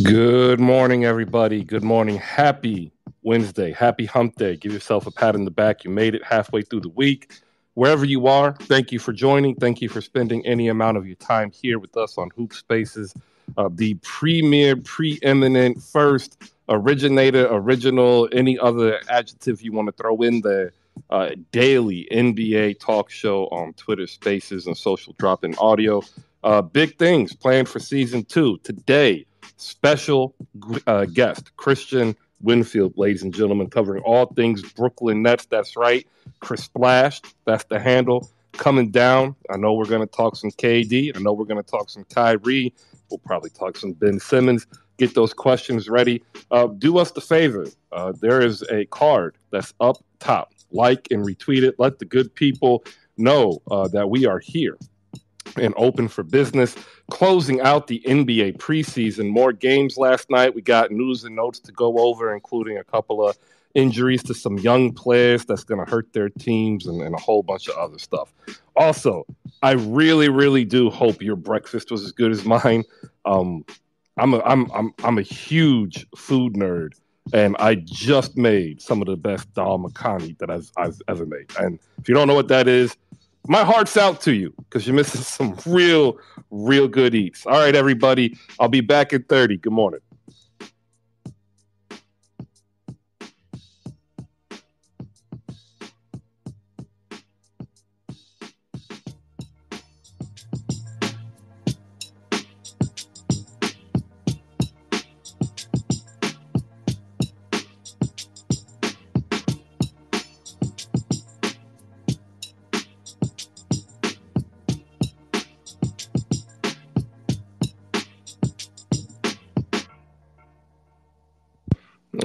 Good morning, everybody. Good morning. Happy Wednesday. Happy hump day. Give yourself a pat in the back. You made it halfway through the week. Wherever you are, thank you for joining. Thank you for spending any amount of your time here with us on Hoop Spaces, the premier, preeminent, first, originator, original, any other adjective you want to throw in there. Daily NBA talk show on Twitter Spaces and social drop in audio. Big things planned for season two. Today, special guest, Christian Winfield, ladies and gentlemen, covering all things Brooklyn Nets. That's right. Chris Splash, that's the handle. Coming down. I know we're going to talk some KD. I know we're going to talk some Kyrie. We'll probably talk some Ben Simmons. Get those questions ready. Do us the favor. There is a card that's up top. Like and retweet it. Let the good people know that we are here and open for business. Closing out the NBA preseason. More games last night. We got news and notes to go over, including a couple of injuries to some young players that's going to hurt their teams and a whole bunch of other stuff. Also, I really, really do hope your breakfast was as good as mine. I'm a huge food nerd, and I just made some of the best dal makhani that I've ever made. And if you don't know what that is, my heart's out to you because you're missing some real, real good eats. All right, everybody. I'll be back at 30. Good morning.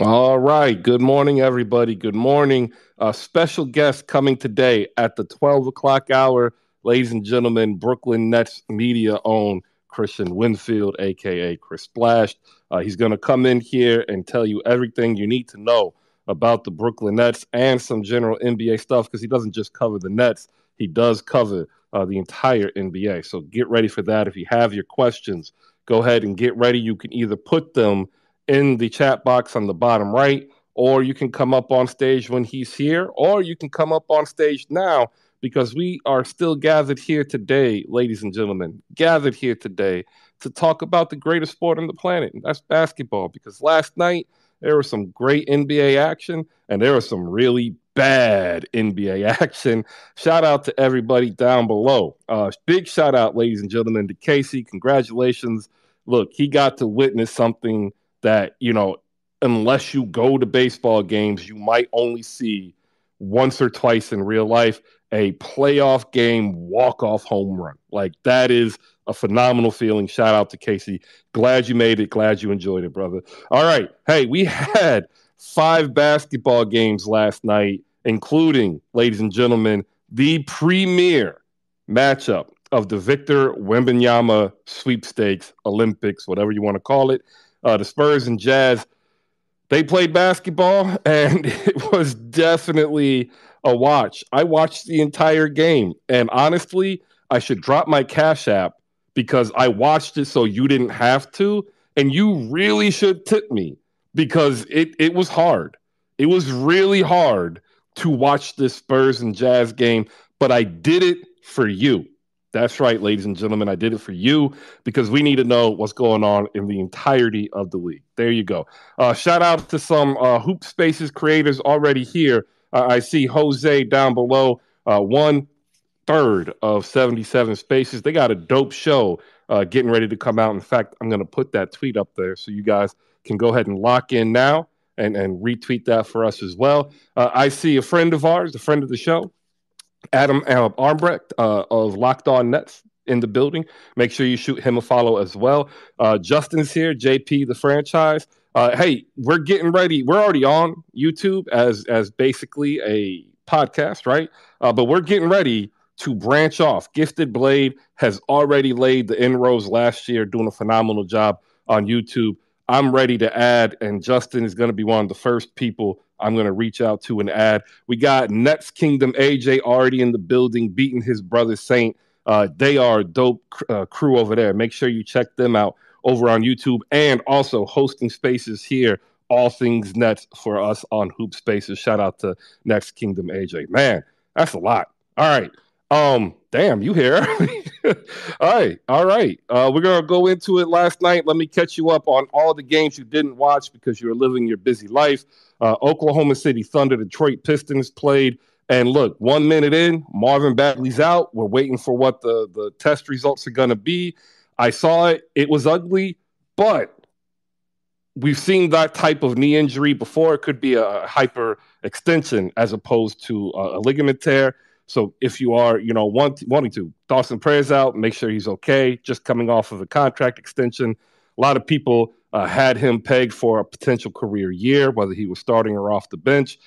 All right. Good morning, everybody. Good morning. A special guest coming today at the 12 o'clock hour. Ladies and gentlemen, Brooklyn Nets media own Christian Winfield, a.k.a. Chris Splash. He's going to come in here and tell you everything you need to know about the Brooklyn Nets and some general NBA stuff because he doesn't just cover the Nets. He does cover the entire NBA. So get ready for that. If you have your questions, go ahead and get ready. You can either put them in the chat box on the bottom right, or you can come up on stage when he's here, or you can come up on stage now because we are still gathered here today, ladies and gentlemen, gathered here today to talk about the greatest sport on the planet, and that's basketball. Because last night there was some great NBA action, and there was some really bad NBA action. Shout out to everybody down below. Big shout out, ladies and gentlemen, to Casey. Congratulations. Look, he got to witness something that, unless you go to baseball games, you might only see once or twice in real life, a playoff game walk-off home run. Like, that is a phenomenal feeling. Shout out to Casey. Glad you made it. Glad you enjoyed it, brother. All right. Hey, we had 5 basketball games last night, including, ladies and gentlemen, the premier matchup of the Victor Wembanyama sweepstakes, Olympics, whatever you want to call it. The Spurs and Jazz, they played basketball, and it was definitely a watch. I watched the entire game, and honestly, I should drop my Cash App because I watched it so you didn't have to, and you really should tip me because it was hard. It was really hard to watch this Spurs and Jazz game, but I did it for you. That's right, ladies and gentlemen. I did it for you because we need to know what's going on in the entirety of the league. There you go. Shout out to some Hoop Spaces creators already here. I see Jose down below, 1/3 of 77 Spaces. They got a dope show getting ready to come out. In fact, I'm going to put that tweet up there so you guys can go ahead and lock in now and retweet that for us as well. I see a friend of ours, a friend of the show, Adam Armbrecht of Locked On Nets in the building. Make sure you shoot him a follow as well. Justin's here, JP the franchise. Hey, we're getting ready. We're already on YouTube as basically a podcast, right? But we're getting ready to branch off. Gifted Blade has already laid the inroads last year, doing a phenomenal job on YouTube. I'm ready to add, and Justin is going to be one of the first people I'm going to reach out to and add. We got Nets Kingdom AJ already in the building, beating his brother Saint. They are a dope crew over there. Make sure you check them out over on YouTube, and also hosting spaces here, all things Nets for us on Hoop Spaces. Shout out to Next Kingdom AJ. Man, that's a lot. All right. Damn, you here? All right. We're gonna go into it last night. Let me catch you up on all the games you didn't watch because you were living your busy life. Oklahoma City Thunder, Detroit Pistons played. And look, 1 minute in, Marvin Bagley's out. We're waiting for what the test results are going to be. I saw it. It was ugly, but we've seen that type of knee injury before. It could be a hyperextension as opposed to a ligament tear. So if you are, wanting to, thoughts and prayers out, make sure he's okay. Just coming off of a contract extension. A lot of people had him pegged for a potential career year, whether he was starting or off the bench.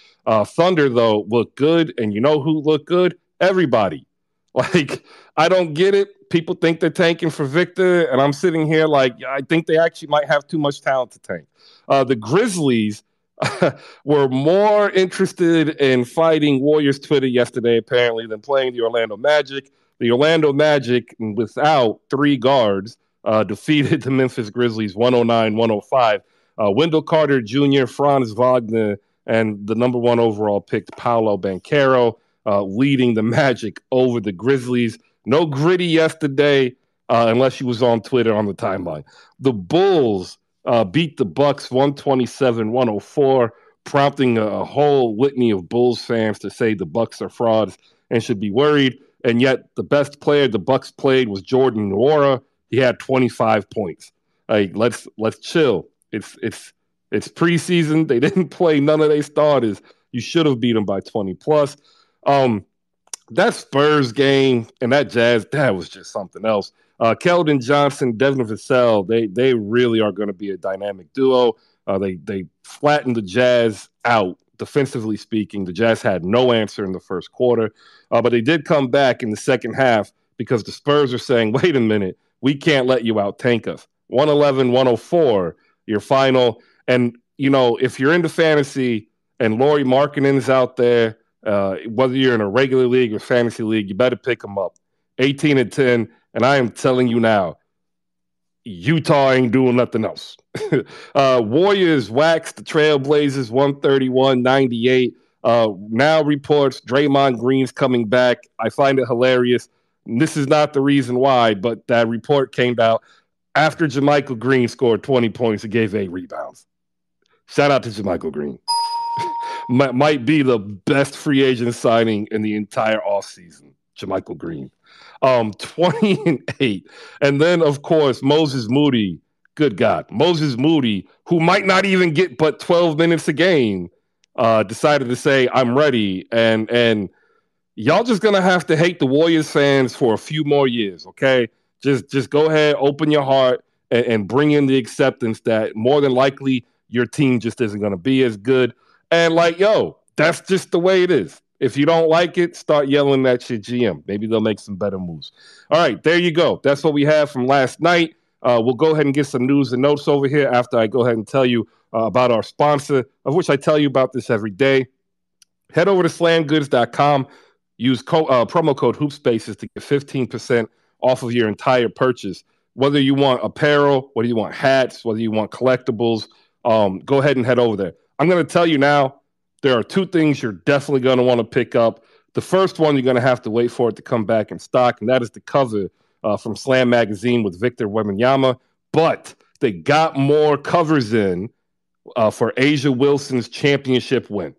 Thunder, though, looked good. And you know who looked good? Everybody. Like, I don't get it. People think they're tanking for Victor, and I'm sitting here like, I think they actually might have too much talent to tank. The Grizzlies were more interested in fighting Warriors Twitter yesterday, apparently, than playing the Orlando Magic. The Orlando Magic, without three guards, defeated the Memphis Grizzlies 109-105. Wendell Carter Jr., Franz Wagner, and the number one overall pick, Paolo Banchero, leading the Magic over the Grizzlies. No gritty yesterday, unless you was on Twitter on the timeline. The Bulls beat the Bucks 127-104, prompting a whole litany of Bulls fans to say the Bucks are frauds and should be worried. And yet the best player the Bucks played was Jordan Nwora. He had 25 points. Like, let's chill. It's preseason. They didn't play none of their starters. You should have beat them by 20 plus. That Spurs game and that Jazz, that was just something else. Keldon Johnson, Devin Vassell, they really are going to be a dynamic duo. They flattened the Jazz out, defensively speaking. The Jazz had no answer in the first quarter, but they did come back in the second half because the Spurs are saying, wait a minute, we can't let you out-tank us. 111-104, your final. And, if you're into fantasy and Lauri Markkanen's out there, whether you're in a regular league or fantasy league, you better pick them up. 18-10, and I am telling you now, Utah ain't doing nothing else. Warriors waxed the Trailblazers 131-98. Now reports Draymond Green's coming back. I find it hilarious. And this is not the reason why, but that report came out after JaMychal Green scored 20 points and gave 8 rebounds. Shout out to JaMychal Green. Might be the best free agent signing in the entire offseason, JaMychal Green. 20-8. And then, of course, Moses Moody. Good God. Moses Moody, who might not even get but 12 minutes a game, decided to say, I'm ready. And y'all just going to have to hate the Warriors fans for a few more years, okay? Just go ahead, open your heart, and bring in the acceptance that more than likely your team just isn't going to be as good. And that's just the way it is. If you don't like it, start yelling at your GM. Maybe they'll make some better moves. All right, there you go. That's what we have from last night. We'll go ahead and get some news and notes over here after I go ahead and tell you about our sponsor, of which I tell you about this every day. Head over to slamgoods.com. Use promo code HoopSpaces to get 15% off of your entire purchase. Whether you want apparel, whether you want hats, whether you want collectibles, go ahead and head over there. I'm going to tell you now, there are 2 things you're definitely going to want to pick up. The first one, you're going to have to wait for it to come back in stock, and that is the cover from Slam Magazine with Victor Wembanyama. But they got more covers in for A'ja Wilson's championship win,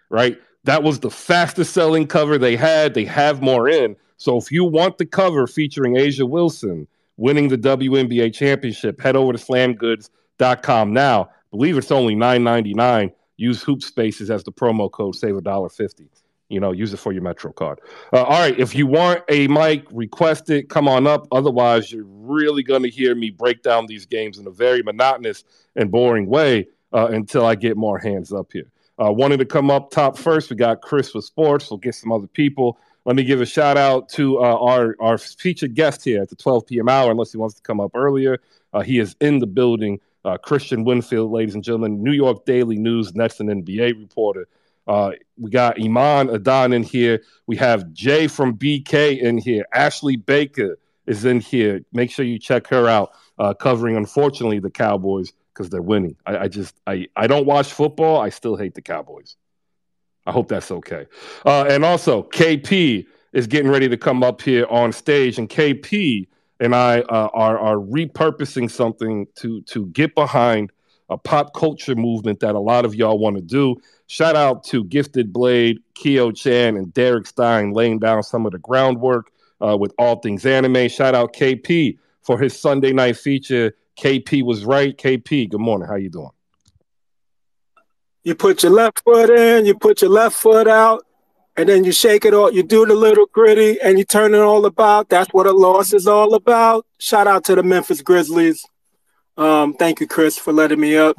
right? That was the fastest-selling cover they had. They have more in. So if you want the cover featuring A'ja Wilson winning the WNBA championship, head over to slamgoods.com now. I believe it's only $9.99. Use Hoop Spaces as the promo code, save $1.50. Use it for your Metro card. All right, if you want a mic, request it. Come on up. Otherwise, you're really going to hear me break down these games in a very monotonous and boring way until I get more hands up here. Wanted to come up top first, we got Chris with sports. We'll get some other people. Let me give a shout out to our featured guest here at the 12 p.m. hour, unless he wants to come up earlier. He is in the building. Christian Winfield, ladies and gentlemen, New York Daily News, Nets and NBA reporter. We got Iman Adan in here. We have Jay from BK in here. Ashley Baker is in here. Make sure you check her out covering, unfortunately, the Cowboys because they're winning. I don't watch football. I still hate the Cowboys. I hope that's okay. And also, KP is getting ready to come up here on stage, and KP and I are repurposing something to get behind a pop culture movement that a lot of y'all want to do. Shout out to Gifted Blade, Keo Chan, and Derek Stein laying down some of the groundwork with all things anime. Shout out KP for his Sunday night feature. KP was right. KP, good morning. How you doing? You put your left foot in, you put your left foot out, and then you shake it all. You do the little gritty, and you turn it all about. That's what a loss is all about. Shout out to the Memphis Grizzlies. Thank you, Chris, for letting me up.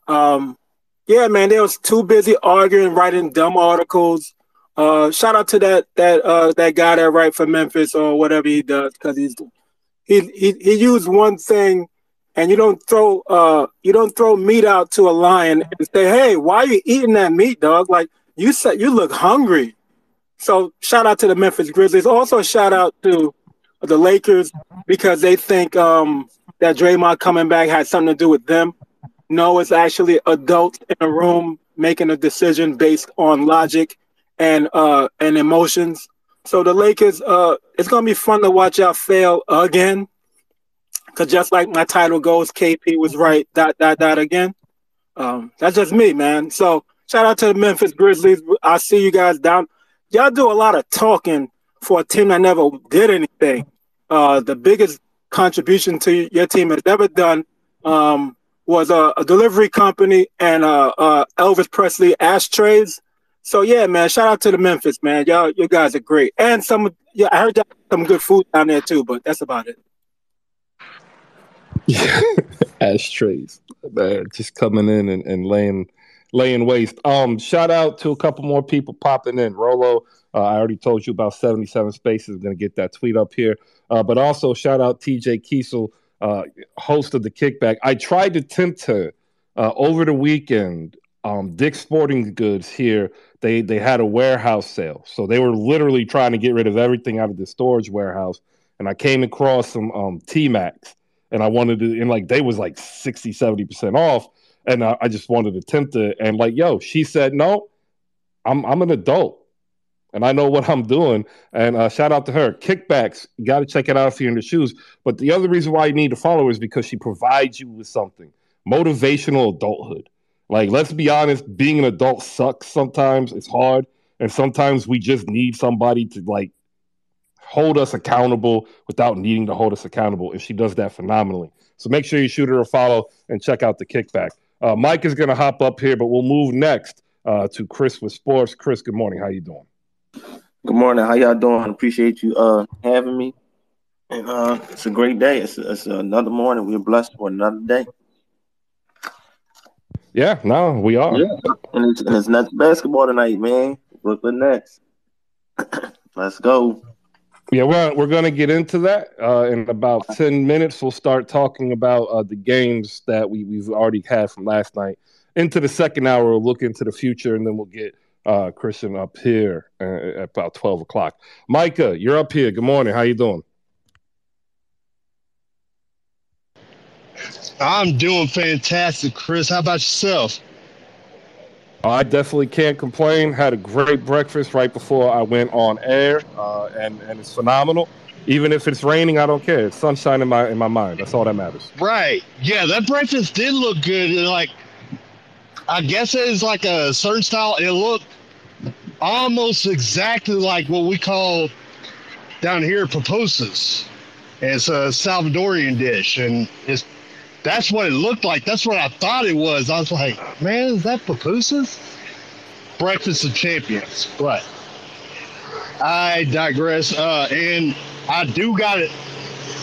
Yeah, man, they was too busy arguing, writing dumb articles. Shout out to that guy that write for Memphis or whatever he does, because he used one thing. And you don't throw meat out to a lion and say, "Hey, why are you eating that meat, dog?" Like you said, you look hungry. So shout out to the Memphis Grizzlies. Also shout out to the Lakers because they think that Draymond coming back had something to do with them. No, it's actually adults in a room making a decision based on logic and emotions. So the Lakers, it's gonna be fun to watch y'all fail again. Because just like my title goes, KP was right, ... again. That's just me, man. So shout out to the Memphis Grizzlies. I see you guys down. Y'all do a lot of talking for a team that never did anything. The biggest contribution to your team has ever done was a delivery company and Elvis Presley ashtrays. So yeah, man, shout out to the Memphis, man. You guys are great. And I heard some good food down there too, but that's about it. Ashtrays, man, just coming in and laying waste. Shout out to a couple more people popping in. Rolo, I already told you about 77 Spaces. I'm going to get that tweet up here. But also shout out TJ Kiesel, host of The Kickback. I tried to tempt her over the weekend. Dick's Sporting Goods here, they had a warehouse sale. So they were literally trying to get rid of everything out of the storage warehouse. And I came across some T-Max. And I wanted to, and like they was like 60, 70% off. And I just wanted to tempt it. And like, yo, she said, no, I'm an adult and I know what I'm doing. And shout out to her. Kickbacks, you got to check it out if you're in the shoes. But the other reason why you need to follow her is because she provides you with something. Motivational adulthood. Like, let's be honest, being an adult sucks sometimes. It's hard. And sometimes we just need somebody to like hold us accountable without needing to hold us accountable. And she does that phenomenally. So make sure you shoot her a follow and check out The Kickback. Mike is going to hop up here, but we'll move next to Chris with sports. Chris, good morning. How you doing? Good morning. How y'all doing? Appreciate you having me. And it's a great day. It's another morning. We're blessed for another day. Yeah, no, we are. Yeah. And it's Nets basketball tonight, man. Brooklyn Nets. Let's go. Yeah, we're going to get into that in about 10 minutes. We'll start talking about the games that we've already had from last night. Into the second hour, we'll look into the future, and then we'll get Christian up here at about 12 o'clock. Micah, you're up here. Good morning. How you doing? I'm doing fantastic, Chris. How about yourself? I definitely can't complain. Had a great breakfast right before I went on air, and it's phenomenal. Even if it's raining, I don't care. It's sunshine in my mind. That's all that matters. Right. Yeah, that breakfast did look good. Like, I guess it is like a certain style. It looked almost exactly like what we call down here pupusas. It's a Salvadorian dish, and that's what it looked like. That's what I thought it was. I was like, man, is that pupusas? Breakfast of champions. But I digress. And I do got it.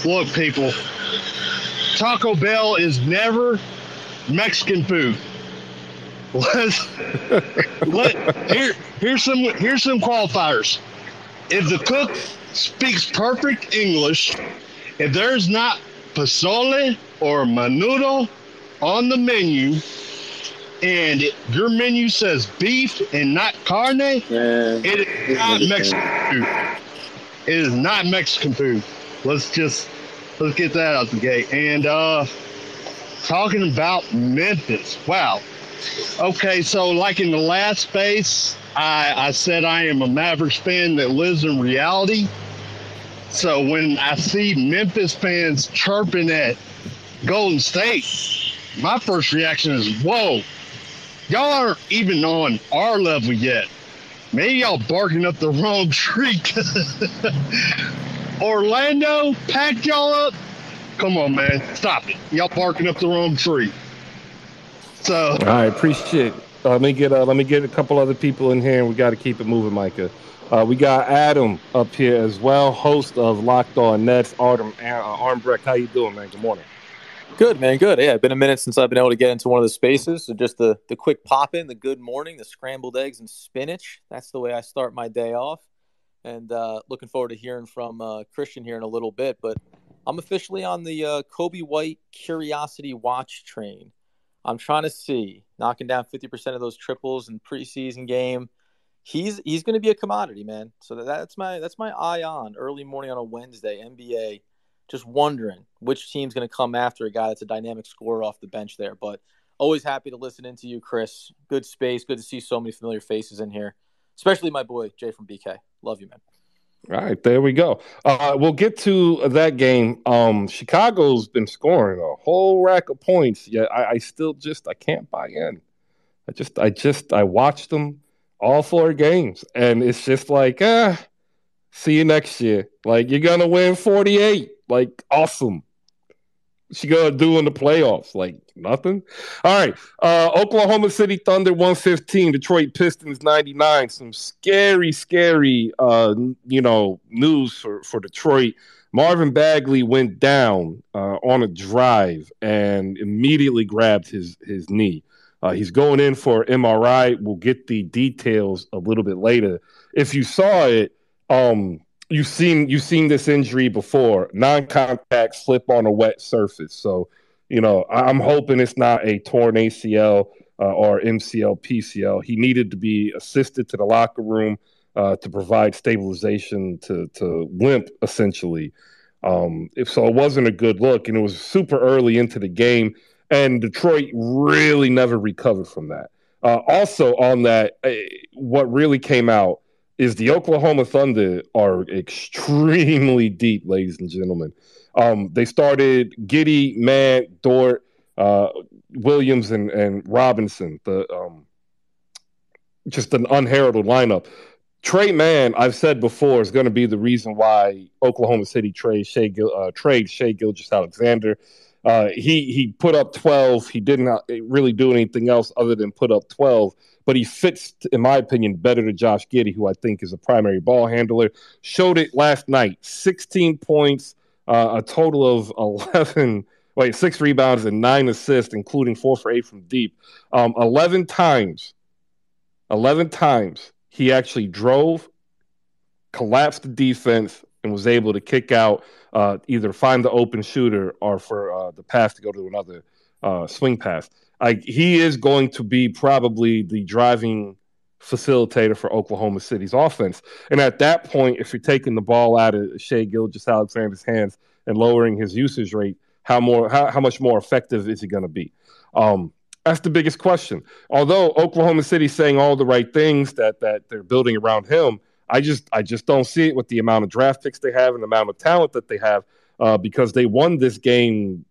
Look, people, Taco Bell is never Mexican food. Here's some qualifiers. If the cook speaks perfect English, if there's not pozole or menudo on the menu, and your menu says beef and not carne, it is not Mexican food. It is not Mexican food. Let's just Let's get that out the gate. And talking about Memphis, wow. Okay, so like in the last space, I said I am a Mavericks fan that lives in reality. So when I see Memphis fans chirping at Golden State, my first reaction is, whoa, y'all aren't even on our level yet. Maybe y'all barking up the wrong tree. Orlando packed y'all up. Come on, man, stop it. Y'all barking up the wrong tree. So I appreciate it. Let me get a couple other people in here, and we got to keep it moving, Micah. We got Adam up here as well, host of Locked On Nets. Armbrecht, how you doing, man? Good morning. Good, man. Good. Yeah, it's been a minute since I've been able to get into one of the spaces. So just the quick pop in, the good morning, the scrambled eggs and spinach. That's the way I start my day off. And looking forward to hearing from Christian here in a little bit. But I'm officially on the Kobe White Curiosity Watch train. I'm trying to see, knocking down 50% of those triples in preseason game. He's going to be a commodity, man. So that's my eye on early morning on a Wednesday, NBA. Just wondering which team's going to come after a guy that's a dynamic scorer off the bench there. But always happy to listen into you, Chris. Good space. Good to see so many familiar faces in here, especially my boy, Jay from BK. Love you, man. All right, there we go. We'll get to that game. Chicago's been scoring a whole rack of points. Yet I still I can't buy in. I watched them all 4 games, and it's just like, see you next year. Like, you're gonna win 48. Like, awesome. What you gonna do in the playoffs? Like, nothing. All right. Oklahoma City Thunder 115, Detroit Pistons 99. Some scary news for Detroit. Marvin Bagley went down on a drive and immediately grabbed his knee. He's going in for MRI. We'll get the details a little bit later. If you saw it, you've seen this injury before. Non-contact slip on a wet surface. So, I'm hoping it's not a torn ACL or MCL, PCL. He needed to be assisted to the locker room to provide stabilization to limp, essentially. It wasn't a good look, and it was super early into the game, and Detroit really never recovered from that. Also on that, what really came out is the Oklahoma Thunder are extremely deep, ladies and gentlemen. They started Giddey, Mann, Dort, Williams, and Robinson. Just an unheralded lineup. Trey Mann, I've said before, is going to be the reason why Oklahoma City trades Shai Gilgeous-Alexander. He put up 12. He didn't really do anything else other than put up 12. But he fits, in my opinion, better to Josh Giddey, who I think is a primary ball handler. Showed it last night. 16 points, a total of 6 rebounds and 9 assists, including 4 for 8 from deep. 11 times he actually drove, collapsed the defense, and was able to kick out, either find the open shooter or for the pass to go to another swing pass. He is going to be probably the driving facilitator for Oklahoma City's offense. And at that point, if you're taking the ball out of Shai Gilgeous-Alexander's hands and lowering his usage rate, how much more effective is he going to be? That's the biggest question. Although Oklahoma City's saying all the right things that they're building around him, I just don't see it with the amount of draft picks they have and the amount of talent that they have, because they won this game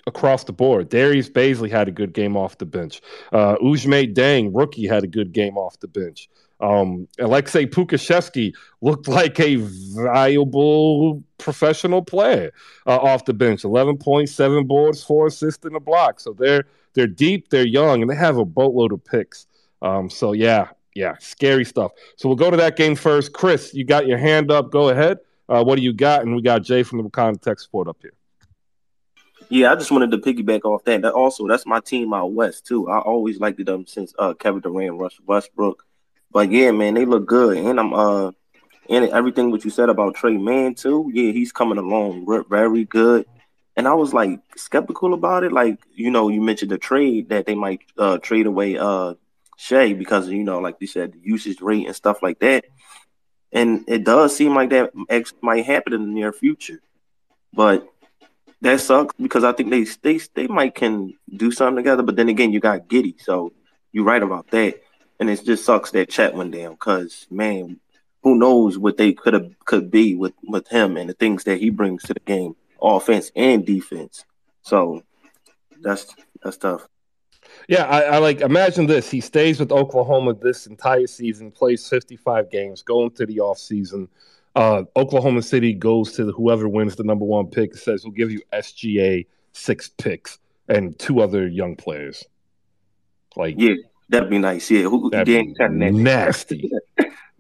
across the board. Darius Bazley had a good game off the bench. Ujme Dang, rookie, had a good game off the bench. Alexei Pukashevsky looked like a valuable professional player off the bench. 11 points, 7 boards, 4 assists in a block. So they're deep, they're young, and they have a boatload of picks. Yeah, scary stuff. So we'll go to that game first. Chris, you got your hand up. Go ahead. What do you got? And we got Jay from the Wakanda Tech Sport up here. Yeah, I just wanted to piggyback off that. That's my team out west, too. I always liked them since Kevin Durant, Russell Westbrook. But, yeah, man, they look good. And I'm and everything what you said about Trey Mann, too, yeah, he's coming along very good. And I was, skeptical about it. You mentioned the trade that they might trade away Shai because, like you said, the usage rate and stuff like that. And it does seem like that might happen in the near future. But that sucks because I think they might can do something together, but then again, you got Giddey, so you're right about that, and it just sucks that Chet went down because man, who knows what they could be with him and the things that he brings to the game, offense and defense. So that's tough. Yeah, I like imagine this. He stays with Oklahoma this entire season, plays 55 games, going to the offseason. Oklahoma City goes to whoever wins the number one pick and says, we'll give you SGA 6 picks and 2 other young players. Like, yeah, that'd be nice. Yeah, that'd be nasty.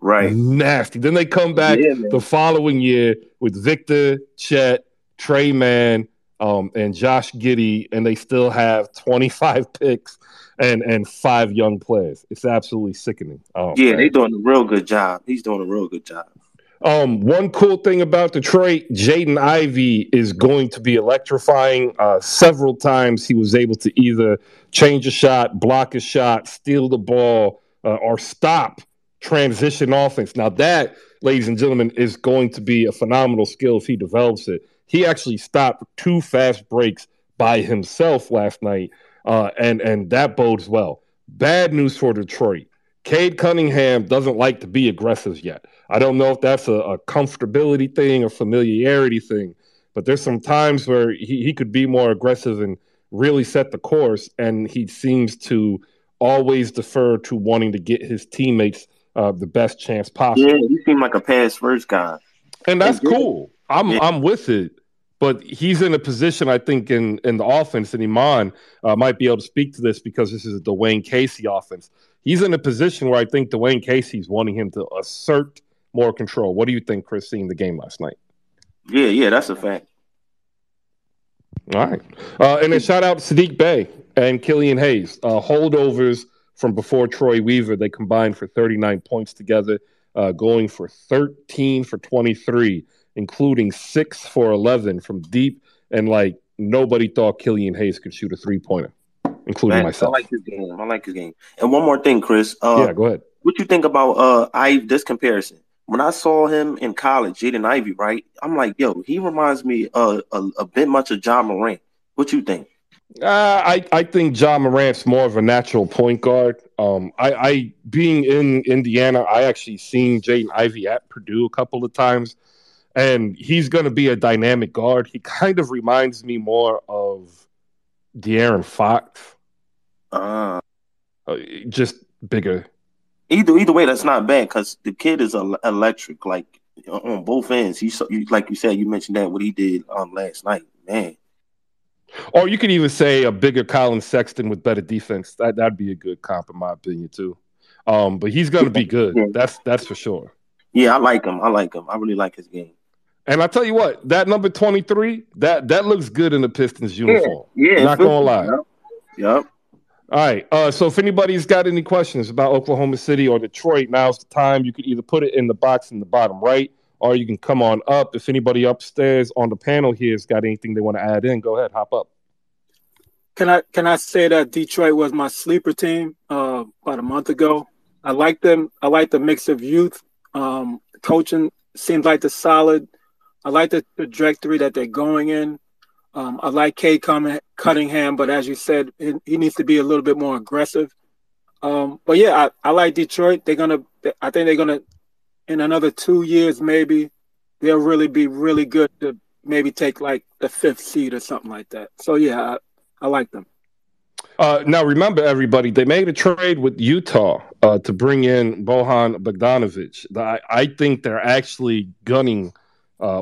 Right. Nasty. Then they come back the following year with Victor, Chet, Trey Mann, and Josh Giddey, and they still have 25 picks and 5 young players. It's absolutely sickening. Yeah, they're doing a real good job. He's doing a real good job. One cool thing about Detroit, Jaden Ivey is going to be electrifying. Several times he was able to either change a shot, block a shot, steal the ball, or stop transition offense. Now that, ladies and gentlemen, is going to be a phenomenal skill if he develops it. He actually stopped 2 fast breaks by himself last night, and that bodes well. Bad news for Detroit. Cade Cunningham doesn't like to be aggressive yet. I don't know if that's a comfortability thing or familiarity thing, but there's some times where he could be more aggressive and really set the course, and he seems to always defer to wanting to get his teammates the best chance possible. Yeah, he seemed like a pass-first guy. And that's cool. I'm with it. But he's in a position, I think, in the offense, and Iman might be able to speak to this because this is a Dwayne Casey offense. He's in a position where I think Dwayne Casey's wanting him to assert more control. What do you think, Chris, seeing the game last night? Yeah, that's a fact. All right. And then shout out to Sadiq Bey and Killian Hayes. Holdovers from before Troy Weaver. They combined for 39 points together, going for 13 for 23, including 6 for 11 from deep. And, like, nobody thought Killian Hayes could shoot a three-pointer, including myself. I like his game. And one more thing, Chris. Yeah, go ahead. What you think about this comparison? When I saw him in college, Jaden Ivey, right? I'm like, yo, he reminds me a bit much of Ja Morant. What you think? I think Ja Morant's more of a natural point guard. I being in Indiana, I actually seen Jaden Ivey at Purdue a couple of times, and he's going to be a dynamic guard. He kind of reminds me more of De'Aaron Fox. Just bigger. Either way, that's not bad because the kid is electric. Like on both ends, like you said, you mentioned that what he did last night, man. Or you could even say a bigger Colin Sexton with better defense. That'd be a good comp in my opinion too. But he's going to be good. That's for sure. Yeah, I like him. I really like his game. And I tell you what, that number 23, that looks good in the Pistons uniform. Yeah, not gonna lie. Yep. All right. So if anybody's got any questions about Oklahoma City or Detroit, now's the time. You could either put it in the box in the bottom right, or you can come on up. If anybody upstairs on the panel here has got anything they want to add in, go ahead, hop up. Can I say that Detroit was my sleeper team about a month ago? I like them. I like the mix of youth. Coaching seems like the solid. I like the trajectory that they're going in. I like Cade Cunningham, but as you said, he needs to be a little bit more aggressive. But yeah, I like Detroit. I think they're gonna, in another 2 years maybe, they'll really be really good to maybe take like the 5th seed or something like that. So yeah, I like them. Now remember, everybody, they made a trade with Utah to bring in Bojan Bogdanovic. I think they're actually gunning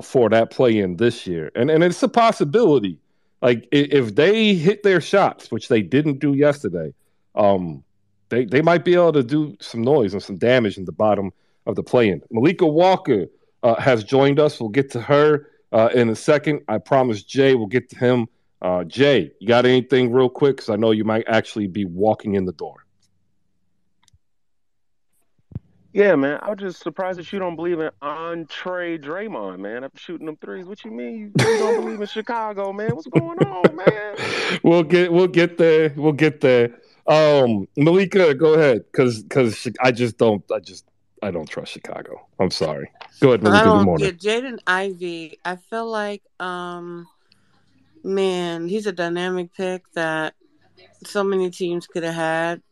for that play-in this year. And it's a possibility. Like, if they hit their shots, which they didn't do yesterday, they might be able to do some noise and some damage in the bottom of the play-in. Malika Walker has joined us. We'll get to her in a second. I promise Jay we'll get to him. Jay, you got anything real quick? Because I know you might actually be walking in the door. Yeah, man. I was just surprised that you don't believe in Andre Draymond, man. After shooting them threes, what you mean? You don't believe in Chicago, man? What's going on, man? We'll get there. We'll get there. Malika, go ahead, because I don't trust Chicago. I'm sorry. Go ahead, Malika. Good morning. Jaden Ivey, I feel like man, he's a dynamic pick that so many teams could have had.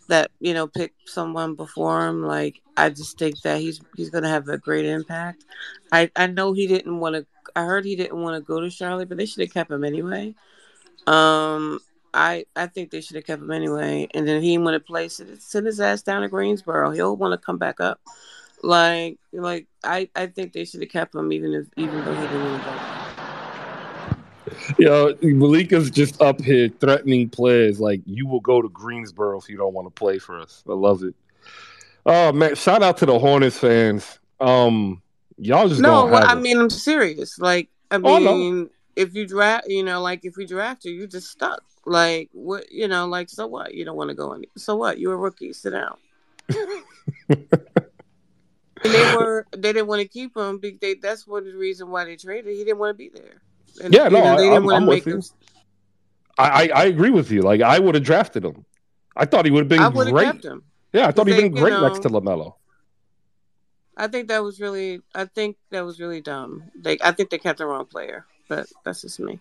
That pick someone before him. Like, I just think that he's going to have a great impact. I know he didn't want to. I heard he didn't want to go to Charlotte, but they should have kept him anyway. I think they should have kept him anyway. And then he want to play, send his ass down to Greensboro. He'll want to come back up. Like I think they should have kept him even though he didn't want to go. Malika's just up here threatening players like, you will go to Greensboro if you don't want to play for us. I love it. Oh man, shout out to the Hornets fans. Y'all just I'm serious. Like, if you draft, if we draft you, you're just stuck. Like, what, so what? You don't want to go in. So what? You're a rookie. Sit down. And they didn't want to keep him because that's one of the reason why they traded. He didn't want to be there. And, they didn't want to make him. I agree with you. Like, I would have drafted him. I thought he would have been great. I would have kept him. Yeah, I thought he'd been great next to LaMelo. I think that was really dumb. I think they kept the wrong player, but that's just me.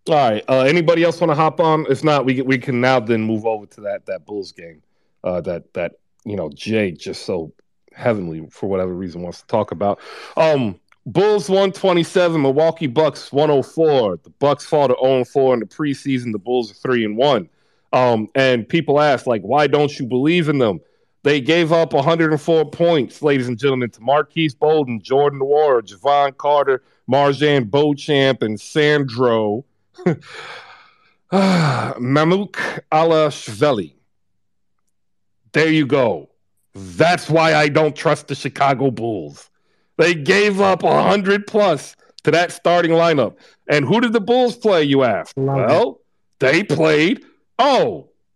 All right. Anybody else want to hop on? If not, we can now then move over to that Bulls game. That Jay just so heavenly for whatever reason wants to talk about. Bulls 127, Milwaukee Bucks 104. The Bucks fall to 0-4 in the preseason. The Bulls are 3-1. And people ask, like, why don't you believe in them? They gave up 104 points, ladies and gentlemen, to Marquise Bolden, Jordan Nwora, Javon Carter, Marjan Beauchamp, and Sandro Mamuk Alashvili. There you go. That's why I don't trust the Chicago Bulls. They gave up 100+ to that starting lineup. And who did the Bulls play, you ask? They played,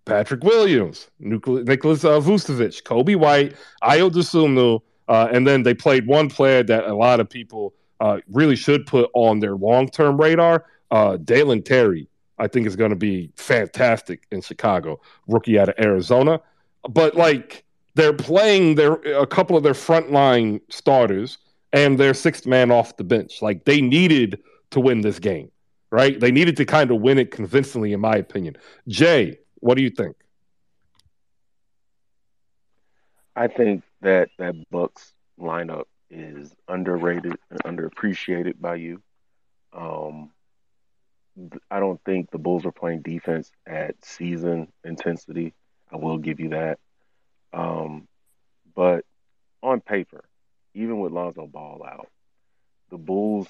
Patrick Williams, Nicholas Vucevic, Kobe White, Ayo Dosunmu, and then they played one player that a lot of people really should put on their long-term radar, Dalen Terry. I think is going to be fantastic in Chicago, rookie out of Arizona. But, like, they're playing a couple of their frontline starters and their sixth man off the bench. Like, they needed to win this game, right? They needed to kind of win it convincingly, in my opinion. Jay, what do you think? I think that Bucks lineup is underrated and underappreciated by you. I don't think the Bulls are playing defense at season intensity. I will give you that. But on paper, even with Lonzo Ball out, the Bulls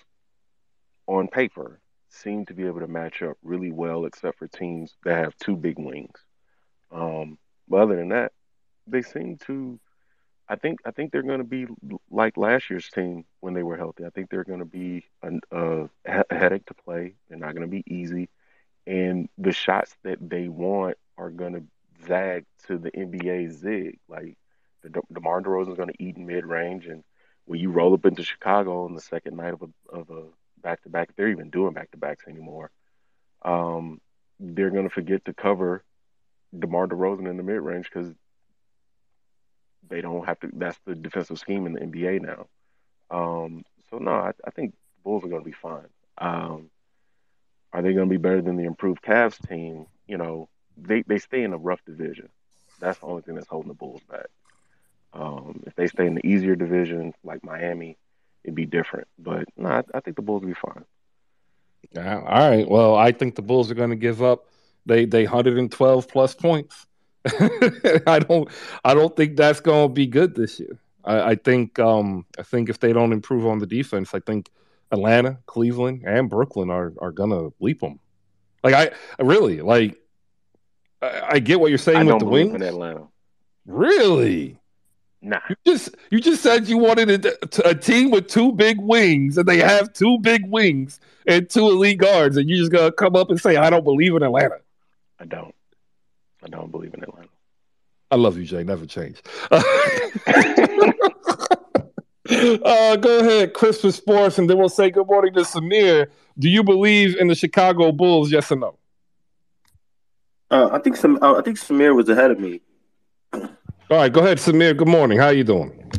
on paper seem to be able to match up really well, except for teams that have two big wings. But other than that, they seem to. I think they're going to be like last year's team when they were healthy. I think they're going to be a headache to play. They're not going to be easy, and the shots that they want are going to zag to the NBA zig. Like, DeMar DeRozan is going to eat in mid-range, and when you roll up into Chicago on the second night of a back-to-back, if they're even doing back-to-backs anymore, they're going to forget to cover DeMar DeRozan in the mid-range because they don't have to. That's the defensive scheme in the NBA now. So no, I think the Bulls are going to be fine. Are they going to be better than the improved Cavs team? They stay in a rough division. That's the only thing that's holding the Bulls back. If they stay in the easier division like Miami, it'd be different. But no, I think the Bulls will be fine. Yeah, all right. Well, I think the Bulls are going to give up. They 112+ points. I don't think that's going to be good this year. I think if they don't improve on the defense, I think Atlanta, Cleveland, and Brooklyn are going to bleep them. Like, I really like. I get what you're saying with the wings. In Atlanta. Really? Nah. You just said you wanted a team with two big wings, and they have two big wings and two elite guards, and you just gonna come up and say, "I don't believe in Atlanta." I don't believe in Atlanta. I love you, Jay. Never change. Go ahead, Christmas Sports, and then we'll say good morning to Samir. Do you believe in the Chicago Bulls? Yes or no? I think Samir was ahead of me. All right, go ahead, Samir. Good morning. How you doing?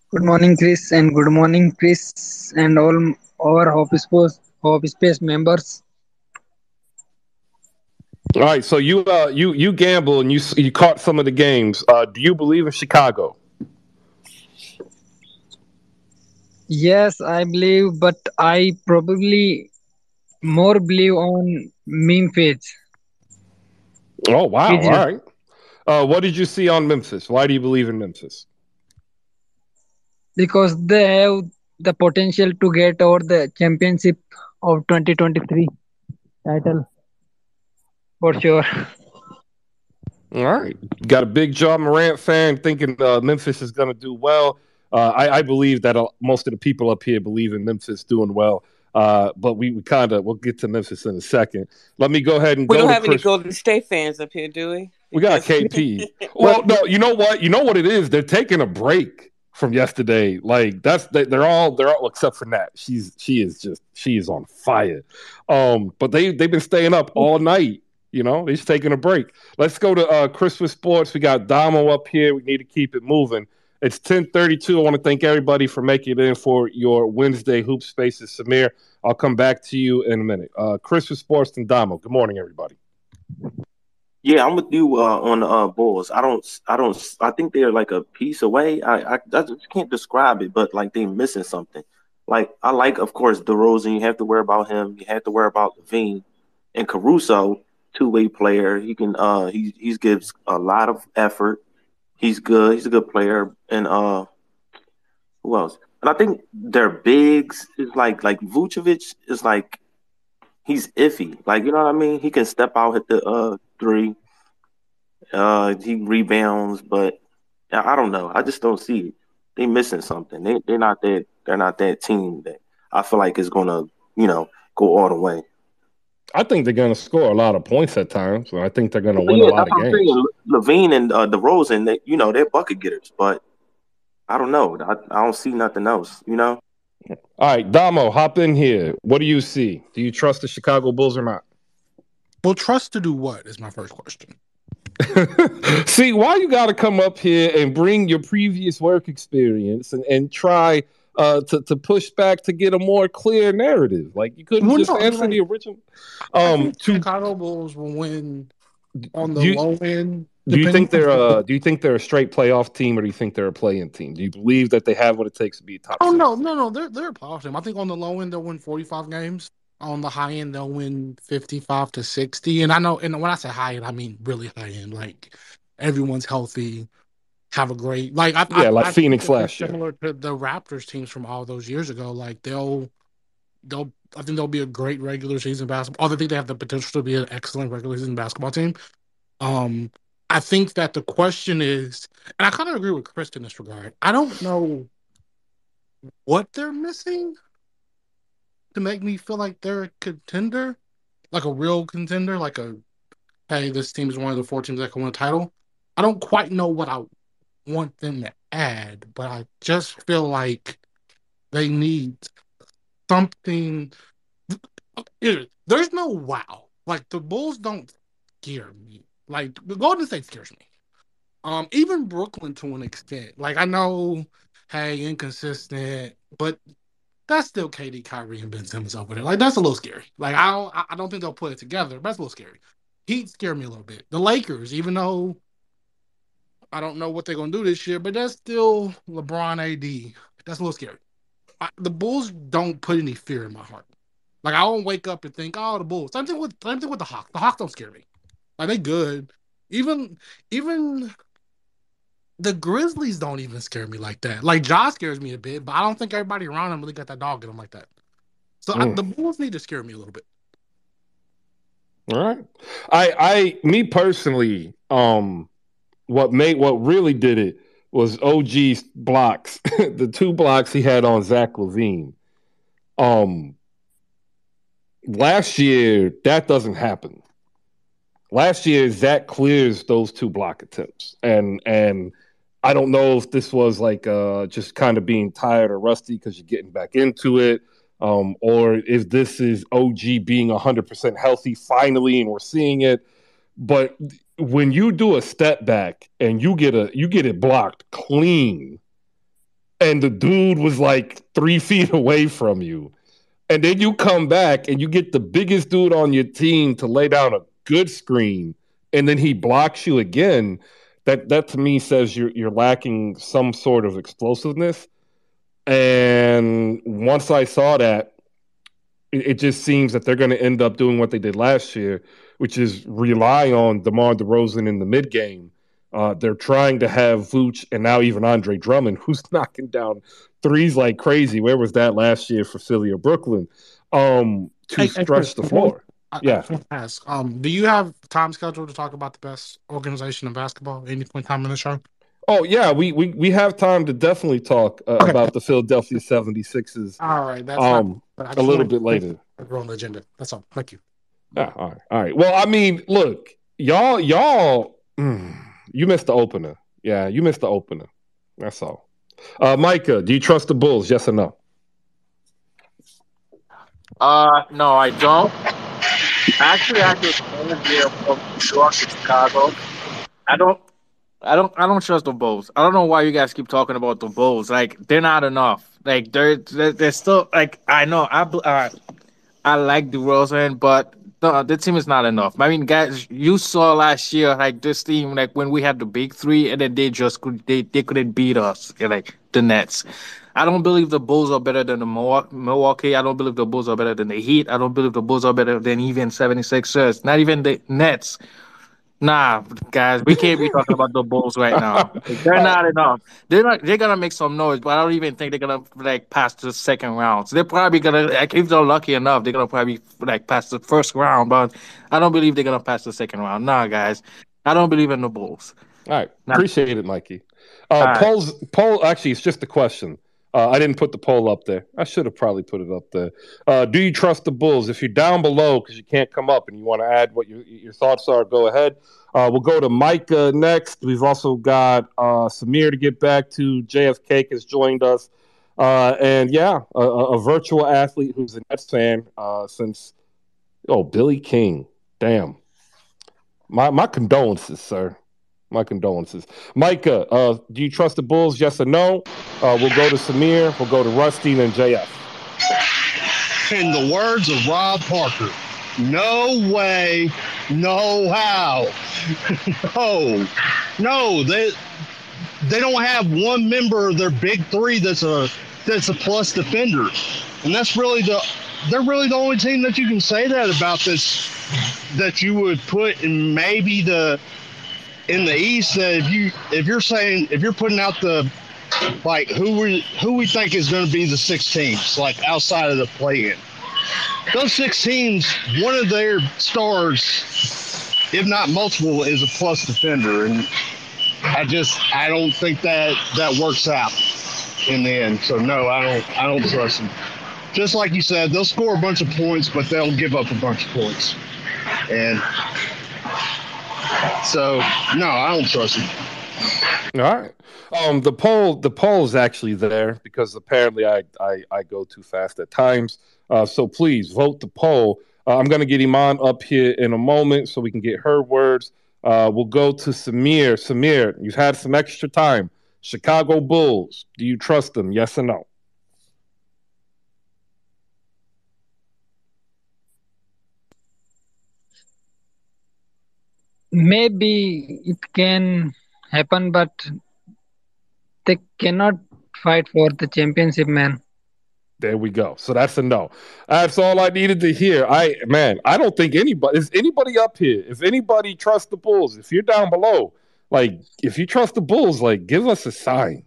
Good morning, Chris, and good morning, Chris, and all our Hope Space members. All right, so you gamble and you caught some of the games. Do you believe in Chicago? Yes, I believe, but I probably more believe on Memphis. Oh wow! All Grizzlies. right. What did you see on Memphis? Why do you believe in Memphis? Because they have the potential to get over the championship of 2023 title for sure. All right. Got a big John Morant fan thinking Memphis is going to do well. I believe that most of the people up here believe in Memphis doing well. But we'll get to Memphis in a second. Let me go ahead and We go don't to have any Chris. Golden State fans up here, do we? We got Because KP. Well, no, you know what? You know what it is? They're taking a break from yesterday. Like they're all except for Nat. She is on fire. But they've been staying up all night. You know, they're just taking a break. Let's go to Christmas Sports. We got Damo up here. We need to keep it moving. It's 10:32. I want to thank everybody for making it in for your Wednesday Hoop Spaces. Samir, I'll come back to you in a minute. Christmas Sports and Damo. Good morning, everybody. Yeah, I'm with you on the Bulls. I think they're like a piece away. I just can't describe it, but like they're missing something. Like I like, of course, DeRozan. You have to worry about him. You have to worry about Levine and Caruso, two-way player. He can he gives a lot of effort. He's good. He's a good player. And who else? And I think their bigs is like Vucevic is like he's iffy. Like you know what I mean? He can step out hit the three. He rebounds, but I don't know. I just don't see it. They missing something. They're not that. They're not that team that I feel like is gonna go all the way. I think they're going to score a lot of points at times. I think they're going to But win a yeah, lot that's of what I'm games. saying. Levine and DeRozan, they're bucket getters, but I don't know. I don't see nothing else. All right, Damo, hop in here. What do you see? Do you trust the Chicago Bulls or not? Well, trust to do what is my first question. See, why you got to come up here and bring your previous work experience and try to push back to get a more clear narrative? Like you couldn't just answer the original. I think Chicago Bulls will win on the low end. Do you think they're a straight playoff team, or do you think they're a play-in team? Do you believe that they have what it takes to be a top? Oh no, they're a playoff team. I think on the low end they'll win 45 games. On the high end they'll win 55 to 60. And I know, and when I say high end, I mean really high end. Like everyone's healthy, have a great like Phoenix last year, similar to the Raptors teams from all those years ago. Like I think they'll be a great regular season basketball. I think they have the potential to be an excellent regular season basketball team. I think that the question is, and I kind of agree with Chris in this regard. I don't know what they're missing to make me feel like they're a contender, like a real contender, like hey, this team is one of the 4 teams that can win a title. I don't quite know what I want them to add, but I just feel like they need something. There's no wow. Like the Bulls don't scare me. Like the Golden State scares me. Even Brooklyn to an extent. Like I know, hey, inconsistent, but that's still KD, Kyrie, and Ben Simmons over there. Like that's a little scary. Like I don't think they'll put it together. But that's a little scary. Heat scare me a little bit. The Lakers, even though I don't know what they're gonna do this year, but that's still LeBron AD. That's a little scary. The Bulls don't put any fear in my heart. Like I don't wake up and think, oh, the Bulls. Same thing with the Hawks. The Hawks don't scare me. Like they good. Even the Grizzlies don't even scare me like that. Like Josh scares me a bit, but I don't think everybody around him really got that dog in them like that. So the Bulls need to scare me a little bit. All right. Me personally, what really did it was OG's blocks, the 2 blocks he had on Zach LaVine. Last year, that doesn't happen. Last year, Zach clears those 2 block attempts. And I don't know if this was like just kind of being tired or rusty because you're getting back into it, or if this is OG being 100% healthy finally and we're seeing it. But when you do a step back and you get it blocked clean and the dude was like 3 feet away from you, and then you come back and you get the biggest dude on your team to lay down a good screen, and then he blocks you again. That to me says you're lacking some sort of explosiveness. And once I saw that, it just seems that they're going to end up doing what they did last year, which is rely on DeMar DeRozan in the mid game. They're trying to have Vooch and now even Andre Drummond, who's knocking down threes like crazy. Where was that last year for Philly or Brooklyn? To stretch the floor. Yeah. I want to ask, do you have time scheduled to talk about the best organization in basketball at any point in time in the show? Oh, yeah, we have time to definitely talk about the Philadelphia 76ers. All right, that's a little bit later. We're on the agenda. That's all. Thank you. Yeah, all right. Well, I mean, look, y'all, you missed the opener. Yeah, you missed the opener. That's all. Micah, do you trust the Bulls? Yes or no? No, I don't. Actually, I just moved here from New York to Chicago. I don't trust the Bulls. I don't know why you guys keep talking about the Bulls. Like, they're not enough. Like, they're still like, I know I like DeRozan, but the team is not enough. I mean, guys, you saw last year like this team, like when we had the big three, and then they couldn't beat us, like the Nets. I don't believe the Bulls are better than the Milwaukee. I don't believe the Bulls are better than the Heat. I don't believe the Bulls are better than even 76ers. Not even the Nets. Nah, guys, we can't be talking about the Bulls right now. They're not enough. They're gonna make some noise, but I don't even think they're gonna like pass the second round. So they're probably gonna, like, if they're lucky enough, they're gonna probably like pass the first round. But I don't believe they're gonna pass the second round. Nah, guys, I don't believe in the Bulls. All right, Nah. appreciate it, Mikey. right. Poll. Actually, it's just a question. I didn't put the poll up there. I should have probably put it up there. Do you trust the Bulls? If you're down below because you can't come up and you want to add what your thoughts are, go ahead. We'll go to Micah next. We've also got Samir to get back to. JF Cake has joined us. And yeah, a virtual athlete who's a Nets fan since, Billy King. Damn. My condolences, sir. My condolences. Micah, do you trust the Bulls? Yes or no? We'll go to Samir. We'll go to Rusty and then JF. In the words of Rob Parker, no way, no how. No, they don't have one member of their big three that's a plus defender, and they're really the only team that you can say that about this, that you would put in maybe in the East. That if you're putting out the, like, who we think is going to be the 6 teams, like outside of the play-in. Those 6 teams, one of their stars, if not multiple, is a plus defender, and I don't think that works out in the end. So no, I don't trust them. Just like you said, they'll score a bunch of points, but they'll give up a bunch of points, and so no, I don't trust them. All right. The poll is actually there because apparently I go too fast at times. So please vote the poll. I'm going to get Iman up here in a moment so we can get her words. We'll go to Samir. Samir, you've had some extra time. Chicago Bulls, do you trust them? Yes or no? Maybe it can happen, but they cannot fight for the championship, man. There we go. So that's a no. That's all I needed to hear. I don't think is anybody up here. If anybody trusts the Bulls, if you're down below, like, if you trust the Bulls, like, give us a sign.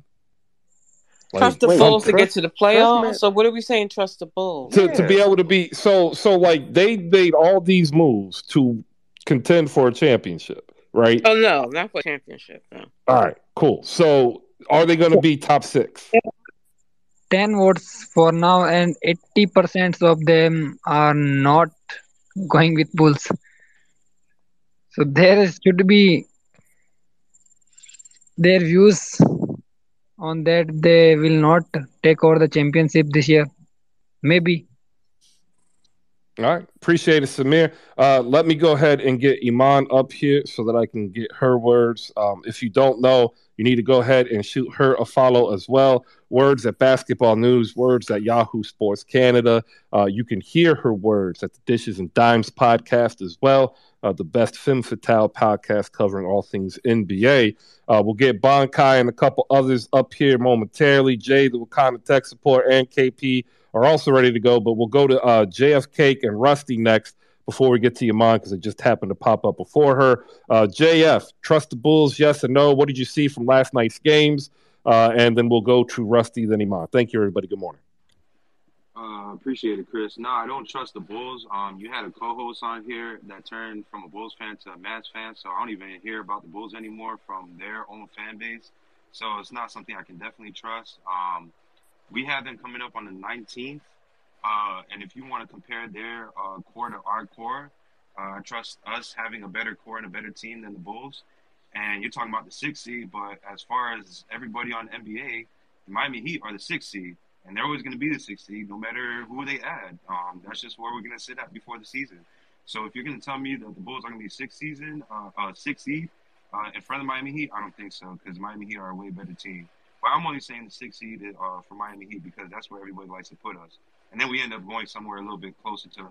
Trust the Bulls to get to the playoffs. So what are we saying? Trust the Bulls to be able to be so like they made all these moves to contend for a championship, right? Oh no, not for a championship. No. All right, cool. So are they going to be top 6? 10 votes for now, and 80% of them are not going with Bulls. So there should be their views on that. They will not take over the championship this year. Maybe. All right. Appreciate it, Samir. Let me go ahead and get Iman up here so that I can get her words. If you don't know, you need to go ahead and shoot her a follow as well. Words at Basketball News, words at Yahoo Sports Canada. You can hear her words at the Dishes and Dimes podcast as well. The best Femme Fatale podcast covering all things NBA. We'll get Bonkai and a couple others up here momentarily. Jay, the Wakanda Tech Support, and KP are also ready to go, but we'll go to JF Cake and Rusty next before we get to Iman because it just happened to pop up before her. JF, trust the Bulls, yes or no? What did you see from last night's games? And then we'll go to Rusty, then Iman. Thank you, everybody. Good morning. Appreciate it, Chris. No, I don't trust the Bulls. You had a co-host on here that turned from a Bulls fan to a Mavs fan, so I don't even hear about the Bulls anymore from their own fan base. So it's not something I can definitely trust. We have them coming up on the 19th, and if you want to compare their core to our core, I trust us having a better core and a better team than the Bulls. And you're talking about the 6th seed, but as far as everybody on NBA, the Miami Heat are the 6th seed, and they're always going to be the 6th seed no matter who they add. That's just where we're going to sit at before the season. So if you're going to tell me that the Bulls are going to be 6th seed in front of the Miami Heat, I don't think so, because Miami Heat are a way better team. But I'm only saying the 6th seed for Miami Heat because that's where everybody likes to put us. And then we end up going somewhere a little bit closer to,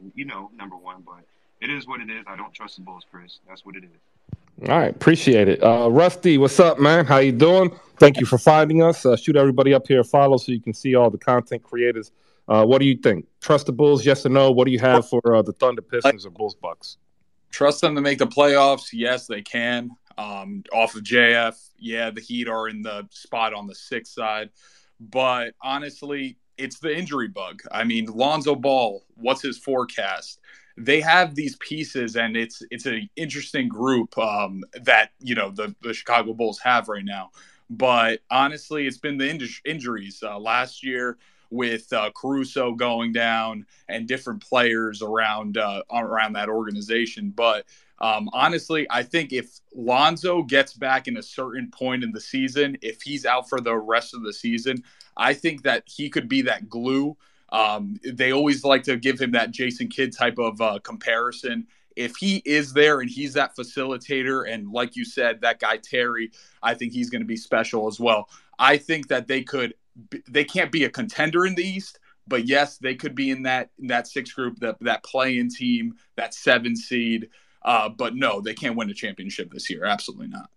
number one. But it is what it is. I don't trust the Bulls, Chris. That's what it is. All right. Appreciate it. Rusty, what's up, man? How you doing? Thank you for finding us. Shoot everybody up here a follow so you can see all the content creators. What do you think? Trust the Bulls, yes or no? What do you have for the Thunder, Pistons, or Bulls, Bucks? Trust them to make the playoffs. Yes, they can. Off of JF, yeah, the Heat are in the spot on the 6th side. But honestly, it's the injury bug. I mean, Lonzo Ball, what's his forecast? They have these pieces, and it's an interesting group that, the Chicago Bulls have right now. But honestly, it's been the injuries. Last year, with Caruso going down and different players around that organization. But honestly, I think if Lonzo gets back in a certain point in the season, if he's out for the rest of the season, I think that he could be that glue. They always like to give him that Jason Kidd type of comparison. If he is there and he's that facilitator, and like you said, that guy Terry, I think he's going to be special as well. I think that they can't be a contender in the East, but yes, they could be in that 6 group, that play-in team, that 7 seed. But no, they can't win a championship this year. Absolutely not.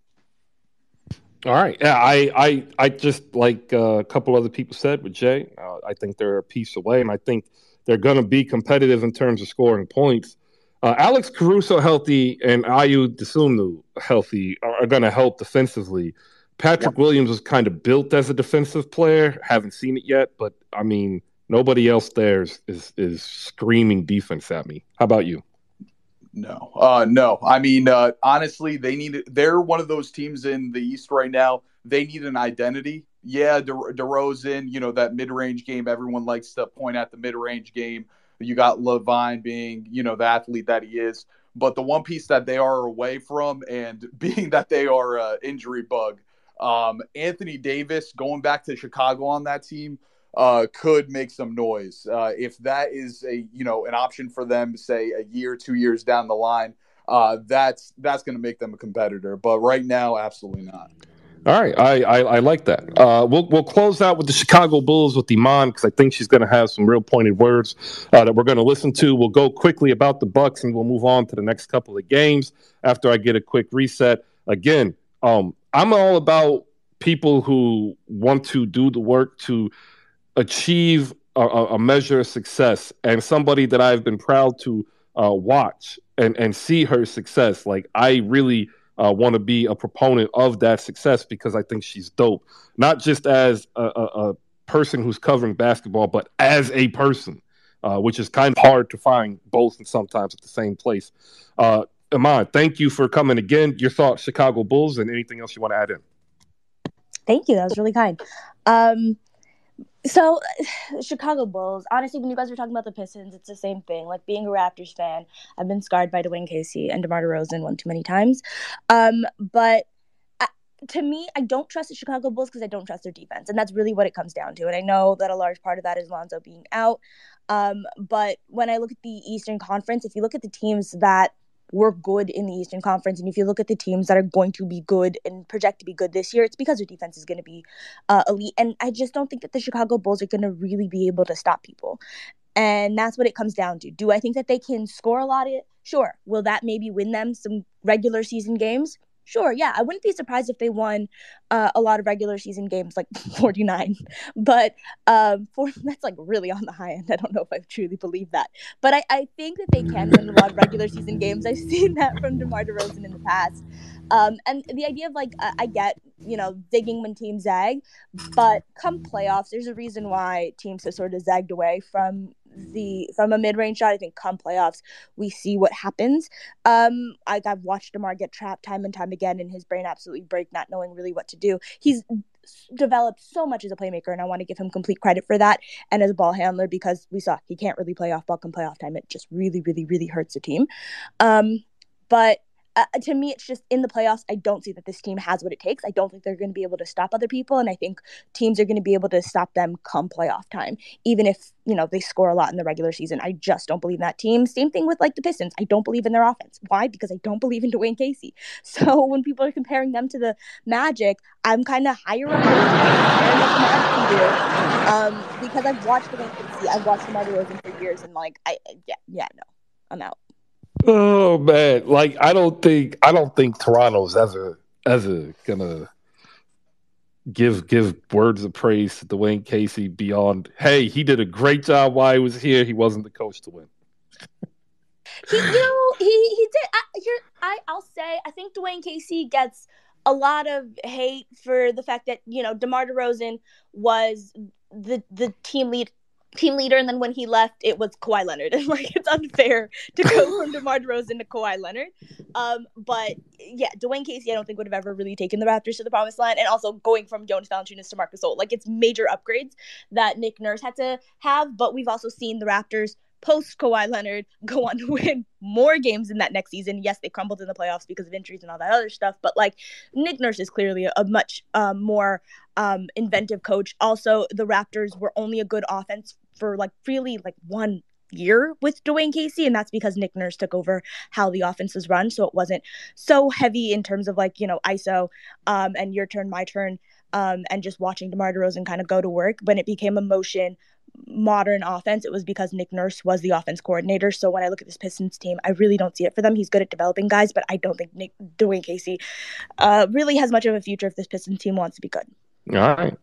All right. Yeah, I just like a couple other people said with Jay, I think they're a piece away, and I think they're going to be competitive in terms of scoring points. Alex Caruso healthy and Ayu Dosunmu healthy are going to help defensively. Patrick Williams was kind of built as a defensive player. Haven't seen it yet, but I mean, nobody else there is screaming defense at me. How about you? No. I mean, honestly, they're one of those teams in the East right now. They need an identity. Yeah, DeRozan, that mid-range game, everyone likes to point at the mid-range game. You got Levine being, the athlete that he is. But the one piece that they are away from, and being that they are an injury bug, Anthony Davis going back to Chicago on that team could make some noise. If that is an option for them, say a year, 2 years down the line, that's going to make them a competitor. But right now, absolutely not. All right, I like that. We'll close out with the Chicago Bulls with Iman because I think she's going to have some real pointed words that we're going to listen to. We'll go quickly about the Bucks and we'll move on to the next couple of games after I get a quick reset. Again, I'm all about people who want to do the work to achieve a measure of success, and somebody that I've been proud to watch and see her success. Like, I really want to be a proponent of that success because I think she's dope, not just as a person who's covering basketball, but as a person, which is kind of hard to find both and sometimes at the same place. Iman, thank you for coming again. Your thoughts, Chicago Bulls, and anything else you want to add in? Thank you. That was really kind. So, Chicago Bulls, honestly, when you guys were talking about the Pistons, it's the same thing. Like, being a Raptors fan, I've been scarred by Dwayne Casey and DeMar DeRozan one too many times. But to me, I don't trust the Chicago Bulls because I don't trust their defense. And that's really what it comes down to. And I know that a large part of that is Lonzo being out. But when I look at the Eastern Conference, if you look at the teams that were good in the Eastern Conference, and if you look at the teams that are going to be good and project to be good this year, it's because their defense is going to be elite. And I just don't think that the Chicago Bulls are going to really be able to stop people. And that's what it comes down to. Do I think that they can score a lot of it? Sure. Will that maybe win them some regular season games? Sure, yeah. I wouldn't be surprised if they won a lot of regular season games, like 49. But that's like really on the high end. I don't know if I truly believe that. But I think that they can win a lot of regular season games. I've seen that from DeMar DeRozan in the past. And the idea of I get, digging when teams zag, but come playoffs, there's a reason why teams have sort of zagged away from a mid-range shot. I think come playoffs, we see what happens. I've watched DeMar get trapped time and time again, and his brain absolutely break, not knowing really what to do. He's developed so much as a playmaker, and I want to give him complete credit for that, and as a ball handler, because we saw he can't really play off ball come playoff time. It just really, really, really hurts the team. But to me, it's just in the playoffs, I don't see that this team has what it takes. I don't think they're going to be able to stop other people, and I think teams are going to be able to stop them come playoff time, even if, they score a lot in the regular season. I just don't believe in that team. Same thing with the Pistons. I don't believe in their offense. Why? Because I don't believe in Dwayne Casey. So when people are comparing them to the Magic, I'm kind of higher on them because I've watched Dwayne Casey. I've watched DeMar DeRozan for years, and no, I'm out. Oh man, I don't think Toronto's ever gonna give words of praise to Dwayne Casey beyond, hey, he did a great job while he was here. He wasn't the coach to win. He did. I'll say I think Dwayne Casey gets a lot of hate for the fact that DeMar DeRozan was the team leader, and then when he left, it was Kawhi Leonard. And it's unfair to go from DeMar DeRozan to Kawhi Leonard. But yeah, Dwayne Casey, I don't think would have ever really taken the Raptors to the promised land. And also going from Jonas Valanciunas to Marc Gasol, it's major upgrades that Nick Nurse had to have. But we've also seen the Raptors post Kawhi Leonard go on to win more games in that next season. Yes, they crumbled in the playoffs because of injuries and all that other stuff, but Nick Nurse is clearly a much more inventive coach. Also, the Raptors were only a good offense for really 1 year with Dwayne Casey, and that's because Nick Nurse took over how the offense was run, so it wasn't so heavy in terms of ISO and your turn, my turn, and just watching DeMar DeRozan kind of go to work. When it became a motion modern offense, it was because Nick Nurse was the offense coordinator. So when I look at this Pistons team, I really don't see it for them. He's good at developing guys, but I don't think Dwayne Casey really has much of a future if this Pistons team wants to be good. All right.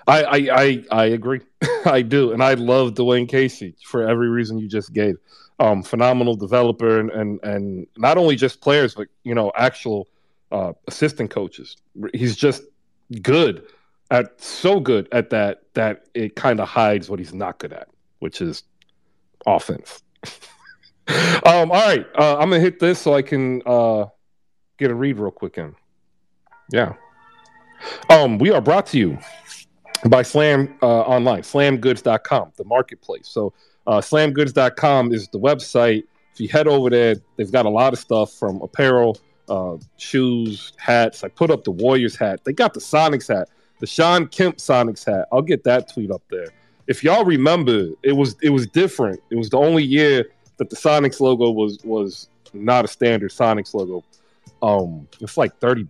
I agree. I do. And I love Dwayne Casey for every reason you just gave. Phenomenal developer and not only just players, but, actual assistant coaches. He's just good. So good at that it kind of hides what he's not good at, which is offense. All right, I'm gonna hit this so I can get a read real quick in. Yeah. We are brought to you by Slam Online, slamgoods.com, the marketplace. So slamgoods.com is the website. If you head over there, they've got a lot of stuff from apparel, shoes, hats. I put up the Warriors hat. They got the Sonics hat. The Sean Kemp Sonics hat. I'll get that tweet up there. If y'all remember, it was different. It was the only year that the Sonics logo was not a standard Sonics logo. It's $30.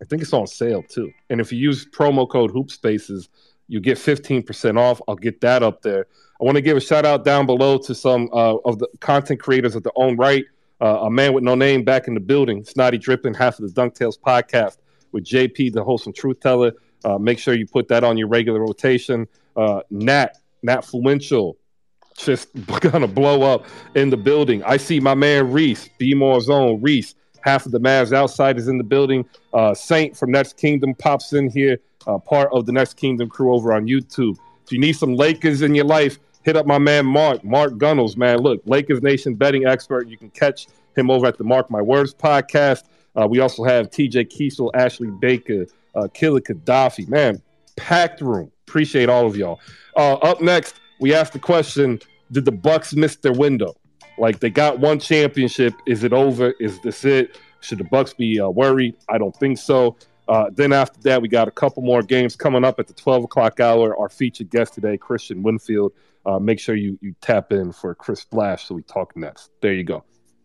I think it's on sale too. And if you use promo code HoopSpaces, you get 15% off. I'll get that up there. I want to give a shout out down below to some of the content creators of their own right. A man with no name back in the building. Snotty Drippin', half of the Dunk Tales podcast with JP, the wholesome truth teller. Make sure you put that on your regular rotation. Nat Fluential, just gonna blow up in the building. I see my man Reese, Be More Zone. Reese, half of the Mavs Outsiders in the building. Saint from Next Kingdom pops in here, part of the Next Kingdom crew over on YouTube. If you need some Lakers in your life, hit up my man Mark Gunnels, man. Look, Lakers Nation betting expert. You can catch him over at the Mark My Words podcast. We also have TJ Kiesel, Ashley Baker, Killer Gaddafi. Man, packed room. Appreciate all of y'all. Up next, we asked the question, did the Bucks miss their window? They got one championship. Is it over? Is this it? Should the Bucks be worried? I don't think so. Then after that, we got a couple more games coming up at the 12 o'clock hour. Our featured guest today, Christian Winfield. Make sure you tap in for Chris Splash so we talk Nets. There you go.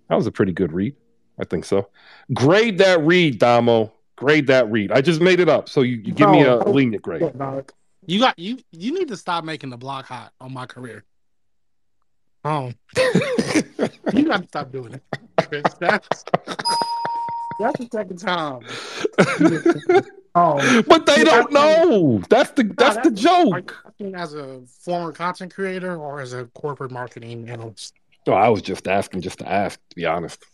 That was a pretty good read. I think so. Grade that read, Damo. Grade that read. I just made it up, so you give me a lenient grade. You need to stop making the block hot on my career. You got to stop doing it, Chris. That's the second time. But they don't know. That's the joke. As a former content creator or as a corporate marketing analyst? Oh, I was just asking just to ask, to be honest.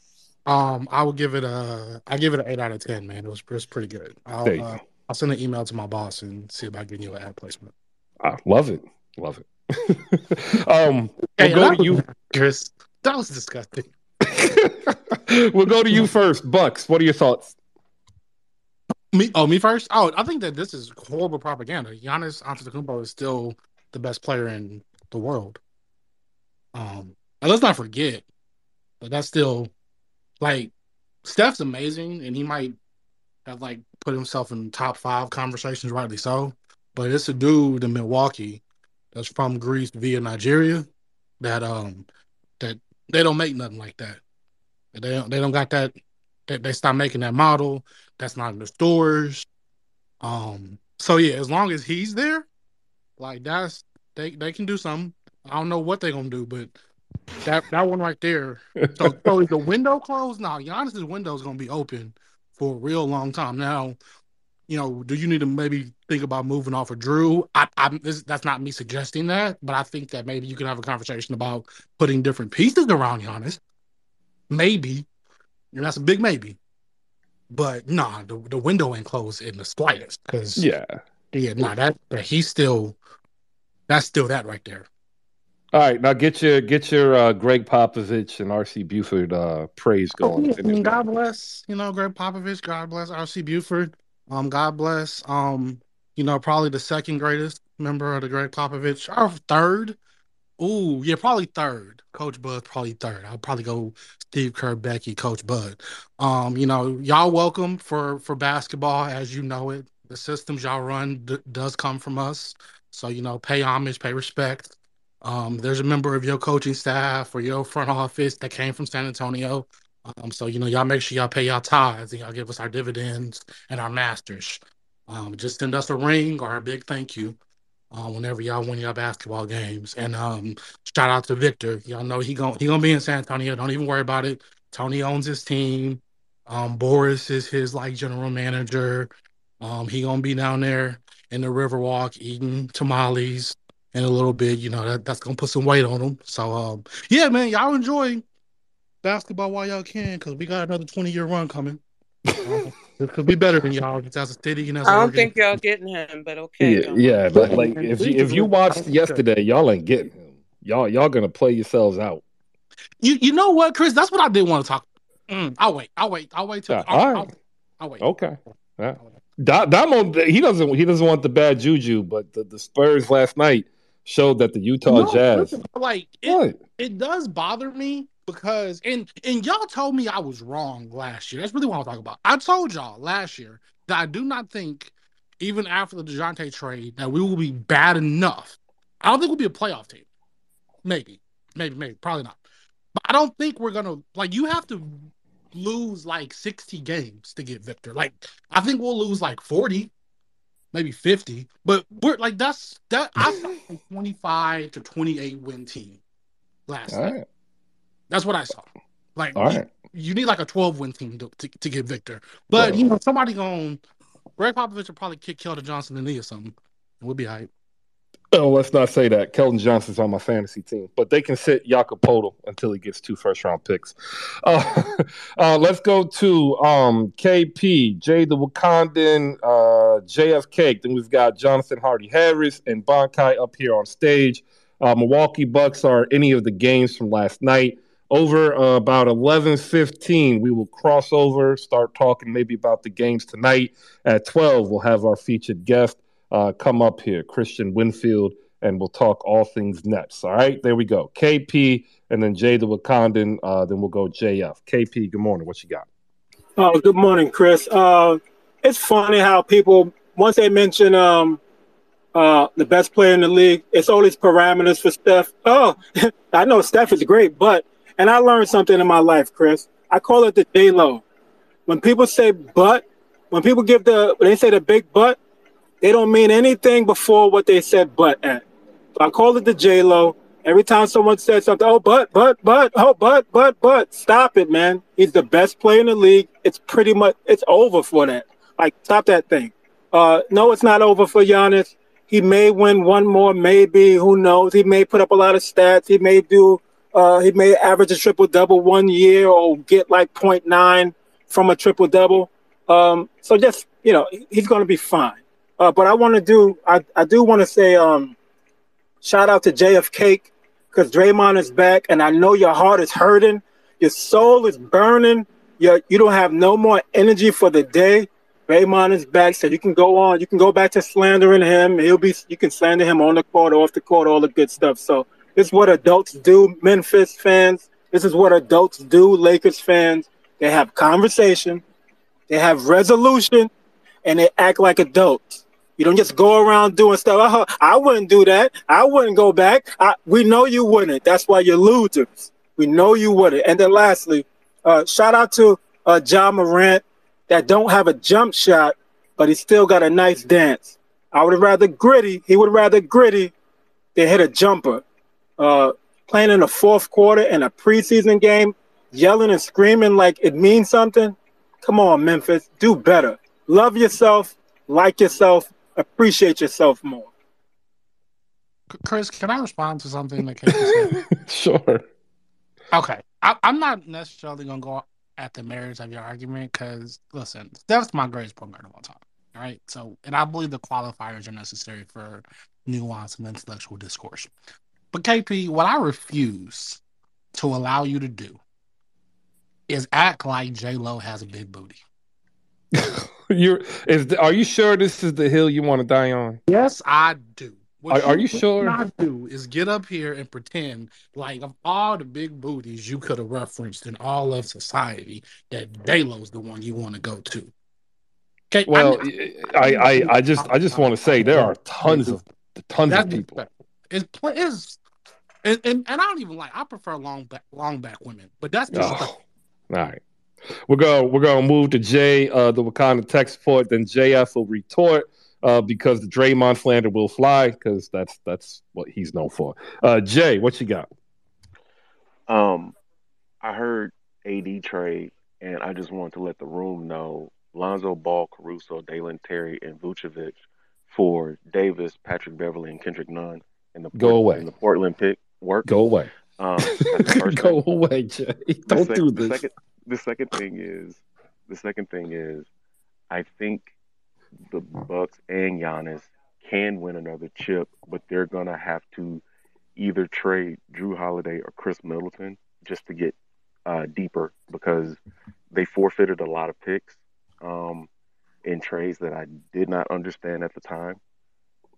I would give it an 8 out of 10, man. It was pretty good. I'll send an email to my boss and see about getting you an ad placement. I love it. We'll go to you, Chris. That was disgusting. We'll go to you first, Bucks. What are your thoughts? Me first? Oh, I think that this is horrible propaganda. Giannis Antetokounmpo is still the best player in the world. And let's not forget, but that's still like Steph's amazing, and he might have like put himself in top 5 conversations, rightly so. But it's a dude in Milwaukee that's from Greece via Nigeria that they don't make nothing like that. They don't got that. They stopped making that model. That's not in the stores. So yeah, as long as he's there, like they can do something. I don't know what they're gonna do, but that one right there. So is the window closed? No, Giannis's window is gonna be open for a real long time. Now, do you need to maybe think about moving off of Drew? That's not me suggesting that, but I think that maybe you can have a conversation about putting different pieces around Giannis. Maybe. And that's a big maybe. But nah, the window ain't closed in the slightest. Because he's still that's still that right there. All right, now get your Greg Popovich and RC Buford praise going. God bless, Greg Popovich. God bless RC Buford. God bless. Probably the second greatest member of the Greg Popovich. Or third. Ooh, yeah, probably third. Coach Bud, probably third. I'll probably go Steve Kerr, Becky, Coach Bud. Y'all welcome for basketball as you know it. The systems y'all run does come from us. So, pay homage, pay respect. There's a member of your coaching staff or your front office that came from San Antonio. So, y'all make sure y'all pay y'all tithes and y'all give us our dividends and our masters. Just send us a ring or a big thank you. Whenever y'all win y'all basketball games. And shout out to Victor. Y'all know he gonna be in San Antonio. Don't even worry about it. Tony owns his team. Boris is his general manager. He gonna be down there in the Riverwalk eating tamales in a little bit. That's gonna put some weight on him. So yeah, man, y'all enjoy basketball while y'all can, because we got another 20-year run coming. It could be better than y'all as a city. I don't think y'all getting him, but okay. Yeah. Like if you watched yesterday, y'all ain't getting him. Y'all gonna play yourselves out. You know what, Chris? That's what I did want to talk. I'll wait till. I'll wait. Okay. Yeah. Damo, he doesn't want the bad juju, but the Spurs last night showed that the Utah Jazz. Listen, it does bother me. Because and y'all told me I was wrong last year. That's really what I'm talking about. I told y'all last year that I do not think, even after the DeJounte trade, that we will be bad enough. I don't think we'll be a playoff team. Maybe, probably not. But I don't think we're gonna you have to lose 60 games to get Victor. I think we'll lose 40, maybe 50. But we're that's that. I saw a 25 to 28 win team last night. Right. That's what I saw. All right. You need a 12-win team to get Victor. But, somebody Greg Popovich will probably kick Keldon Johnson in the knee or something. And we'll be all right. Oh, let's not say that. Keldon Johnson's on my fantasy team. But they can sit Jakob Poeltl until he gets 2 first-round picks. Let's go to KP, Jay the Wakandan, JFK. Then we've got Jonathan Hardy-Harris and Bonkai up here on stage. Milwaukee Bucks are any of the games from last night. Over about 11:15, we will cross over, start talking maybe about the games tonight. At 12, we'll have our featured guest come up here, Christian Winfield, and we'll talk all things Nets. All right, there we go. KP and then Jay the Wakandan. Then we'll go JF. KP, good morning. What you got? Oh, good morning, Chris. it's funny how people, once they mention the best player in the league, it's all these parameters for Steph. Oh, I know Steph is great, but, and I learned something in my life, Chris. I call it the J-Lo. When people say but, when they say the big but, they don't mean anything before what they said but at. So I call it the J-Lo. Every time someone says something, oh, but, stop it, man. He's the best player in the league. It's pretty much, it's over for that. Like, stop that thing. No, it's not over for Giannis. He may win one more, maybe. Who knows? He may put up a lot of stats. He may average a triple-double 1 year or get like 0.9 from a triple-double. So just, he's going to be fine. But I do want to say shout out to JFK because Draymond is back, and I know your heart is hurting. Your soul is burning. You don't have no more energy for the day. Draymond is back, so you can go on. You can go back to slandering him. You can slander him on the court, off the court, all the good stuff. So this is what adults do, Memphis fans. This is what adults do, Lakers fans. They have conversation, they have resolution, and they act like adults. You don't just go around doing stuff. Oh, I wouldn't do that. I wouldn't go back. We know you wouldn't. That's why you're losers. We know you wouldn't. And then lastly, shout out to Ja Morant that don't have a jump shot, but he still got a nice dance. He would rather gritty than hit a jumper. Playing in the fourth quarter in a preseason game, yelling and screaming like it means something. Come on, Memphis, do better. Love yourself, like yourself, appreciate yourself more. Chris, can I respond to something that Casey said? Sure. Okay. I'm not necessarily going to go at the merits of your argument because, listen, Steph's my greatest point guard of all time, right? So, and I believe the qualifiers are necessary for nuance and intellectual discourse. But KP, what I refuse to allow you to do is act like J-Lo has a big booty. Are you sure this is the hill you want to die on? Yes, I do. Are you sure? What I do is get up here and pretend like of all the big booties you could have referenced in all of society, that J-Lo's the one you want to go to. Okay. Well, I just want to say there are tons of people. And I don't even I prefer long back women, but that's just all right. We're gonna move to Jay, the Wakanda tech support. Then JF will retort because the Draymond slander will fly because that's what he's known for. Jay, what you got? I heard AD trade, and I just wanted to let the room know Lonzo Ball, Caruso, Dalen Terry, and Vucevic for Davis, Patrick Beverly, and Kendrick Nunn in the Portland pick work. Go away. Go away, Jay. Don't do this. The second thing is, I think the Bucks and Giannis can win another chip, but they're gonna have to either trade Drew Holiday or Chris Middleton just to get deeper because they forfeited a lot of picks in trades that I did not understand at the time.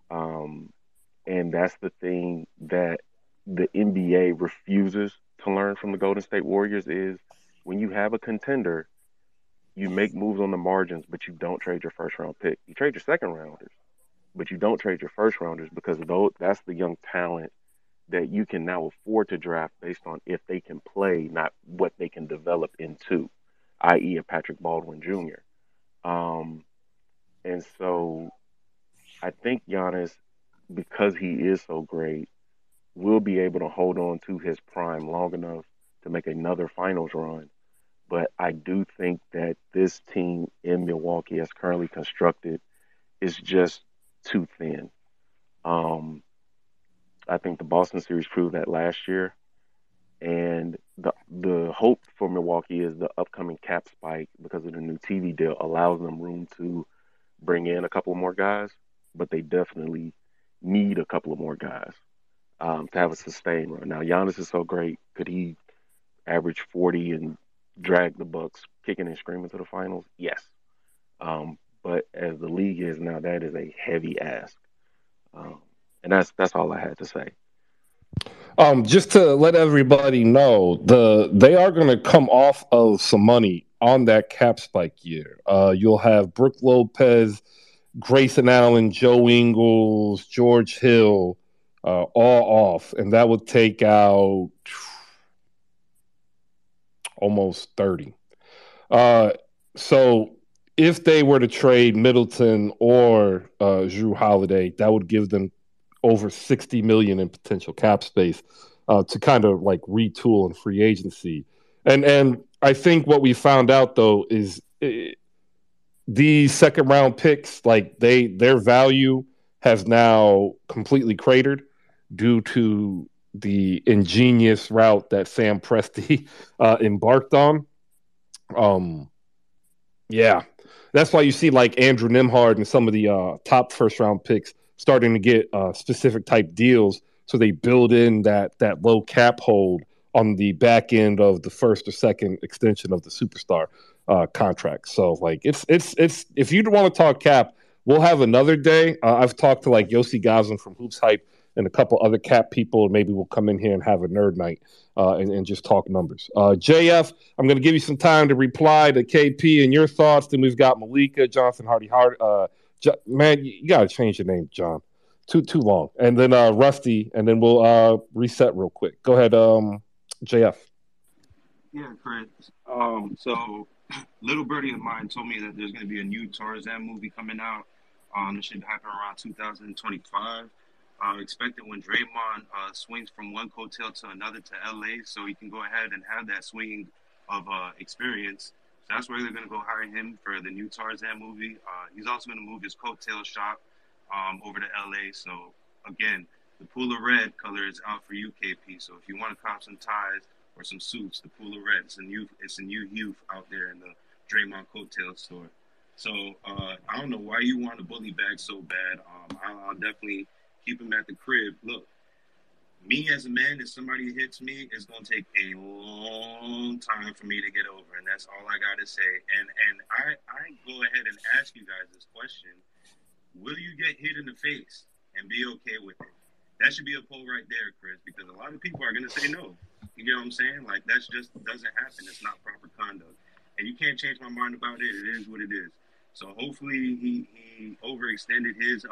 And that's the thing that the NBA refuses to learn from the Golden State Warriors is when you have a contender, you make moves on the margins, but you don't trade your first round pick. You trade your second rounders, but you don't trade your first rounders because that's the young talent that you can now afford to draft based on if they can play, not what they can develop into, i.e. a Patrick Baldwin Jr. And so I think Giannis, because he is so great, will be able to hold on to his prime long enough to make another finals run. But I do think that this team in Milwaukee, as currently constructed, is just too thin. I think the Boston series proved that last year. And the hope for Milwaukee is the upcoming cap spike because of the new TV deal allows them room to bring in a couple more guys, but they definitely need a couple of more guys to have a sustained run. Now, Giannis is so great. Could he average 40 and drag the Bucks kicking and screaming to the finals? Yes. But as the league is now, that is a heavy ask. And that's all I had to say. Just to let everybody know, they are going to come off of some money on that cap spike year. You'll have Brook Lopez, Grayson Allen, Joe Ingles, George Hill, all off, and that would take out almost 30. So if they were to trade Middleton or Jrue Holiday, that would give them over $60 million in potential cap space to kind of like retool in free agency. And I think what we found out though is these second round picks, like their value has now completely cratered due to the ingenious route that Sam Presti embarked on. Yeah, that's why you see like Andrew Nembhard and some of the top first round picks starting to get specific type deals. So they build in that low cap hold on the back end of the first or second extension of the superstar contract. So like it's if you want to talk cap, we'll have another day. I've talked to like Yossi Goslin from Hoops Hype and a couple other cap people. Maybe we'll come in here and have a nerd night and just talk numbers. JF, I'm going to give you some time to reply to KP and your thoughts. Then we've got Malika, Jonathan Hardy. Man, you got to change your name, John. Too long. And then Rusty, and then we'll reset real quick. Go ahead, JF. Yeah, Chris. So little birdie of mine told me that there's going to be a new Tarzan movie coming out. This should happen around 2025. Expected when Draymond swings from one coattail to another to LA, so he can go ahead and have that swing of experience. So that's where they're going to go hire him for the new Tarzan movie. He's also going to move his coattail shop over to LA. So again, the pool of red color is out for you, KP. So if you want to cop some ties or some suits, the pool of red, it's a new hue out there in the Draymond coattail store. So I don't know why you want a bully bag so bad. I'll definitely keep him at the crib. Look, me as a man, if somebody hits me, it's going to take a long time for me to get over, and that's all I got to say. And I go ahead and ask you guys this question. Will you get hit in the face and be okay with it? That should be a poll right there, Chris, because a lot of people are going to say no. You get what I'm saying? Like, that just doesn't happen. It's not proper conduct. And you can't change my mind about it. It is what it is. So hopefully he overextended his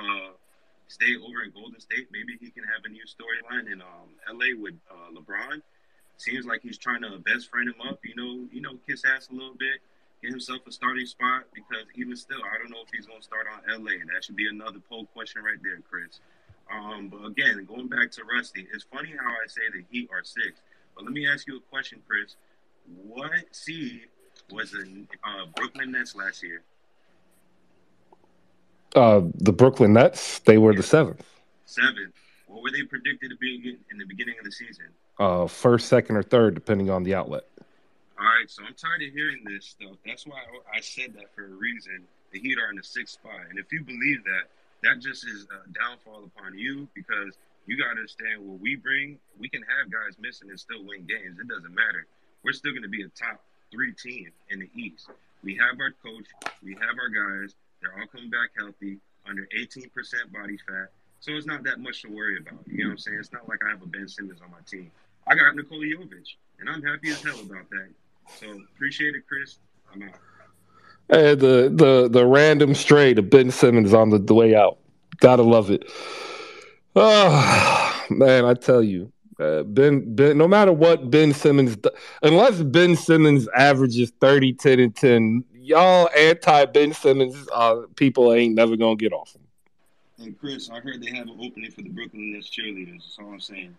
stay over in Golden State. Maybe he can have a new storyline in LA with LeBron. Seems like he's trying to best friend him up, kiss ass a little bit, get himself a starting spot, because even still, I don't know if he's going to start on LA. That should be another poll question right there, Chris. But again, going back to Rusty, it's funny how I say the Heat are 6. But let me ask you a question, Chris. What seed was the Brooklyn Nets last year? The Brooklyn Nets, they were the 7th. 7th. What were they predicted to be in the beginning of the season? First, second, or third, depending on the outlet. All right, so I'm tired of hearing this stuff. That's why I said that for a reason. The Heat are in the 6th spot. And if you believe that, that just is a downfall upon you, because you got to understand what we bring. We can have guys missing and still win games. It doesn't matter. We're still going to be a top 3 team in the East. We have our coach. We have our guys. They're all coming back healthy, under 18% body fat. So it's not that much to worry about. You know what I'm saying? It's not like I have a Ben Simmons on my team. I got Nikola Jovic, and I'm happy as hell about that. So appreciate it, Chris. I'm out. Hey, the random stray to Ben Simmons on the way out. Gotta love it. Oh, man, I tell you, Ben, no matter what Ben Simmons, unless Ben Simmons averages 30, 10, and 10, y'all anti-Ben Simmons people ain't never going to get off him. And Chris, I heard they have an opening for the Brooklyn Nets cheerleaders. That's all I'm saying.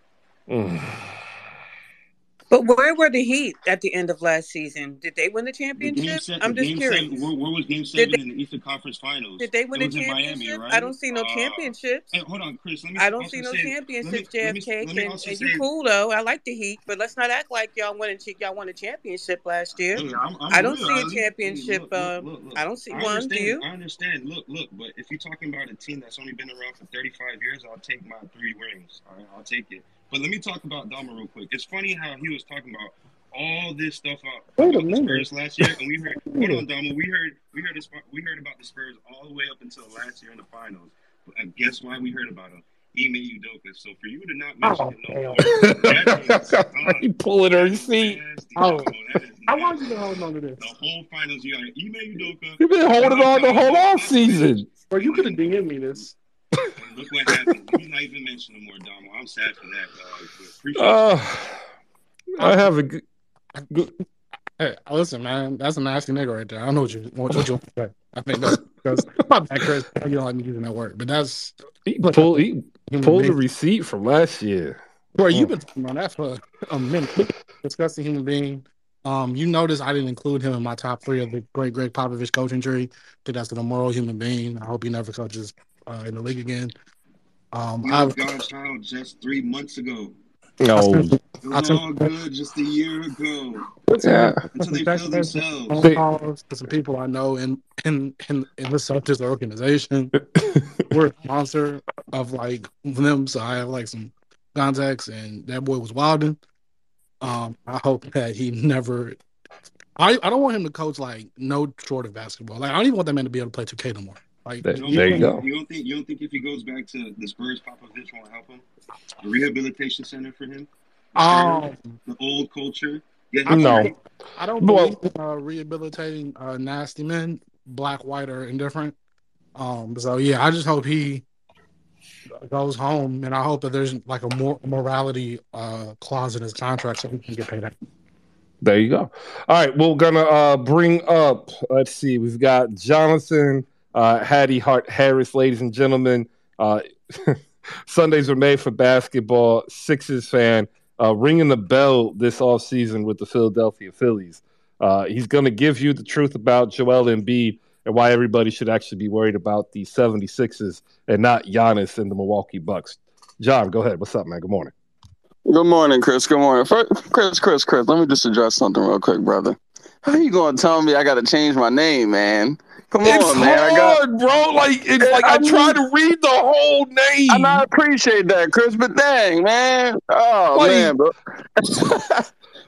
But where were the Heat at the end of last season? Did they win the championship? I'm just curious. Where was Game 7 in the Eastern Conference Finals? Did they win the championship? Miami, right? I don't see no championships. Hey, hold on, Chris. I don't see no championships, JFK. And you cool though. I like the Heat, but let's not act like y'all won a championship last year. Hey, I don't see a championship. Look. I don't see one. Do you? I understand. Look. But if you're talking about a team that's only been around for 35 years, I'll take my 3 rings. All right, I'll take it. But let me talk about Dama real quick. It's funny how he was talking about all this stuff about the Spurs last year, and we heard. Hold on, Dama. We heard about the Spurs all the way up until last year in the finals. And guess why we heard about them? Ime Udoka. So for you to not mention him no more, that is He pulling her seat. I want you to hold on to this. The whole finals, you got Ime Udoka. You've been holding on the whole off season. Or you could have DM'd me this. Look what happened. He's not even mentioning no more, Damo. I'm sad for that, dog. Appreciate I have a good. Hey, listen, man, that's a nasty nigga right there. I don't know what you want to say. I think that's because my bad, Chris. You don't like me using that word, but that's he pulled the receipt from last year. Bro, you've been talking about that for a minute. Discussing human being. You notice I didn't include him in my top 3 of the great Greg Popovich coaching tree. I think that's an immoral human being. I hope he never coaches in the league again. I've got a child just 3 months ago. No, it was all good just a year ago. Yeah, until they feel themselves. Phone calls to some people I know in the Celtics organization. We're a sponsor of like them, so I have like some contacts, and that boy was wilding. I hope that he never. I don't want him to coach like no short of basketball. Like I don't even want that man to be able to play 2K no more. Like there you go. You don't think if he goes back to the Spurs, Popovich won't help him? A rehabilitation center for him? The old culture? Yeah, I don't believe in rehabilitating nasty men, black, white, or indifferent. So yeah, I just hope he goes home, and I hope that there's like a more morality clause in his contract so he can get paid out. There you go. All right, we're gonna bring up. Let's see, we've got Jonathan Hattie Hart Harris, ladies and gentlemen. Sundays are made for basketball. Sixers fan, ringing the bell this offseason with the Philadelphia Phillies. He's going to give you the truth about Joel Embiid and why everybody should actually be worried about the 76ers and not Giannis and the Milwaukee Bucks. John, go ahead. What's up, man? Good morning. Good morning, Chris. Good morning. Chris, let me just address something real quick, brother. How you going to tell me I got to change my name, man? Come on, man. It's hard, bro. I try to read the whole name. And I appreciate that, Chris, but dang, man. Oh, man, bro.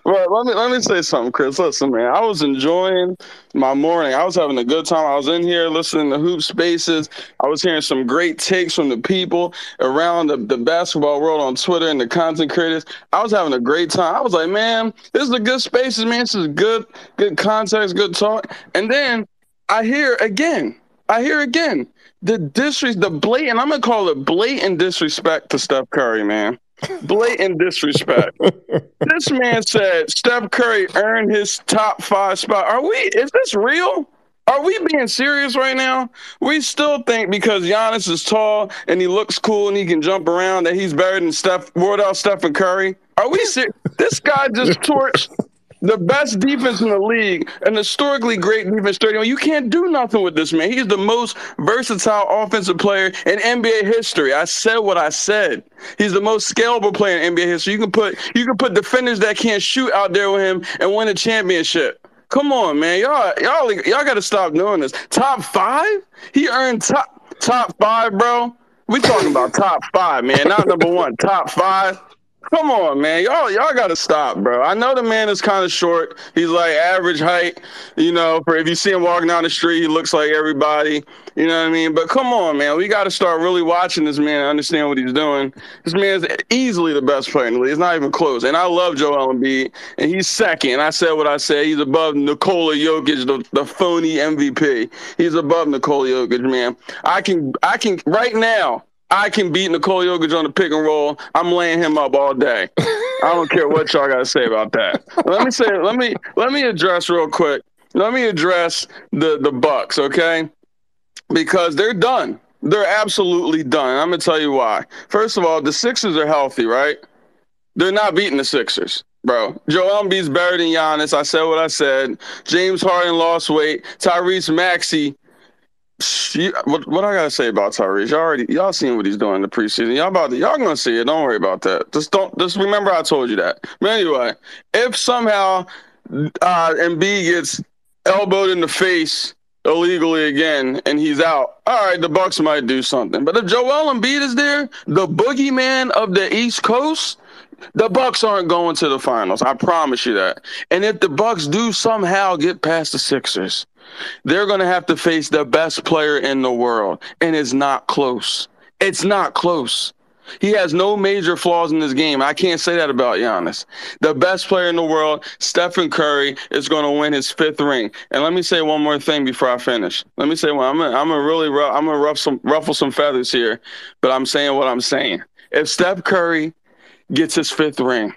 Bro, let me say something, Chris. Listen, man, I was enjoying my morning. I was having a good time. I was in here listening to Hoop Spaces. I was hearing some great takes from the people around the basketball world on Twitter and the content creators. I was having a great time. I was like, man, this is a good Spaces, man. This is good context, good talk. And then I hear again, the blatant, I'm going to call it blatant disrespect to Steph Curry, man. Blatant disrespect. This man said Steph Curry earned his top 5 spot. Is this real? Are we being serious right now? We still think because Giannis is tall and he looks cool and he can jump around that he's better than Stephen Curry? Are we serious? This guy just torched the best defense in the league, an historically great defense. You can't do nothing with this man. He's the most versatile offensive player in NBA history. I said what I said. He's the most scalable player in NBA history. You can put defenders that can't shoot out there with him and win a championship. Come on, man. Y'all got to stop doing this. Top 5? He earned top 5, bro. We talking about top 5, man. Not number 1. Top 5. Come on, man. Y'all got to stop, bro. I know the man is kind of short. He's like average height, for if you see him walking down the street, he looks like everybody. You know what I mean? But come on, man. We got to start really watching this man and understand what he's doing. This man is easily the best player in the league. It's not even close. And I love Joel Embiid, and he's second. I said what I said. He's above Nikola Jokic, the phony MVP. He's above Nikola Jokic, man. I can right now. I can beat Nikola Jokic on the pick and roll. I'm laying him up all day. I don't care what y'all got to say about that. Let me address real quick. Let me address the Bucks, okay? Because they're done. They're absolutely done. I'm going to tell you why. First of all, the Sixers are healthy, right? They're not beating the Sixers, bro. Joel Embiid's better than Giannis. I said what I said. James Harden lost weight. Tyrese Maxey. What I gotta say about Tyrese? Y'all seen what he's doing in the preseason. Y'all gonna see it. Don't worry about that. Just remember I told you that. But anyway, if somehow Embiid gets elbowed in the face illegally again and he's out, all right, the Bucks might do something. But if Joel Embiid is there, the boogeyman of the East Coast, the Bucks aren't going to the finals. I promise you that. And if the Bucks do somehow get past the Sixers, they're going to have to face the best player in the world, and it's not close. It's not close. He has no major flaws in this game. I can't say that about Giannis. The best player in the world, Stephen Curry, is going to win his 5th ring. And let me say one more thing before I finish. Let me say one. I'm gonna ruffle some feathers here, but I'm saying what I'm saying. If Steph Curry gets his 5th ring,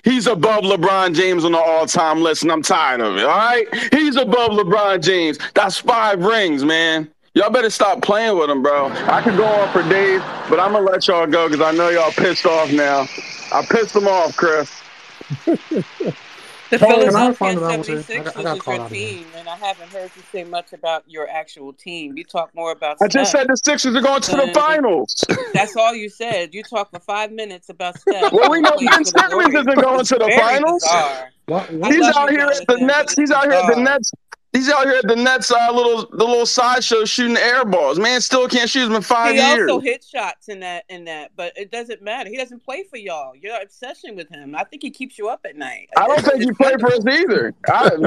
he's above LeBron James on the all-time list, and I'm tired of it, all right? He's above LeBron James. That's 5 rings, man. Y'all better stop playing with him, bro. I could go on for days, but I'm going to let y'all go because I know y'all pissed off now. I pissed them off, Chris. The Can I Philadelphia respond to that one too? 76ers I got is called your out again. team, and I haven't heard you say much about your actual team. You talk more about I just Steph. said the Sixers are going to the And finals. that's all you said. You talked for 5 minutes about Steph. Well, we who know plays Ben for the Simmons Warriors. isn't going It's to the very finals. bizarre. What? I He's love out you, here at the Jonathan, but Nets. it's He's out here at the bizarre. Nets. He's out here at the Nets the little sideshow shooting air balls. Man still can't shoot them in 5 He years. also hit shots in that, but it doesn't matter. He doesn't play for y'all. Your obsession with him, I think he keeps you up at night. I don't think he It's played for us wonderful. either.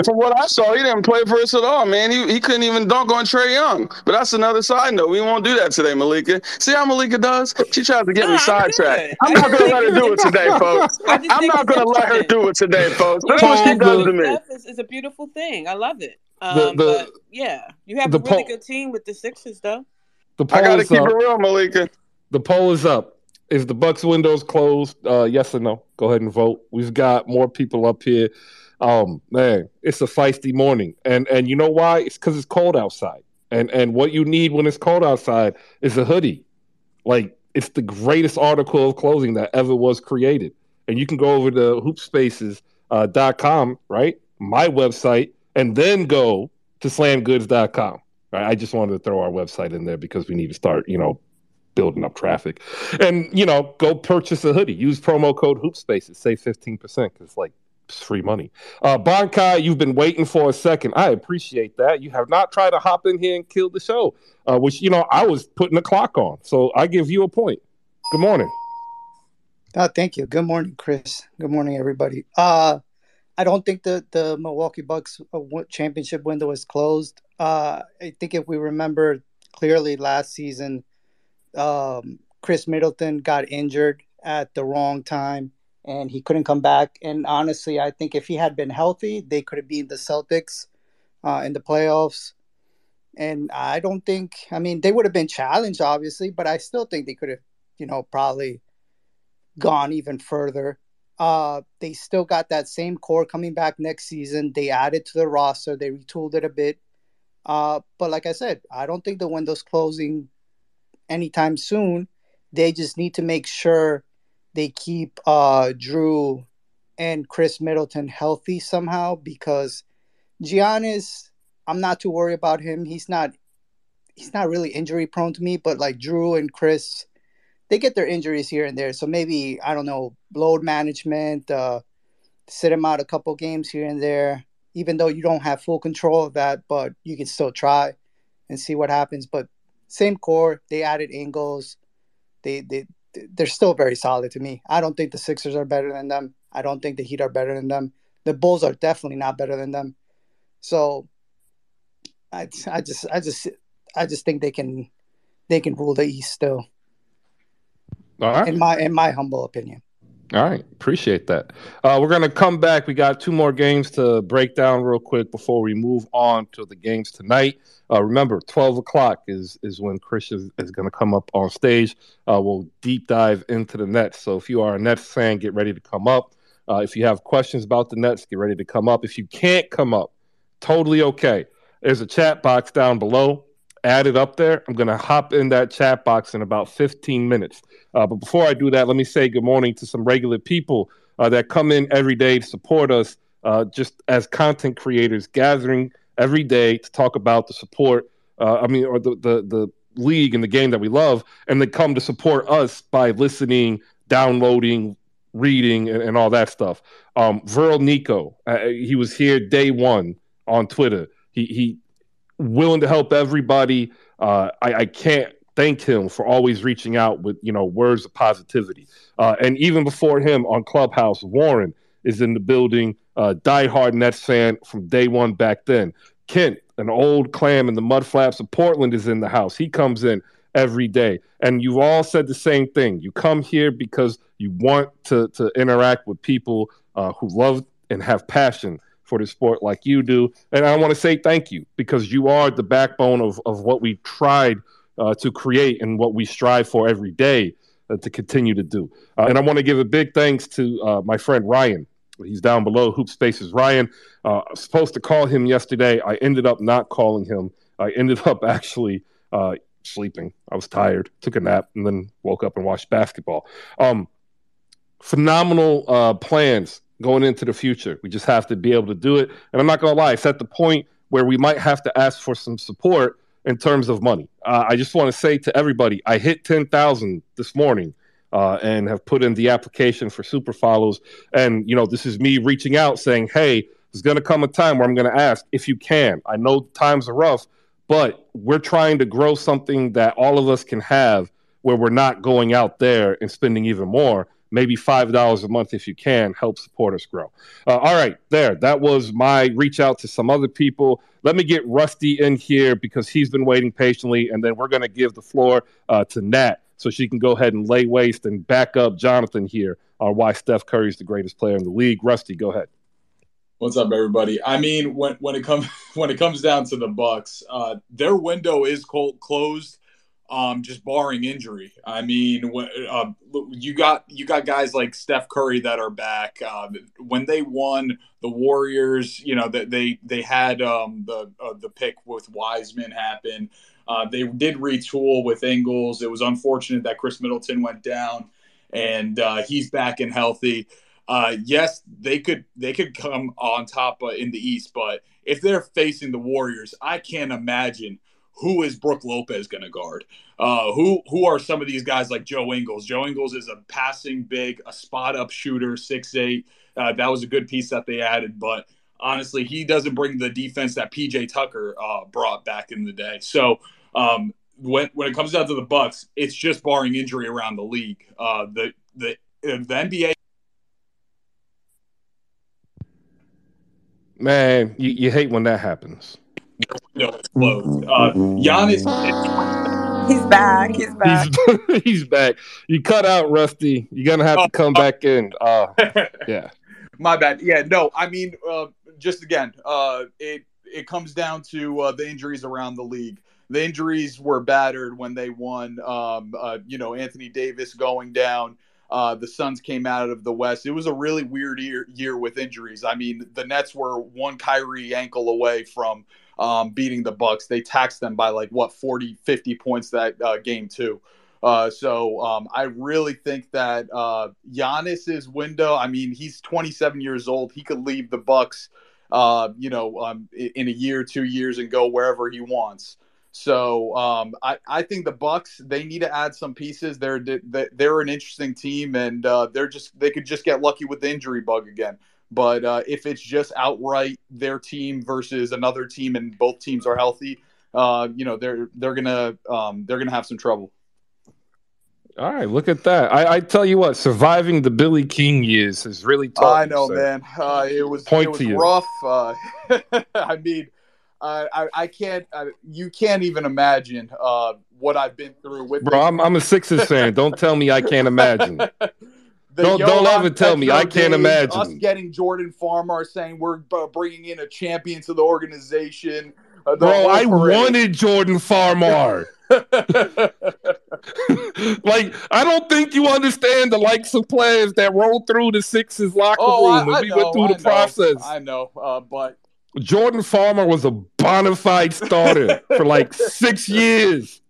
From what I saw, he didn't play for us at all, man. He couldn't even dunk on Trae Young. But that's another side note. We won't do that today, Malika. See how Malika does? She tries to get No, me I'm sidetracked. good. I'm I not just going to think let her it's do it today, interesting. folks. I just I'm think not it's going to let her interesting. do it today, folks. Your That's what she Pause does to obsession with me. Steph is a beautiful thing. I love it. the But yeah, you have the a really poll good team with the Sixers, though. the I poll got to is keep it up. real, Malika. The poll is up. Is the Bucks windows closed? Yes or no? Go ahead and vote. We've got more people up here. Man, it's a feisty morning, and you know why? It's because it's cold outside, and what you need when it's cold outside is a hoodie. Like, it's the greatest article of clothing that ever was created, and you can go over to hoopspaces.com, right? My website, and then go to slamgoods.com. Right? I just wanted to throw our website in there because we need to start, building up traffic. And, go purchase a hoodie. Use promo code HoopSpaces. Save 15% because, it's free money. Bonkai, you've been waiting for a second. I appreciate that. You have not tried to hop in here and kill the show, which, I was putting the clock on. So I give you a point. Good morning. Thank you. Good morning, Chris. Good morning, everybody. I don't think the Milwaukee Bucks championship window is closed. I think if we remember clearly last season, Chris Middleton got injured at the wrong time and he couldn't come back. And honestly, I think if he had been healthy, they could have beaten the Celtics in the playoffs. And I don't think, they would have been challenged, obviously, but I still think they could have, probably gone even further. They still got that same core coming back next season. They added to the roster. They retooled it a bit. But like I said, I don't think the window's closing anytime soon. They just need to make sure they keep Drew and Chris Middleton healthy somehow, because Giannis, I'm not too worried about him. He's not really injury prone to me, but like Drew and Chris, they get their injuries here and there. So maybe, I don't know, load management, sit him out a couple games here and there, even though you don't have full control of that, but you can still try and see what happens. But same core, they added Ingles. They're still very solid to me. I don't think the Sixers are better than them. I don't think the Heat are better than them. The Bulls are definitely not better than them. So I just think they can rule the East still. All right. In my humble opinion. All right. Appreciate that. We're going to come back. We got 2 more games to break down real quick before we move on to the games tonight. Remember, 12 o'clock is when Chris is going to come up on stage. We'll deep dive into the Nets. So if you are a Nets fan, get ready to come up. If you have questions about the Nets, get ready to come up. If you can't come up, totally okay. There's a chat box down below. Add it up there. I'm going to hop in that chat box in about 15 minutes. But before I do that, let me say good morning to some regular people that come in every day to support us just as content creators, gathering every day to talk about the support, or the league and the game that we love, and they come to support us by listening, downloading, reading, and all that stuff. Viral Nico, he was here day one on Twitter. He willing to help everybody. I can't thank him for always reaching out with, words of positivity. And even before him on Clubhouse, Warren is in the building, diehard Nets fan from day one back then. Kent, an old clam in the mud flaps of Portland, is in the house. He comes in every day. And you've all said the same thing. You come here because you want to interact with people who love and have passion for the sport like you do. And I want to say thank you, because you are the backbone of what we tried to create and what we strive for every day to continue to do. And I want to give a big thanks to my friend Ryan. He's down below, Hoop Spaces. Ryan, I was supposed to call him yesterday. I ended up not calling him. I ended up actually sleeping. I was tired, took a nap, and then woke up and watched basketball. Phenomenal plans going into the future. We just have to be able to do it. And I'm not going to lie, it's at the point where we might have to ask for some support in terms of money. I just want to say to everybody, I hit 10,000 this morning and have put in the application for super follows. And, this is me reaching out saying, hey, there's going to come a time where I'm going to ask if you can. I know times are rough, but we're trying to grow something that all of us can have where we're not going out there and spending even more. Maybe $5 a month if you can help support us grow. All right, that was my reach out to some other people. Let me get Rusty in here because he's been waiting patiently, and then we're going to give the floor to Nat so she can go ahead and lay waste and back up Jonathan here on why Steph Curry is the greatest player in the league. Rusty, go ahead. What's up, everybody? I mean, when it comes down to the Bucks, their window is closed. Just barring injury. I mean, you got guys like Steph Curry that are back. When they won the Warriors, they had the pick with Wiseman happen. They did retool with Ingles. It was unfortunate that Chris Middleton went down, and he's back and healthy. Yes, they could come on top in the East, but if they're facing the Warriors, I can't imagine who is Brook Lopez going to guard? Who are some of these guys like Joe Ingles? Joe Ingles is a passing big, a spot-up shooter, 6'8". That was a good piece that they added, but honestly, he doesn't bring the defense that P.J. Tucker brought back in the day. So when it comes down to the Bucks, it's just barring injury around the league. The NBA. Man, you hate when that happens. No, it's closed. Giannis. He's back. He's back. He's back. You cut out, Rusty. You're going to have to come back in. Yeah. My bad. Yeah, no, I mean, just again, it comes down to the injuries around the league. The injuries were battered when they won, Anthony Davis going down. The Suns came out of the West. It was a really weird year with injuries. I mean, the Nets were one Kyrie ankle away from beating the Bucks. They taxed them by 40, 50 points that game too. So I really think that Giannis's window, I mean, he's 27 years old. He could leave the Bucks, in a year, 2 years and go wherever he wants. So I think the Bucks, they need to add some pieces. They're an interesting team, and they could just get lucky with the injury bug again. But if it's just outright their team versus another team, and both teams are healthy, they're gonna have some trouble. All right, look at that. I tell you what, surviving the Billy King years is really tough. I know, man. It was rough. I mean, I can't. You can't even imagine what I've been through with. Bro, I'm a Sixers fan. Don't tell me I can't imagine. Don't ever tell me I can't imagine. Us getting Jordan Farmar saying we're bringing in a champion to the organization. Bro, I wanted Jordan Farmar. I don't think you understand the likes of players that roll through the Sixers locker room when we went through the process. I know, but Jordan Farmar was a bona fide starter for 6 years.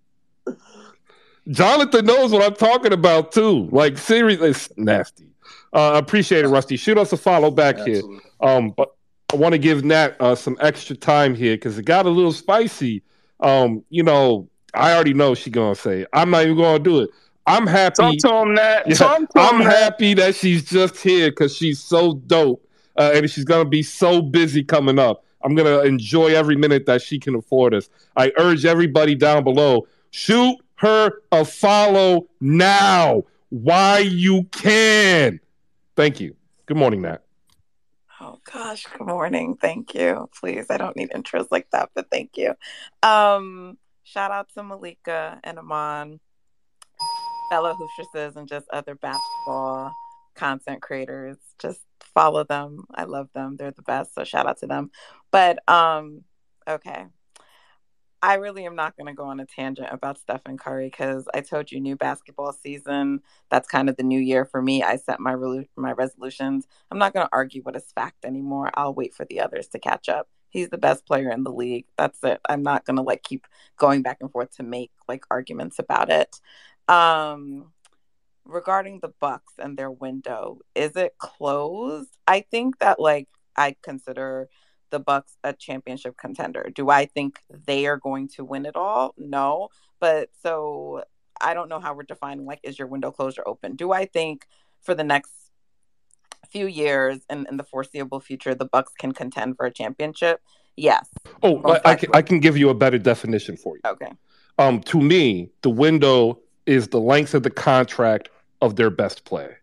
Jonathan knows what I'm talking about too. Seriously, it's nasty. Appreciate it, Rusty. Shoot us a follow back here. But I want to give Nat some extra time here because it got a little spicy. I already know she's gonna say it. I'm not even gonna do it. I'm happy. Talk to him, Nat. I'm happy that she's just here because she's so dope, and she's gonna be so busy coming up. I'm gonna enjoy every minute that she can afford us. I urge everybody down below, shoot her a follow now. Why you can? Thank you. Good morning, Nat. Oh gosh, good morning. Thank you. Please, I don't need intros like that, but thank you. shout out to Malika and Aman, fellow Hoostresses, and just other basketball content creators. Just follow them. I love them. They're the best. So shout out to them. But okay. I really am not going to go on a tangent about Stephen Curry because I told you new basketball season. That's kind of the new year for me. I set my resolutions. I'm not going to argue what is fact anymore. I'll wait for the others to catch up. He's the best player in the league. That's it. I'm not going to like keep going back and forth to make like arguments about it. Regarding the Bucks and their window, is it closed? I think that like I consider the Bucks a championship contender. Do I think they are going to win it all? No. But so I don't know how we're defining like, is your window closed or open? Do I think for the next few years and in the foreseeable future, the Bucks can contend for a championship? Yes. Oh, I can give you a better definition for you. Okay. To me, the window is the length of the contract of their best player.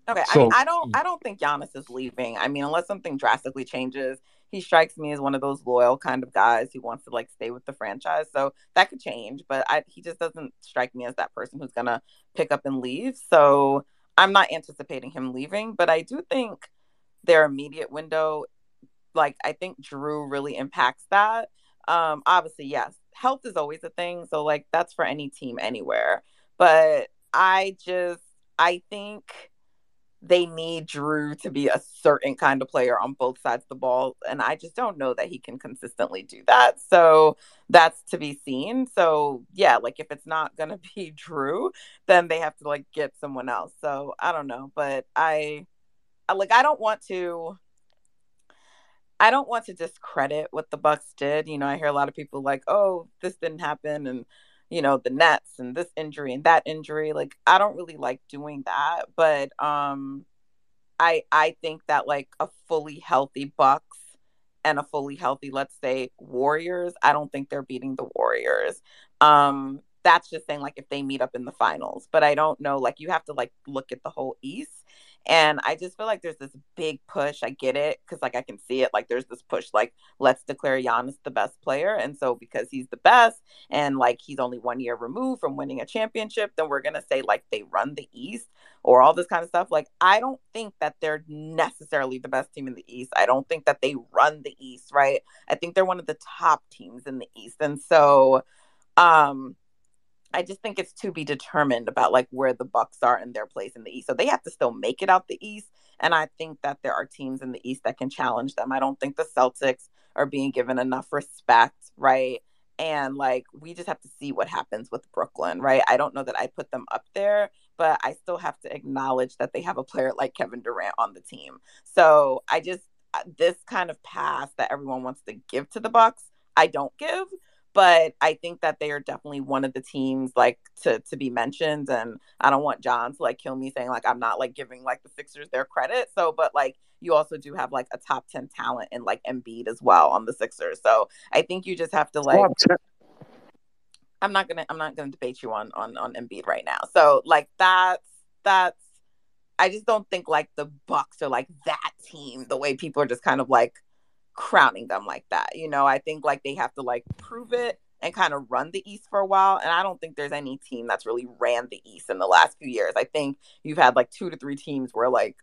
Okay, So I don't think Giannis is leaving. I mean, unless something drastically changes, he strikes me as one of those loyal kind of guys who wants to like stay with the franchise. So that could change, but he just doesn't strike me as that person who's gonna pick up and leave. So I'm not anticipating him leaving, but I do think their immediate window, like I think Drew really impacts that. Obviously, yes, health is always a thing, so like that's for any team anywhere. But I think they need Drew to be a certain kind of player on both sides of the ball. And I just don't know that he can consistently do that. So that's to be seen. So yeah, like if it's not going to be Drew, then they have to like get someone else. So I don't know, but I don't want to discredit what the Bucks did. You know, I hear a lot of people like, oh, this didn't happen. And, you know, the Nets and this injury and that injury. Like, I don't really like doing that. But I think that like a fully healthy Bucks and a fully healthy, let's say, Warriors, I don't think they're beating the Warriors. That's just saying like if they meet up in the finals. But I don't know, like you have to like look at the whole East. And I just feel like there's this big push. I get it because like I can see it. Like there's this push like let's declare Giannis the best player. And so because he's the best and like he's only 1 year removed from winning a championship, then we're going to say like they run the East or all this kind of stuff. Like I don't think that they're necessarily the best team in the East. I don't think that they run the East, right? I think they're one of the top teams in the East. And so I just think it's to be determined about like where the Bucks are in their place in the East. So they have to still make it out the East. And I think that there are teams in the East that can challenge them. I don't think the Celtics are being given enough respect, right? And like we just have to see what happens with Brooklyn, right? I don't know that I put them up there, but I still have to acknowledge that they have a player like Kevin Durant on the team. So I just this kind of pass that everyone wants to give to the Bucks, I don't give. But I think that they are definitely one of the teams like to be mentioned. And I don't want John to like kill me saying like I'm not like giving like the Sixers their credit. So but like you also do have like a top 10 talent in like Embiid as well on the Sixers. So I think you just have to like I'm not gonna debate you on Embiid right now. So like that's I just don't think like the Bucks are like that team the way people are just kind of like crowning them like that. You know, I think like they have to like prove it and kind of run the East for a while. And I don't think there's any team that's really ran the East in the last few years. I think you've had like 2 to 3 teams where like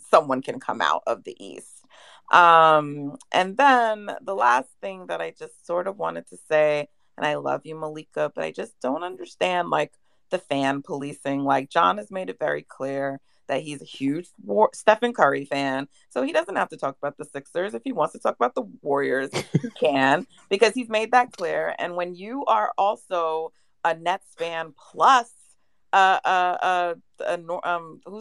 someone can come out of the East. And then the last thing that I just sort of wanted to say, and I love you, Malika, but I just don't understand like the fan policing. Like John has made it very clear that he's a huge Stephen Curry fan. So he doesn't have to talk about the Sixers. If he wants to talk about the Warriors, he can, because he's made that clear. And when you are also a Nets fan plus who's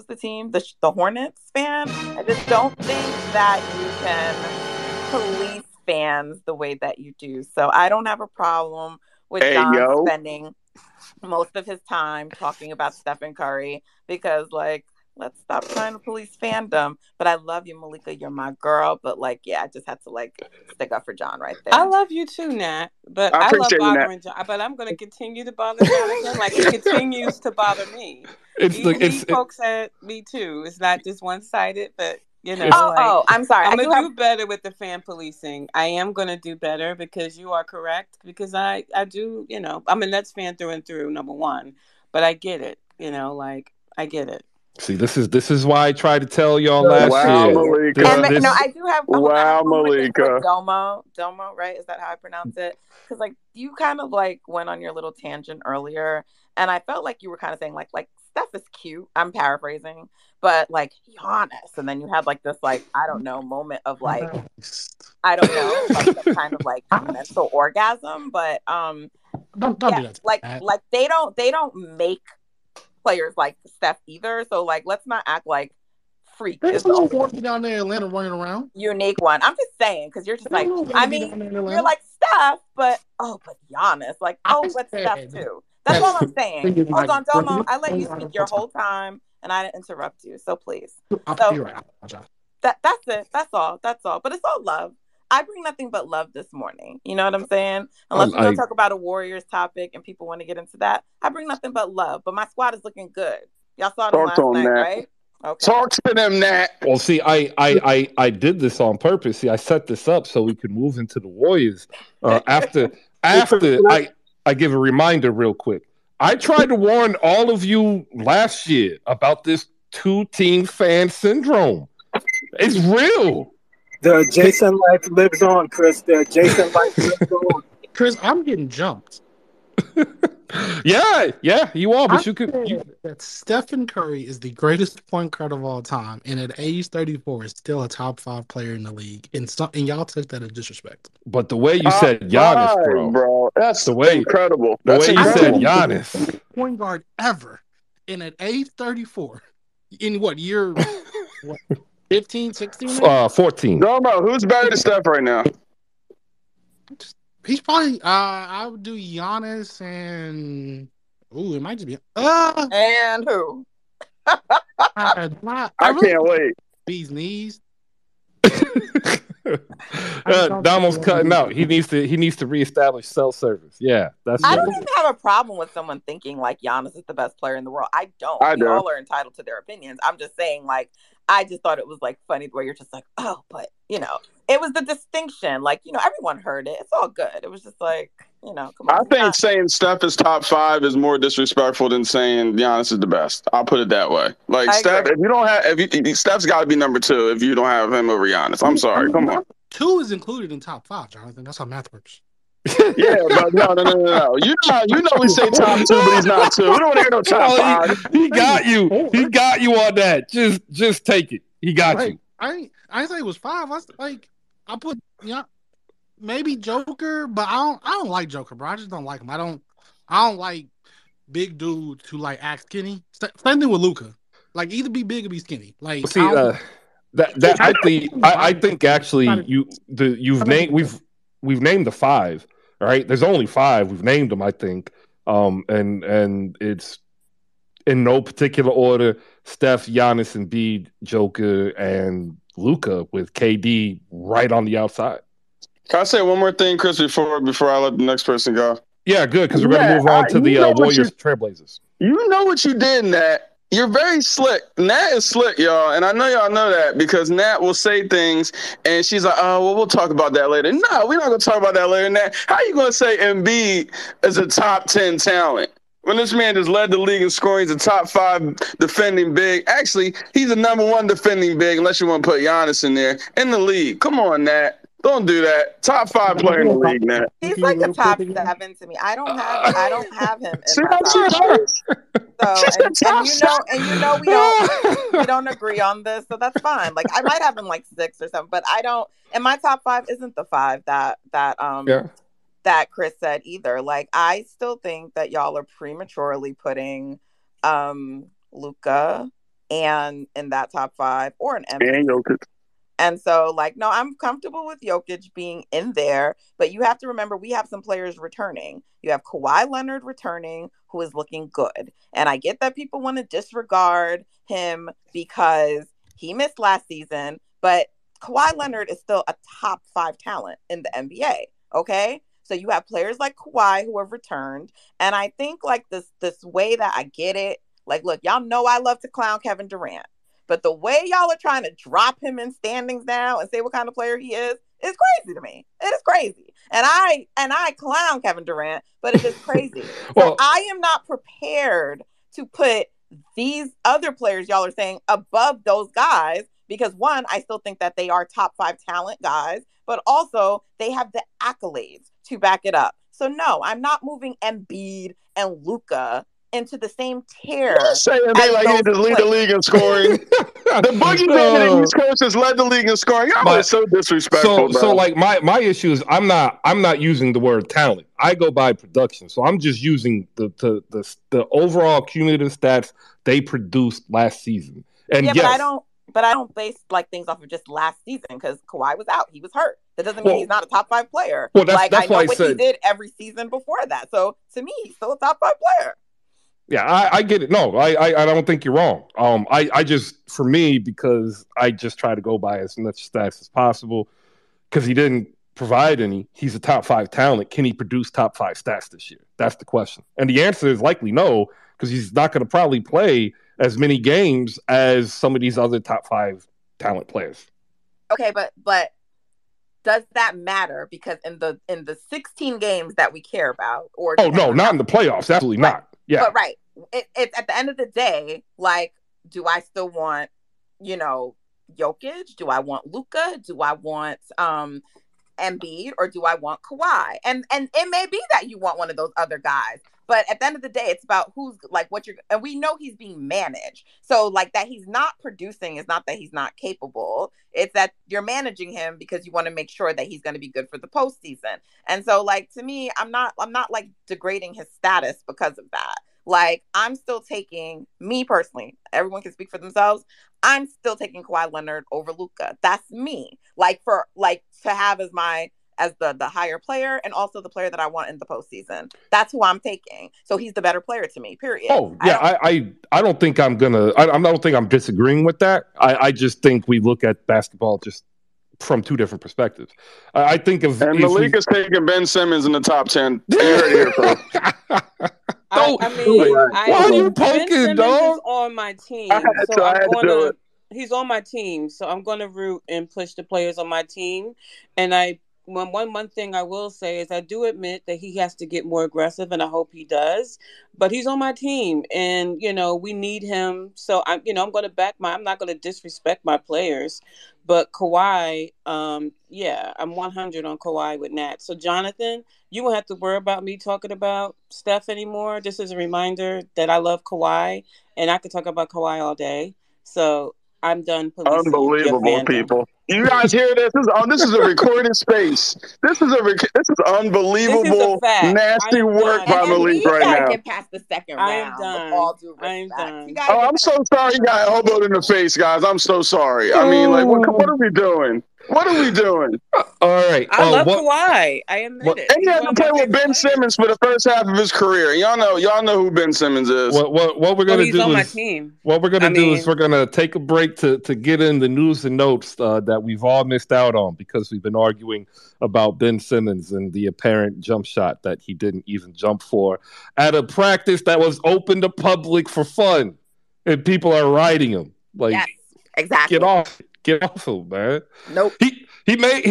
the team? The Hornets fan? I just don't think that you can police fans the way that you do. So I don't have a problem with John spending most of his time talking about Stephen Curry because like let's stop trying to police fandom. But I love you, Malika. You're my girl. But like, yeah, I just had to like stick up for John right there. I love you too, Nat. But I love bothering John. But I'm going to continue to bother John again, like he continues to bother me. He pokes at me too. It's not just one sided, but You know, It's- I'm sorry. I'm I gonna do do have better with the fan policing. I am gonna do better because you are correct. Because I do, you know, I'm a Nets fan through and through, number one. But I get it, you know, like I get it. See, this is why I tried to tell y'all last Wow, year. Malika. no, I do have. Hold on, I Wow, have one more thing for Malika. Domo, right? Is that how I pronounce it? Because like you kind of like went on your little tangent earlier, and I felt like you were kind of saying like Steph is cute. I'm paraphrasing, but like Giannis, and then you had like this like I don't know moment of like I don't know like some kind of like mental orgasm, but Don't yeah, do that. like they don't make players like Steph either. So like let's not act like Freak There's is a the little only warpy down there in Atlanta running around. unique one. I'm just saying because you're just There's a like little I warpy down mean there in you're Atlanta. like Steph, but Giannis, like I but Steph said too. That's all I'm saying. thinking Hold like on, Domo. brilliant I let point you guard speak of your all time. whole time and I didn't interrupt you. So please. You're So right. I apologize. that's it. That's all. That's all. But it's all love. I bring nothing but love this morning. You know what I'm saying? Unless we're gonna talk about a Warriors topic and people want to get into that, I bring nothing but love. But my squad is looking good. Y'all saw them Talk last on night, that. right? Okay. Talk to them, Nat. Well, see, I did this on purpose. See, I set this up so we could move into the Warriors. After I give a reminder real quick. I tried to warn all of you last year about this two-team fan syndrome. It's real. The Jason life lives on, Chris. The Jason life lives on. Chris, I'm getting jumped. Yeah, you are, but I you could. said that Stephen Curry is the greatest point guard of all time, and at age 34 is still a top 5 player in the league. And y'all took that as disrespect. But the way you Top said Giannis, five, bro. That's the way incredible. The That's way you said incredible. Giannis. Point guard ever, and at age 34, in what year? What, 15, 16? 14. Domo, who's better than Steph right now? He's probably. I would do Giannis and. Ooh, it might just be. And who? I can't wait. These knees. Damo's cutting out. He needs to reestablish cell service. Yeah, that's. I don't even have a problem with someone thinking like Giannis is the best player in the world. I don't. I We do. all are entitled to their opinions. I'm just saying, like, I just thought it was like funny the way you're just like, oh, but you know, it was the distinction. Like, you know, everyone heard it. It's all good. It was just like, you know, come on. I think saying Steph is top 5 is more disrespectful than saying Giannis is the best. I'll put it that way. Like Steph, if you don't have, Steph's got to be number 2 if you don't have him over Giannis. I'm sorry. Come on. 2 is included in top 5, Jonathan. That's how math works. Yeah, but no. You know we say top 2, but he's not 2. We don't want to hear no top 5. He got you. He got you on that. Just take it. He got you. I didn't say it was 5. I put maybe Joker, but I don't like Joker, bro. I just don't like him. I don't like big dudes who like act skinny. Same thing with Luka. Like either be big or be skinny. Like See, I think actually we've named the 5, right? There's only 5. We've named them, I think. And it's in no particular order: Steph, Giannis, Embiid, Joker, and Luka, with KD right on the outside. Can I say one more thing, Chris, before I let the next person go? Yeah, good, because we're going to move on to the Warriors Trailblazers. You know what you did, Nat. You're very slick. Nat is slick, y'all, and I know y'all know that because Nat will say things, and she's like, "Oh, well, we'll talk about that later." No, we're not going to talk about that later, Nat. How are you going to say Embiid is a top 10 talent when this man just led the league in scoring? He's a top 5 defending big. Actually, he's the number 1 defending big, unless you want to put Giannis in there, in the league. Come on, Nat. Don't do that. Top 5 player in the league, Nat. He's like a top 7 to me. I don't have him in my top 5. So and you know we don't agree on this, so that's fine. Like I might have him like 6 or something, but I don't. And my top 5 isn't the 5 that Chris said either. Like I still think that y'all are prematurely putting Luka and in that top 5 or an MVP. And Jokic. And so, like, no, I'm comfortable with Jokic being in there, but you have to remember we have some players returning. You have Kawhi Leonard returning, who is looking good. And I get that people want to disregard him because he missed last season, but Kawhi Leonard is still a top 5 talent in the NBA, okay? So you have players like Kawhi who have returned. And I think, like, this way that I get it, like, look, y'all know I love to clown Kevin Durant. But the way y'all are trying to drop him in standings now and say what kind of player he is crazy to me. It is crazy. And I clown Kevin Durant, but it is crazy. Well, so I am not prepared to put these other players y'all are saying above those guys because one, I still think that they are top 5 talent guys, but also they have the accolades to back it up. So no, I'm not moving Embiid and Luka into the same tier. Saying they like he to lead the league in scoring. The boogeyman of the East Coast has led the league in scoring. Y'all are so disrespectful, bro. So like my issue is I'm not using the word talent. I go by production. So I'm just using the overall cumulative stats they produced last season. And yeah, yes, but I don't base like things off of just last season because Kawhi was out. He was hurt. That doesn't mean he's not a top 5 player. Well, that's I know why I what said he did every season before that. So to me, he's still a top 5 player. Yeah, I get it. No, I don't think you're wrong. I just, for me, because I just try to go by as much stats as possible, because he didn't provide any. He's a top 5 talent. Can he produce top 5 stats this year? That's the question. And the answer is likely no, because he's not going to probably play as many games as some of these other top 5 talent players. Okay, but does that matter? Because in the 16 games that we care about, or no, not in the playoffs. Absolutely not. Yeah, but right. It's at the end of the day, like, do I still want, Jokic? Do I want Luka? Do I want Embiid, or do I want Kawhi? And it may be that you want one of those other guys, but at the end of the day, it's about who's like what you're. And we know he's being managed, so like that he's not producing is not that he's not capable. It's that you're managing him because you want to make sure that he's going to be good for the postseason. And so, like, to me, I'm not like degrading his status because of that. Like, I'm still taking, me personally, everyone can speak for themselves, I'm still taking Kawhi Leonard over Luka. That's me. Like, to have as the higher player and also the player that I want in the postseason. That's who I'm taking. So he's the better player to me, period. Oh, yeah, I don't think I don't think I'm disagreeing with that. I just think we look at basketball just from 2 different perspectives. I think of... And Malik is taking Ben Simmons in the top 10. Why are you poking, dog? Is on my team, he's on my team, so I'm going to root and push the players on my team. And one thing I will say is I do admit that he has to get more aggressive, and I hope he does. But he's on my team, and we need him. So I'm going to back I'm not going to disrespect my players. But Kawhi, I'm 100 on Kawhi with Nat. So Jonathan, you won't have to worry about me talking about Steph anymore. Just as a reminder that I love Kawhi, and I could talk about Kawhi all day. So I'm done. Unbelievable, people. You guys hear this? This is a recorded space. This is unbelievable, nasty work by Malik right now. Get past the second round. I am done. All due respect. I'm so sorry you got elbowed in the face, guys. I'm so sorry. I mean, like, what are we doing? What are we doing? All right. I love Kawhi. I admit it. And he had to play with Ben Simmons for the first half of his career. Y'all know who Ben Simmons is. What we're gonna do on is my team. What we're gonna do is we're gonna take a break to get in the news and notes that we've all missed out on because we've been arguing about Ben Simmons and the apparent jump shot that he didn't even jump for at a practice that was open to public for fun, and people are riding him. Like, yes, exactly. Get off him, man. Nope. He made.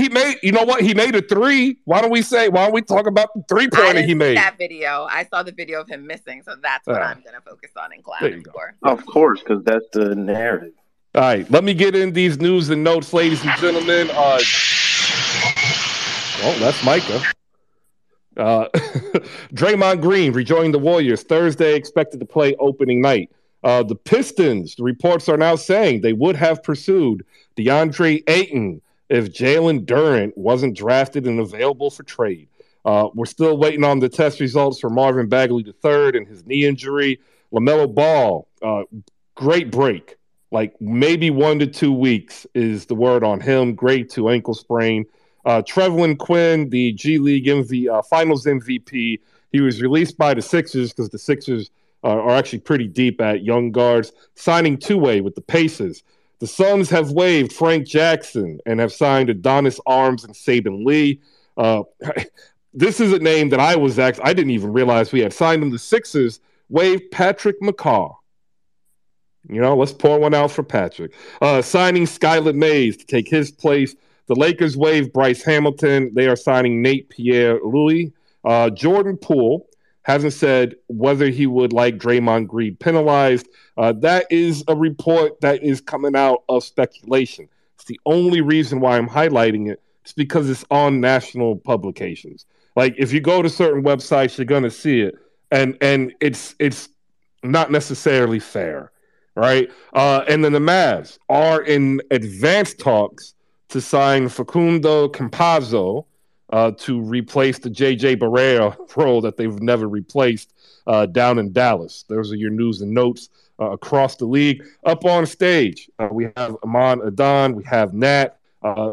You know what? He made a 3. Why don't we talk about the 3-pointer he made? That video. I saw the video of him missing, so that's what I'm gonna focus on in class. For. Of course, because that's the narrative. All right, let me get in these news and notes, ladies and gentlemen. Well, that's Micah. Draymond Green rejoined the Warriors Thursday, expected to play opening night. The Pistons, the reports are now saying they would have pursued DeAndre Ayton if Jalen Durant wasn't drafted and available for trade. We're still waiting on the test results for Marvin Bagley III and his knee injury. LaMelo Ball, great break. Like maybe 1 to 2 weeks is the word on him. Grade 2 ankle sprain. Trevelin Quinn, the G League Finals MVP, he was released by the Sixers because the Sixers are actually pretty deep at young guards, signing two-way with the Pacers. The Suns have waived Frank Jackson and have signed Adonis Arms and Saban Lee. This is a name that I didn't even realize we had signed him. The Sixers waived Patrick McCaw. Let's pour one out for Patrick. Signing Skylar Mays to take his place. The Lakers waive Bryce Hamilton. They are signing Nate Pierre-Louis. Jordan Poole hasn't said whether he would like Draymond Green penalized. That is a report that is coming out of speculation. It's the only reason why I'm highlighting it. It's because it's on national publications. Like, if you go to certain websites, you're going to see it. And it's not necessarily fair, right? And then the Mavs are in advanced talks to sign Facundo Campazzo to replace the J.J. Barea role that they've never replaced down in Dallas. Those are your news and notes across the league. Up on stage, we have Aman Adan, we have Nat,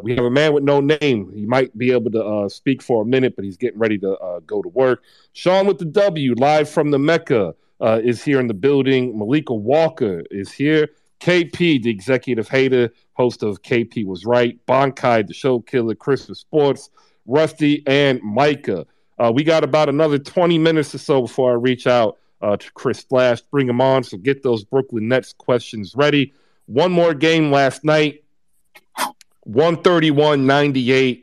we have a man with no name. He might be able to speak for a minute, but he's getting ready to go to work. Sean with the W, live from the Mecca, is here in the building. Malika Walker is here. KP, the executive hater, host of KP Was Right. Bonkai, the show killer, Christmas Sports, Rusty, and Micah. We got about another 20 minutes or so before I reach out to Chris Splash. Bring him on, so get those Brooklyn Nets questions ready. One more game last night, 131-98.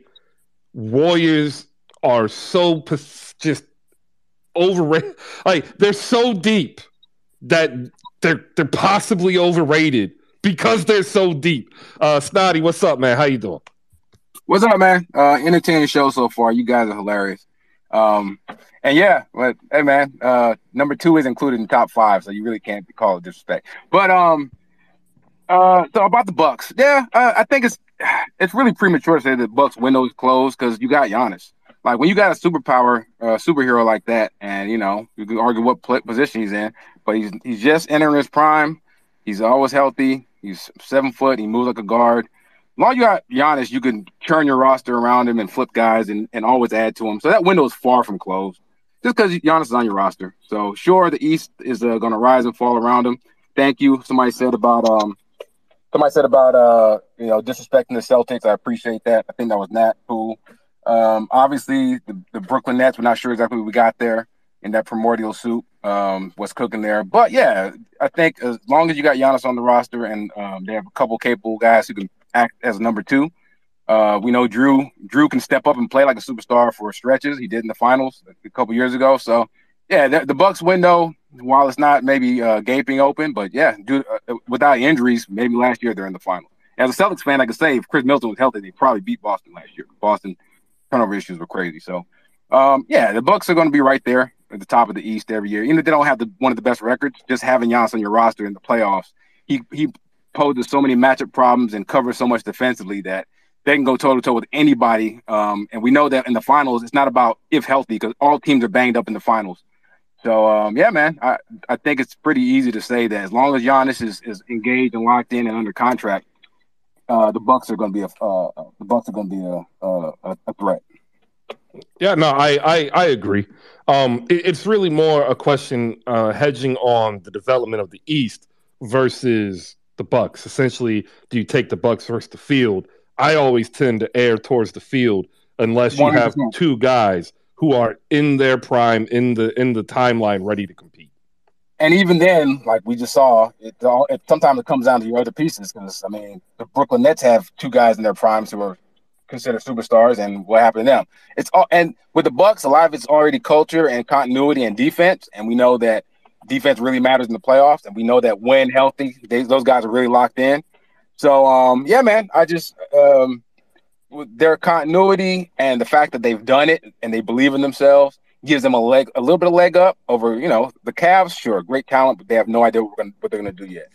Warriors are so just overrated. Like, they're so deep that they're possibly overrated because they're so deep. Snotty, what's up, man? How you doing? What's up, man? Entertaining show so far. You guys are hilarious. And yeah, but hey, man, number 2 is included in the top 5, so you really can't call it disrespect. But so about the Bucks, yeah, I think it's really premature to say the Bucks window is closed because you got Giannis. Like, when you got a superhero like that, and you can argue what position he's in, but he's just entering his prime. He's always healthy. He's 7 foot. He moves like a guard. As long as you got Giannis, you can turn your roster around him and flip guys and always add to him. So that window is far from closed, just because Giannis is on your roster. So sure, the East is going to rise and fall around him. Thank you. Somebody said about disrespecting the Celtics. I appreciate that. I think that was Nat who. Obviously, the Brooklyn Nets, we're not sure exactly what we got there in that primordial soup, what's cooking there. But, yeah, I think as long as you got Giannis on the roster and they have a couple capable guys who can act as a number 2, we know Drew can step up and play like a superstar for stretches. He did in the finals a couple years ago. So, yeah, the Bucks window, while it's not maybe gaping open, but, yeah, without injuries, maybe last year they're in the finals. As a Celtics fan, I could say if Chris Middleton was healthy, they'd probably beat Boston last year. Boston turnover issues were crazy. So, yeah, the Bucks are going to be right there at the top of the East every year. Even if they don't have one of the best records, just having Giannis on your roster in the playoffs, he poses so many matchup problems and covers so much defensively that they can go toe-to-toe with anybody. And we know that in the finals, it's not about if healthy because all teams are banged up in the finals. So, yeah, man, I think it's pretty easy to say that as long as Giannis is engaged and locked in and under contract, the Bucks are going to be a threat. Yeah, no, I agree. It's really more a question hedging on the development of the East versus the Bucks. Essentially, do you take the Bucks versus the field? I always tend to err towards the field unless you 100%. Have 2 guys who are in their prime in the timeline ready to compete. And even then, like we just saw, sometimes it comes down to your other pieces because, I mean, the Brooklyn Nets have 2 guys in their primes who are considered superstars, and what happened to them? And with the Bucks, a lot of it's already culture and continuity and defense, and we know that defense really matters in the playoffs, and we know that when healthy, those guys are really locked in. So, yeah, man, I just with their continuity and the fact that they've done it and they believe in themselves gives them a little bit of leg up over, the Cavs. Sure, great talent, but they have no idea what they're going to do yet.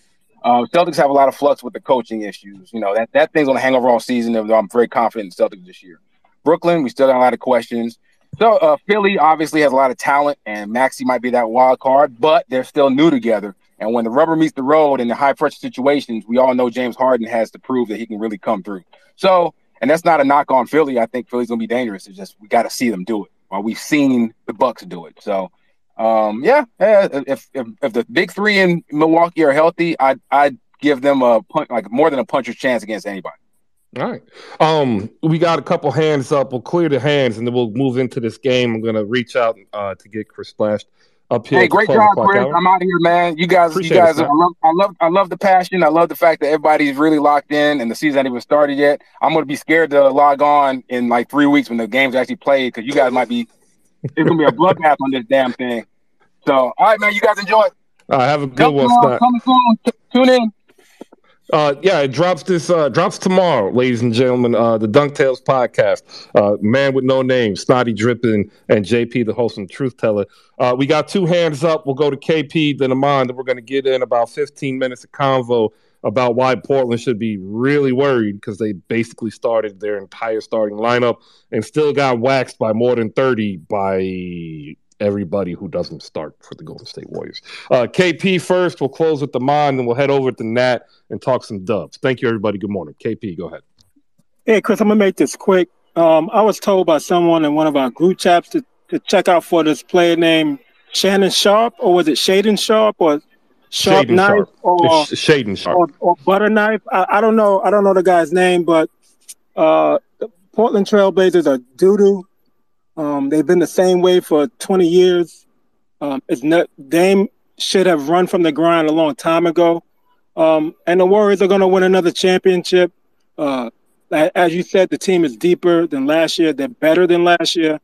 Celtics have a lot of flux with the coaching issues. That thing's going to hang over all season. I'm very confident in Celtics this year. Brooklyn, we still got a lot of questions. So Philly obviously has a lot of talent, and Maxey might be that wild card, but they're still new together. And when the rubber meets the road in the high-pressure situations, we all know James Harden has to prove that he can really come through. So, and that's not a knock on Philly. I think Philly's going to be dangerous. It's just we got to see them do it. While we've seen the Bucks do it. So, yeah, if the big 3 in Milwaukee are healthy, I'd give them more than a puncher's chance against anybody. All right. We got a couple hands up. We'll clear the hands, and then we'll move into this game. I'm going to reach out to get Chris Splash up here. Hey, at the great 12 job, o'clock Chris. hour. I'm out of here, man. You guys, Appreciate it, Snap. I love the passion. I love the fact that everybody's really locked in, and the season hasn't even started yet. I'm gonna be scared to log on in like 3 weeks when the game's actually played, because you guys might be. It's gonna be a bloodbath on this damn thing. So, all right, man. You guys enjoy. All right, have a good one, Snap. Coming soon. Tune in. Yeah, it drops tomorrow, ladies and gentlemen. The Dunk Tales podcast. Man with no name, Snotty Drippin, and JP, the host and truth teller. We got 2 hands up. We'll go to KP, then Amon. Then we're going to get in about 15 minutes of convo about why Portland should be really worried, because they basically started their entire starting lineup and still got waxed by more than 30 by everybody who doesn't start for the Golden State Warriors. KP first. We'll close with the Mon, then we'll head over to Nat and talk some Dubs. Thank you, everybody. Good morning. KP, go ahead. Hey, Chris, I'm going to make this quick. I was told by someone in one of our group chats to check out for this player named Shannon Sharp, or was it Shaden Sharp, or Sharp Shaden Knife, Sharp. or It's Shaden Sharp. or Butter Knife? I don't know. I don't know the guy's name, but the Portland Trailblazers are doo-doo. They've been the same way for 20 years. Dame should have run from the grind a long time ago. And the Warriors are going to win another championship. As you said, the team is deeper than last year. They're better than last year.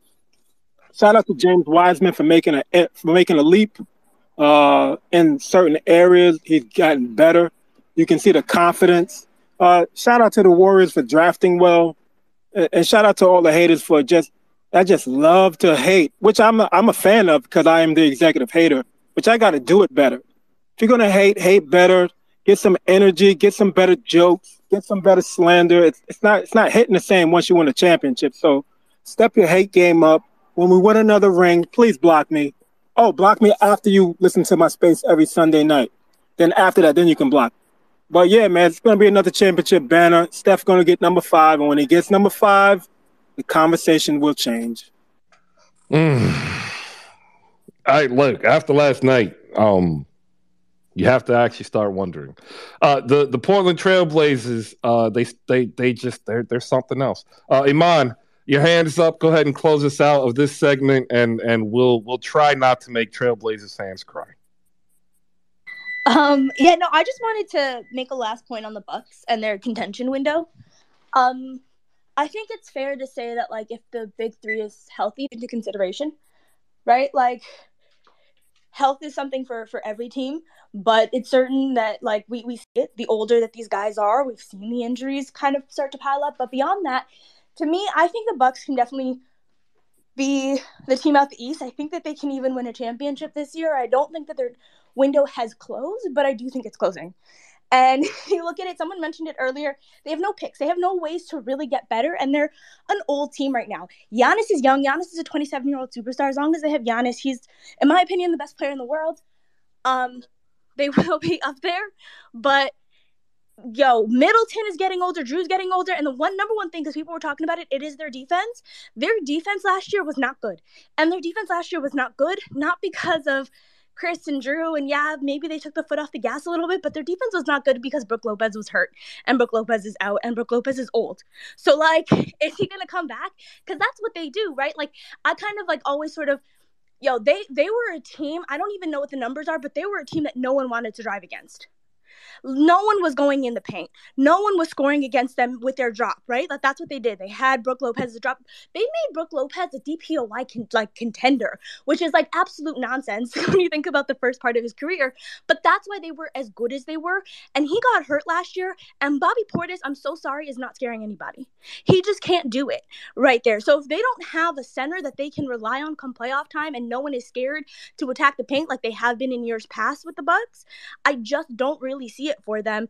Shout out to James Wiseman for making a leap in certain areas. He's gotten better. You can see the confidence. Shout out to the Warriors for drafting well, and shout out to all the haters for I just love to hate, which I'm a fan of, because I am the executive hater, which I got to do it better. If you're going to hate better, get some energy, get some better jokes, get some better slander. It's not hitting the same once you win a championship. So step your hate game up. When we win another ring, please block me. Oh, block me after you listen to my space every Sunday night. Then after that, then you can block. But yeah, man, it's going to be another championship banner. Steph's going to get number 5. And when he gets number 5, the conversation will change. Look, after last night, you have to actually start wondering. The Portland Trailblazers, they're something else. Iman, your hands up. Go ahead and close us out of this segment, and we'll try not to make Trailblazers fans cry. I just wanted to make a last point on the Bucks and their contention window. I think it's fair to say that, like, if the big 3 is healthy into consideration, right? Like, health is something for every team, but it's certain that, like, we see it. The older that these guys are, we've seen the injuries kind of start to pile up. But beyond that, to me, I think the Bucks can definitely be the team out the East. I think that they can even win a championship this year. I don't think that their window has closed, but I do think it's closing. And you look at it, someone mentioned it earlier, they have no picks. They have no ways to really get better, and they're an old team right now. Giannis is young. Giannis is a 27-year-old superstar. As long as they have Giannis, he's, in my opinion, the best player in the world. They will be up there. But, Middleton is getting older. Drew's getting older. And the number one thing, because people were talking about it, it is their defense. Their defense last year was not good. And their defense last year was not good, not because of Chris and Drew, and maybe they took the foot off the gas a little bit, but their defense was not good because Brook Lopez was hurt, and Brook Lopez is out, and Brook Lopez is old. So, like, is he going to come back? Because that's what they do, right? Like, I kind of, like, always sort of, they were a team, I don't even know what the numbers are, but they were a team that no one wanted to drive against. No one was going in the paint. No one was scoring against them with their drop, right? Like, that's what they did. They had Brook Lopez drop. They made Brook Lopez a DPOY contender, which is, like, absolute nonsense when you think about the first part of his career. But that's why they were as good as they were. And he got hurt last year. And Bobby Portis, I'm so sorry, is not scaring anybody. He just can't do it right there. So if they don't have a center that they can rely on come playoff time, and no one is scared to attack the paint like they have been in years past with the Bucks, I just don't really see it for them.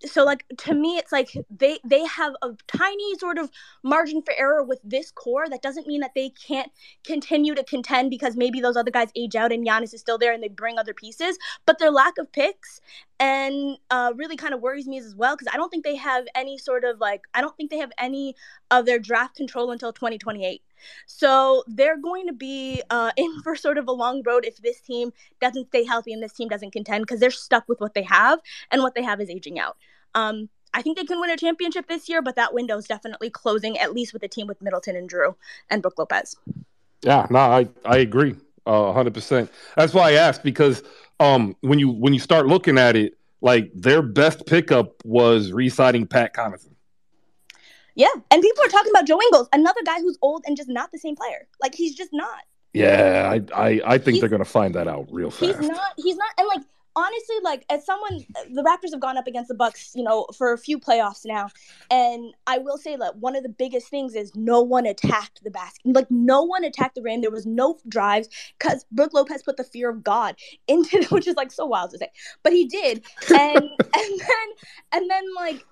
So, like, to me, it's like they have a tiny sort of margin for error with this core. That doesn't mean that they can't continue to contend, because maybe those other guys age out and Giannis is still there and they bring other pieces. But their lack of picks and really kind of worries me as well, because I don't think they have any sort of, like, I don't think they have any of their draft control until 2028. So they're going to be in for sort of a long road if this team doesn't stay healthy and this team doesn't contend, because they're stuck with what they have, and what they have is aging out. I think they can win a championship this year, but that window is definitely closing, at least with a team with Middleton and Drew and Brook Lopez. Yeah, no, I agree. 100%. That's why I asked, because when you start looking at it, like their best pickup was re-signing Pat Connaughton. Yeah, and people are talking about Joe Ingles, another guy who's old and just not the same player. Like, he's just not. Yeah, I think they're gonna find that out real fast. He's not, and like honestly, like as someone, the Raptors have gone up against the Bucks, you know, for a few playoffs now, and I will say that one of the biggest things is no one attacked the basket. Like no one attacked the rim. There was no drives because Brook Lopez put the fear of God into it, which is like so wild to say, but he did, and then like.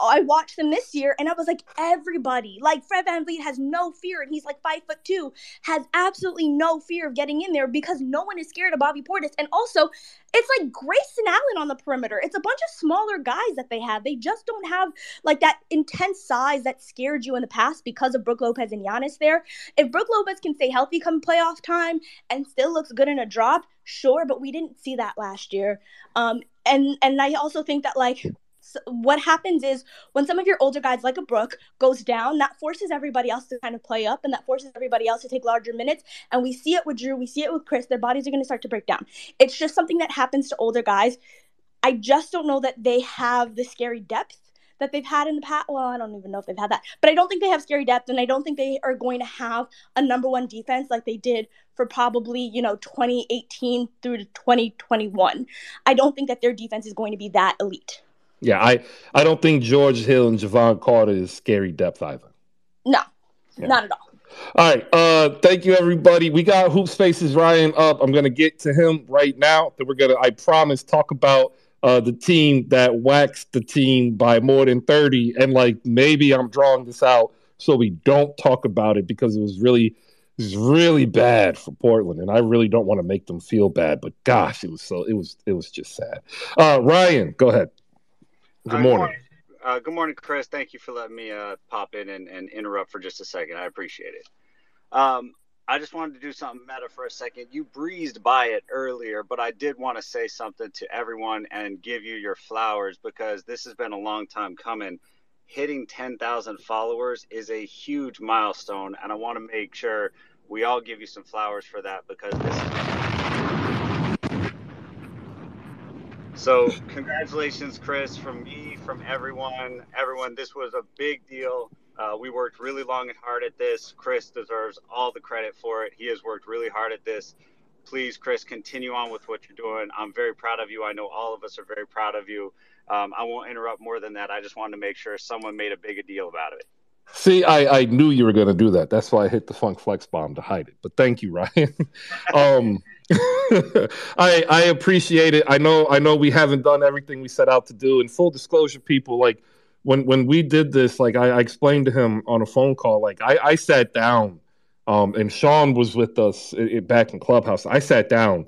I watched them this year, and I was like, everybody, like Fred VanVleet has no fear, and he's like 5'2", has absolutely no fear of getting in there because no one is scared of Bobby Portis. And also, it's like Grayson Allen on the perimeter. It's a bunch of smaller guys that they have. They just don't have like that intense size that scared you in the past because of Brook Lopez and Giannis there. If Brook Lopez can stay healthy come playoff time and still looks good in a drop, sure, but we didn't see that last year. And I also think that like. So what happens is when some of your older guys like a Brook goes down, that forces everybody else to kind of play up, and that forces everybody else to take larger minutes. And we see it with Drew. We see it with Chris. Their bodies are going to start to break down. It's just something that happens to older guys. I just don't know that they have the scary depth that they've had in the past. Well, I don't even know if they've had that. But I don't think they have scary depth, and I don't think they are going to have a number one defense like they did for probably, 2018 through to 2021. I don't think that their defense is going to be that elite. Yeah, I don't think George Hill and Javon Carter is scary depth either. No, not at all. All right. Thank you, everybody. We got Hoop Spaces Ryan up. I'm going to get to him right now. That we're going to, I promise, talk about the team that waxed the team by more than 30. And like maybe I'm drawing this out so we don't talk about it because it was really bad for Portland, and I really don't want to make them feel bad. But gosh, it was just sad. Ryan, go ahead. Good morning. Good morning, Chris. Thank you for letting me pop in and interrupt for just a second. I appreciate it. I just wanted to do something meta for a second. You breezed by it earlier, but I did want to say something to everyone and give you your flowers because this has been a long time coming. Hitting 10,000 followers is a huge milestone, and I want to make sure we all give you some flowers for that because this is... So congratulations, Chris, from me, from everyone. This was a big deal. We worked really long and hard at this. Chris deserves all the credit for it. He has worked really hard at this. Please, Chris, continue on with what you're doing. I'm very proud of you. I know all of us are very proud of you. I won't interrupt more than that. I just wanted to make sure someone made a bigger deal about it. See, I knew you were going to do that. That's why I hit the Funk Flex bomb to hide it. But thank you, Ryan. I appreciate it. I know we haven't done everything we set out to do. And full disclosure, people, like when we did this, like I explained to him on a phone call, like I sat down, and Sean was with us back in Clubhouse. I sat down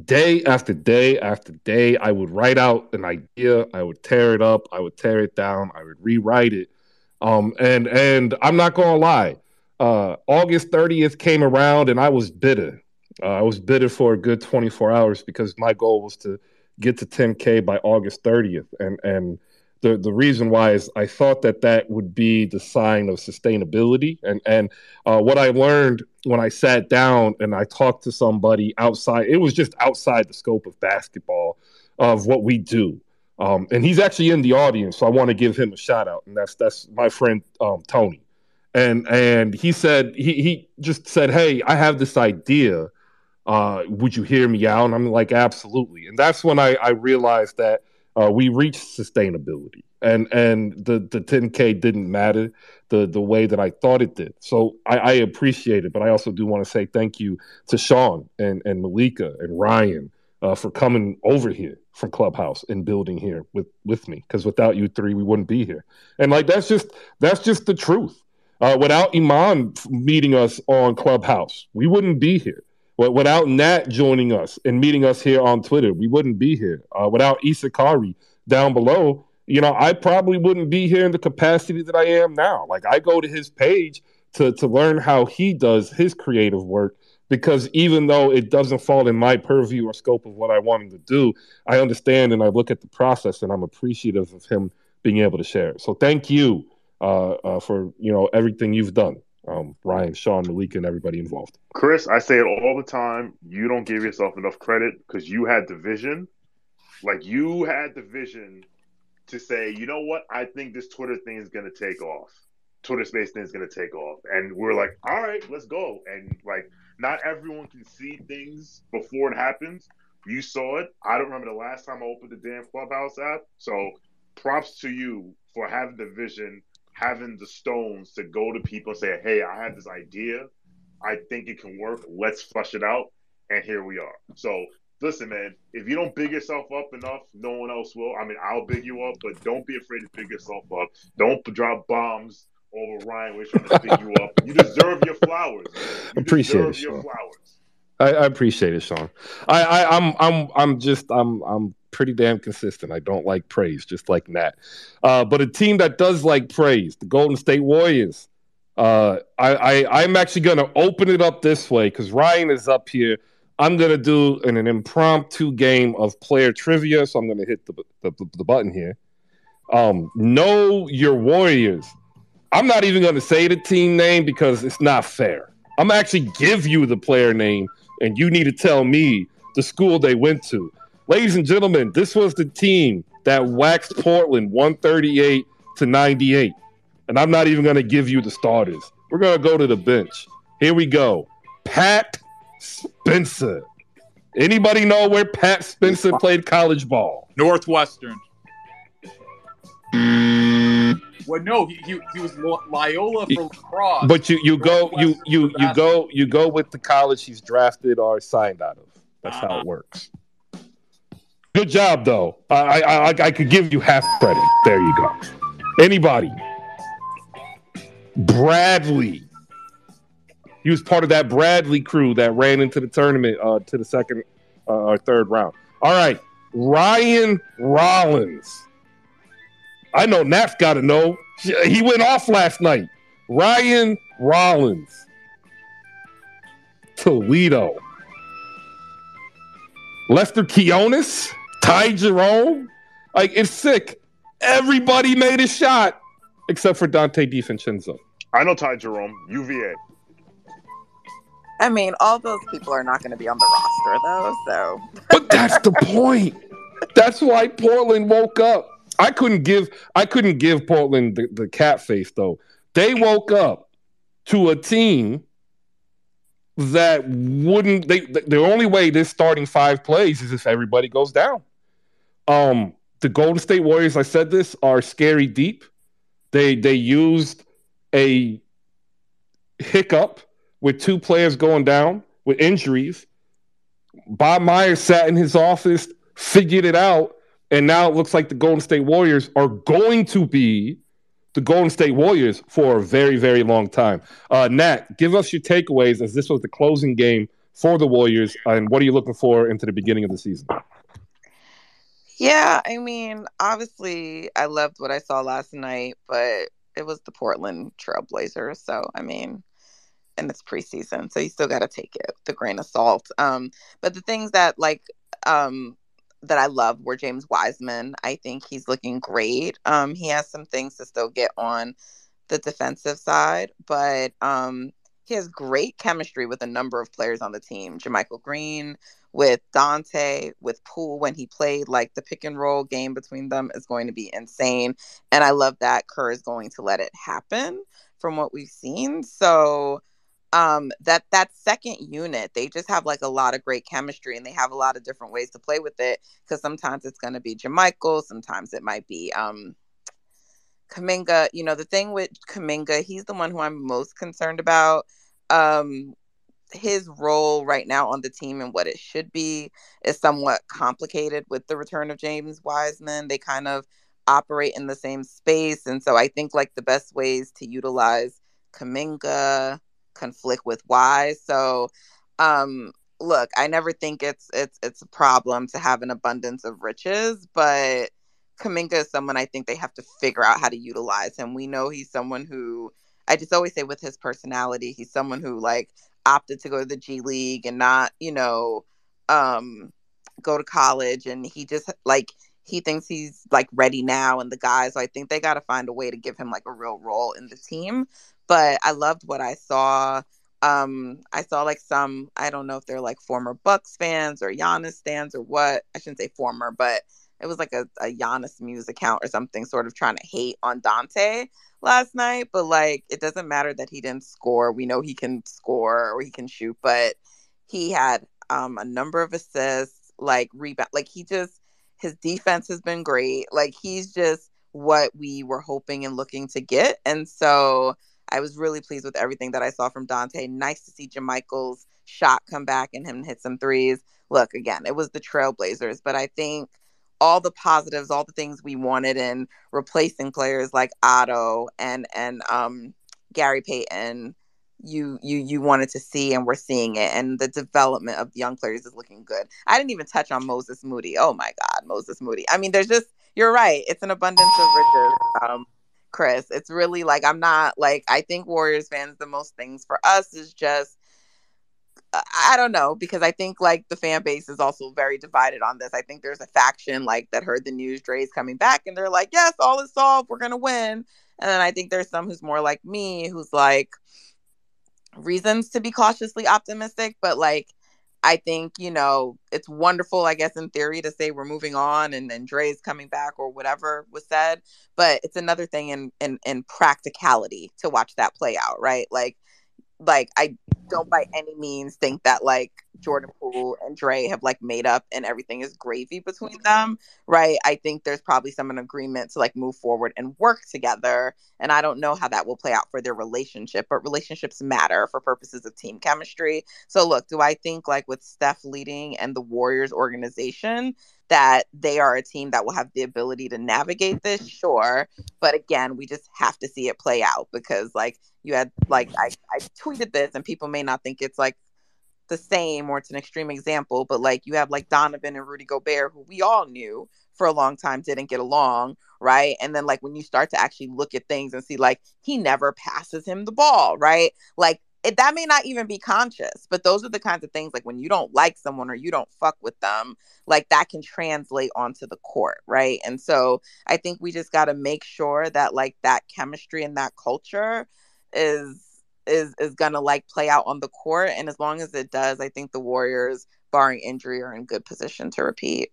day after day after day. I would write out an idea. I would tear it up. I would tear it down. I would rewrite it. And I'm not gonna lie. August 30th came around, and I was bitter. I was bitter for a good 24 hours because my goal was to get to 10K by August 30th. And the reason why is I thought that would be the sign of sustainability. And what I learned when I sat down and I talked to somebody outside, it was just outside the scope of basketball of what we do. And he's actually in the audience, so I want to give him a shout out. And that's my friend Tony. And he said, he just said, hey, I have this idea. Would you hear me out? And I'm like, absolutely. And that's when I realized that we reached sustainability, and the 10K didn't matter the way that I thought it did. So I appreciate it, but I also do want to say thank you to Sean and Malika and Ryan for coming over here from Clubhouse and building here with me, because without you three, we wouldn't be here. And like that's just the truth. Without Iman meeting us on Clubhouse, we wouldn't be here. Without Nat joining us and meeting us here on Twitter, we wouldn't be here. Without Issa Kari down below, I probably wouldn't be here in the capacity that I am now. Like I go to his page to learn how he does his creative work, because even though it doesn't fall in my purview or scope of what I want him to do, I understand and I look at the process and I'm appreciative of him being able to share it. So thank you for everything you've done. Ryan, Sean, Malika, and everybody involved. Chris, I say it all the time. You don't give yourself enough credit because you had the vision. Like, you had the vision to say, you know what? I think this Twitter thing is going to take off. Twitter space thing is going to take off. And we're like, all right, let's go. And, like, not everyone can see things before it happens. You saw it. I don't remember the last time I opened the damn Clubhouse app. So props to you for having the vision, having the stones to go to people and say, hey, I have this idea. I think it can work. Let's flush it out. And here we are. So listen, man, if you don't big yourself up enough, no one else will. I mean, I'll big you up, but don't be afraid to big yourself up. Don't drop bombs over Ryan. We're trying to big you up. You deserve your flowers. You Appreciate deserve it, your Sean. flowers. I appreciate it, Sean. I'm pretty damn consistent. I don't like praise, just like Nat. But a team that does like praise, the Golden State Warriors. I'm actually going to open it up this way because Ryan is up here. I'm going to do an impromptu game of player trivia, so I'm going to hit the button here. Know your Warriors. I'm not even going to say the team name because it's not fair. I'm going to actually give you the player name, and you need to tell me the school they went to. Ladies and gentlemen, this was the team that waxed Portland 138-98. And I'm not even going to give you the starters. We're going to go to the bench. Here we go. Pat Spencer. Anybody know where Pat Spencer played college ball? Northwestern. Well, no, he was Loyola for lacrosse. But you go with the college he's drafted or signed out of. That's how it works. Good job, though. I could give you half credit. There you go. Anybody? Bradley. He was part of that Bradley crew that ran into the tournament to the second or third round. All right. Ryan Rollins. I know Nat's got to know. He went off last night. Ryan Rollins. Toledo. Lester Quinones. Ty Jerome. Like, it's sick. Everybody made a shot except for Dante DiVincenzo. I know Ty Jerome, UVA. I mean, all those people are not going to be on the roster, though, so. But that's the point. That's why Portland woke up. I couldn't give Portland the cat face, though. They woke up to a team that wouldn't. The only way this starting five plays is if everybody goes down. The Golden State Warriors, I said this, are scary deep. They used a hiccup with two players going down with injuries. Bob Myers sat in his office, figured it out, and now it looks like the Golden State Warriors are going to be the Golden State Warriors for a very, very long time. Nat, give us your takeaways as this was the closing game for the Warriors, and what are you looking for into the beginning of the season? Yeah, I mean, obviously, I loved what I saw last night, but it was the Portland Trailblazers. So, I mean, and it's preseason, so you still got to take it with a grain of salt. But the things that, that I love were James Wiseman. I think he's looking great. He has some things to still get on the defensive side, but he has great chemistry with a number of players on the team. JaMychal Green, with Dante, with Poole, when he played, like, the pick and roll game between them is going to be insane. And I love that Kerr is going to let it happen from what we've seen. So that second unit, they just have, like, a lot of great chemistry, and they have a lot of different ways to play with it, because sometimes it's going to be JaMychal, sometimes it might be Kuminga. You know, the thing with Kuminga, he's the one who I'm most concerned about. His role right now on the team and what it should be is somewhat complicated with the return of James Wiseman. They kind of operate in the same space. And so I think, like, the best ways to utilize Kuminga conflict with Wise. So, look, I never think it's a problem to have an abundance of riches, but Kuminga is someone I think they have to figure out how to utilize him. We know he's someone who, I just always say with his personality, he's someone who, like, opted to go to the G League and not, go to college. And he just, like, he thinks he's, like, ready now, and the guys, so I think they got to find a way to give him, like, a real role in the team. but I loved what I saw. I saw like some, I don't know if they're like former Bucks fans or Giannis fans or what. I shouldn't say former, but it was like a Giannis Muse account or something sort of trying to hate on Dante last night. But like, it doesn't matter that he didn't score. We know he can score or he can shoot, but he had a number of assists, like rebound. Like his defense has been great. Like he's just what we were hoping and looking to get. And so I was really pleased with everything that I saw from Dante. Nice to see JaMychal's shot come back and him hit some threes. Look, again, it was the Trailblazers, but I think all the positives, all the things we wanted in replacing players like Otto and Gary Payton, you wanted to see, and we're seeing it. And the development of the young players is looking good. I didn't even touch on Moses Moody. Oh my God, Moses Moody. I mean, you're right. It's an abundance of riches. Chris, it's really like, I'm not like, I think Warriors fans, the most things for us is just, I don't know, because I think like the fan base is also very divided on this. I think there's a faction like that heard the news Dre's coming back and they're like, yes, all is solved, we're gonna win. And then I think there's some who's more like me, who's like, reasons to be cautiously optimistic, but like, I think, it's wonderful, I guess, in theory to say we're moving on and Dre's coming back or whatever was said. But it's another thing in practicality to watch that play out, right? Like I don't by any means think that like Jordan Poole and Dre have like made up and everything is gravy between them, right? I think there's probably some an agreement to like move forward and work together. And I don't know how that will play out for their relationship, but relationships matter for purposes of team chemistry. So look, do I think like with Steph leading and the Warriors organization that they are a team that will have the ability to navigate this? Sure. But again, we just have to see it play out because like you had like, I tweeted this and people may not think it's like the same or it's an extreme example, but like you have like Donovan and Rudy Gobert, who we all knew for a long time didn't get along, right? And then like when you start to actually look at things and see like he never passes him the ball, right? Like that may not even be conscious, but those are the kinds of things like when you don't like someone or you don't fuck with them, like that can translate onto the court, right? And so I think we just got to make sure that like that chemistry and that culture is gonna like play out on the court, and as long as it does, I think the Warriors, barring injury, are in good position to repeat.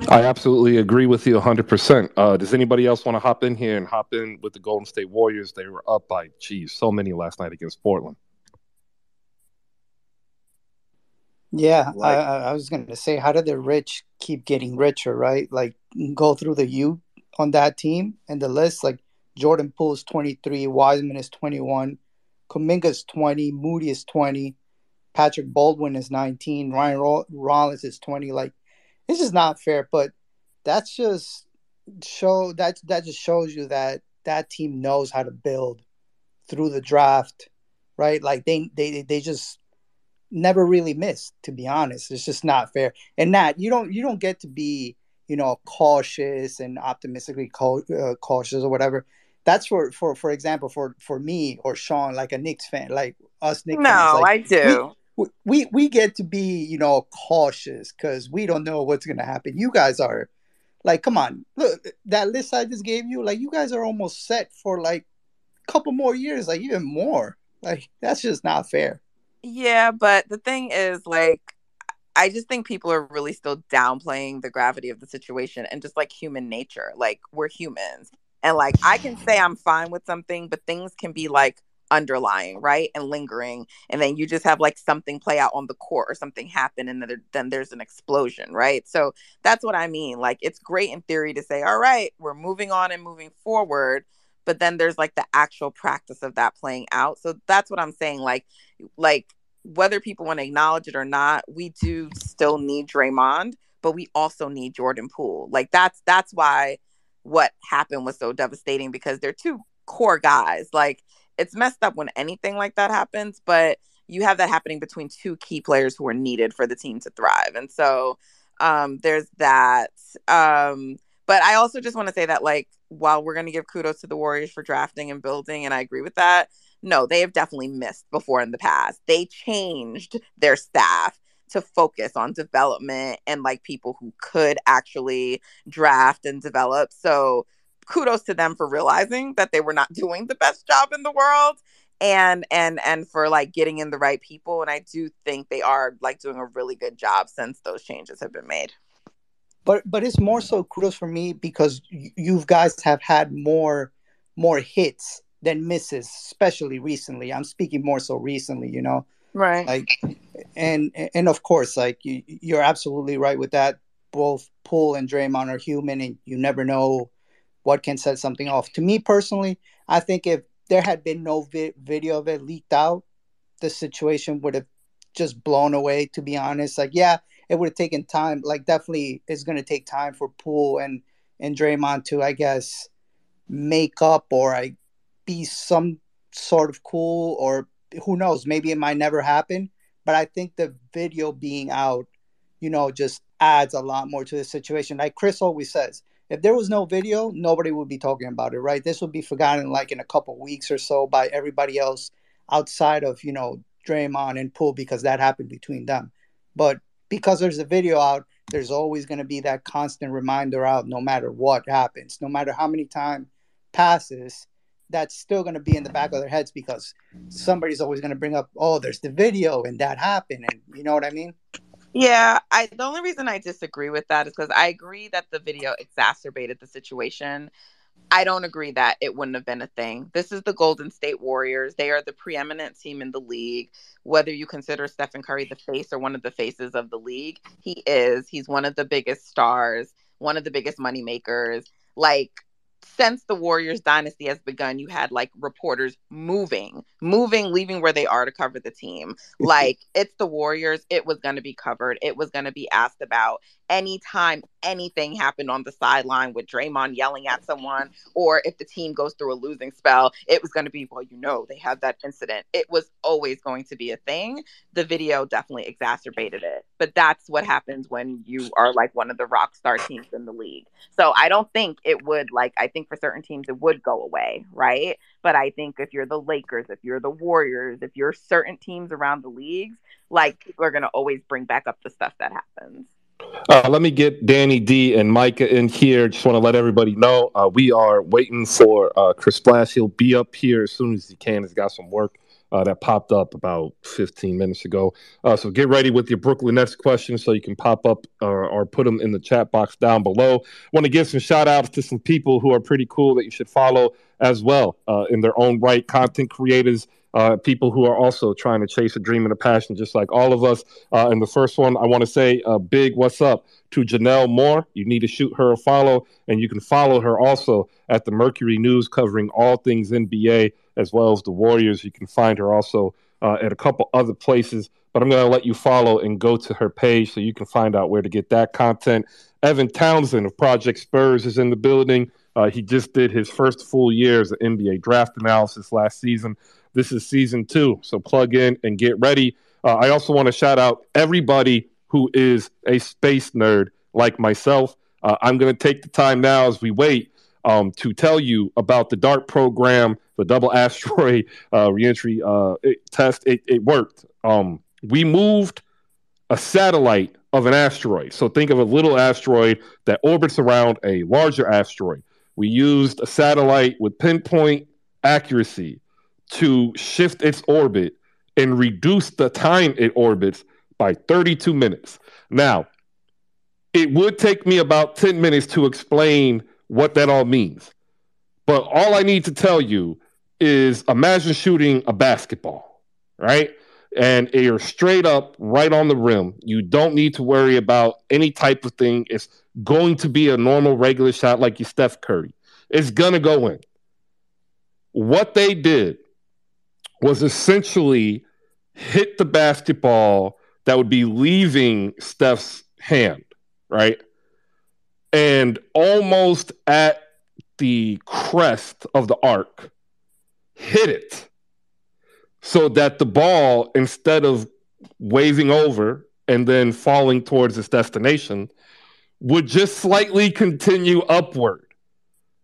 I absolutely agree with you 100%. Does anybody else want to hop in here and hop in with the Golden State Warriors? They were up by, so many last night against Portland. Yeah, I was going to say, how did the rich keep getting richer, right? Like, go through the youth on that team and the list, like Jordan Poole is 23, Wiseman is 21, Kuminga's 20, Moody is 20, Patrick Baldwin is 19, Ryan Rollins is 20. Like, this is not fair, but that just shows you that that team knows how to build through the draft, right? Like they just never really missed, to be honest. It's just not fair. And Nat, you don't get to be, cautious and optimistically cautious or whatever. That's for example, for me or Sean, like a Knicks fan, like us Knicks fans. Like, I do. We get to be, cautious because we don't know what's going to happen. You guys are like, come on, look, that list I just gave you, like you guys are almost set for like a couple more years, like even more. Like that's just not fair. Yeah, but the thing is, like, I just think people are really still downplaying the gravity of the situation and just like human nature. Like we're humans. And like I can say I'm fine with something, but things can be like underlying, right? And lingering. And then you just have like something play out on the court or something happen and then there's an explosion, right? So that's what I mean. Like it's great in theory to say, all right, we're moving on and moving forward. But then there's like the actual practice of that playing out. So that's what I'm saying. Like whether people want to acknowledge it or not, we do still need Draymond, but we also need Jordan Poole. Like that's why what happened was so devastating, because they're two core guys. Like it's messed up when anything like that happens, but you have that happening between two key players who are needed for the team to thrive. And so there's that. But I also just want to say that, like, while we're going to give kudos to the Warriors for drafting and building, and I agree with that, no, they have definitely missed before in the past. They changed their staff to focus on development and like people who could actually draft and develop. So kudos to them for realizing that they were not doing the best job in the world and for like getting in the right people. And I do think they are like doing a really good job since those changes have been made. But it's more so kudos for me because you guys have had more hits than misses, especially recently. I'm speaking more so recently, you know. Right. Like, and of course, like you're absolutely right with that. Both Poole and Draymond are human, and you never know what can set something off. To me personally, I think if there had been no video of it leaked out, the situation would have just blown away. To be honest, like yeah, it would have taken time. Like definitely, it's going to take time for Poole and Draymond to, I guess, make up or be some sort of cool, or who knows, maybe it might never happen. But I think the video being out, you know, just adds a lot more to the situation. Like Chris always says, if there was no video, nobody would be talking about it, right? This would be forgotten like in a couple weeks or so by everybody else outside of, you know, Draymond and Poole, because that happened between them. But because there's a video out, there's always going to be that constant reminder out no matter what happens, no matter how many time passes. That's still going to be in the back of their heads because somebody's always going to bring up, oh, there's the video and that happened. And you know what I mean? Yeah, the only reason I disagree with that is because I agree that the video exacerbated the situation. I don't agree that it wouldn't have been a thing. This is the Golden State Warriors. They are the preeminent team in the league. Whether you consider Stephen Curry the face or one of the faces of the league, he is. He's one of the biggest stars, one of the biggest money makers. Like, since the Warriors dynasty has begun, you had like reporters moving, leaving where they are to cover the team. Like, it's the Warriors. It was going to be covered. It was going to be asked about. Anytime anything happened on the sideline with Draymond yelling at someone, or if the team goes through a losing spell, it was going to be, well, you know, they had that incident. It was always going to be a thing. The video definitely exacerbated it. But that's what happens when you are like one of the rock star teams in the league. So I don't think it would, like, I think for certain teams it would go away, right? But I think if you're the Lakers, if you're the Warriors, if you're certain teams around the leagues, like, people are going to always bring back up the stuff that happens. Let me get Danny D and Micah in here. Just want to let everybody know we are waiting for Chris Splash. He'll be up here as soon as he can. He's got some work that popped up about 15 minutes ago. So get ready with your Brooklyn Nets questions so you can pop up or put them in the chat box down below. Want to give some shout outs to some people who are pretty cool that you should follow as well in their own right, content creators. People who are also trying to chase a dream and a passion, just like all of us. And the first one, I want to say a big what's up to Janelle Moore. You need to shoot her a follow, and you can follow her also at the Mercury News, covering all things NBA as well as the Warriors. You can find her also at a couple other places, but I'm going to let you follow and go to her page so you can find out where to get that content. Evan Townsend of Project Spurs is in the building. He just did his first full year as an NBA draft analysis last season. This is season 2, so plug in and get ready. I also want to shout out everybody who is a space nerd like myself. I'm going to take the time now as we wait to tell you about the DART program, the double asteroid reentry test. It worked. We moved a satellite of an asteroid. So think of a little asteroid that orbits around a larger asteroid. We used a satellite with pinpoint accuracy to shift its orbit and reduce the time it orbits by 32 minutes. Now, it would take me about 10 minutes to explain what that all means. But all I need to tell you is imagine shooting a basketball, right? And you're straight up right on the rim. You don't need to worry about any type of thing. It's going to be a normal, regular shot like your Steph Curry. It's going to go in. What they did was essentially hit the basketball that would be leaving Steph's hand, right? And almost at the crest of the arc, hit it so that the ball, instead of waving over and then falling towards its destination, would just slightly continue upward.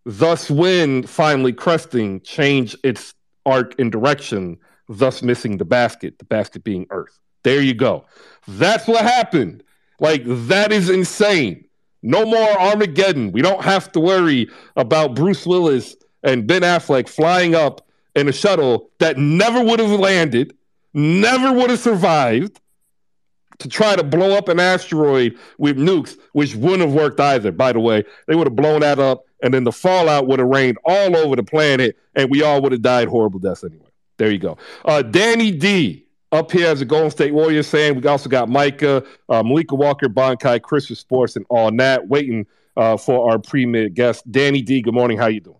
Thus, when finally cresting, change its arc and direction, thus missing the basket being Earth. There you go. That's what happened. Like, that is insane. No more Armageddon. We don't have to worry about Bruce Willis and Ben Affleck flying up in a shuttle that never would have landed, never would have survived, to try to blow up an asteroid with nukes, which wouldn't have worked either, by the way. They would have blown that up, and then the fallout would have rained all over the planet, and we all would have died horrible deaths anyway. There you go. Danny D up here as a Golden State Warriors fan. We also got Micah, Malika Walker, Bonkai, Chris for Sports, and all that, waiting for our pre-mid guest. Danny D, good morning. How you doing?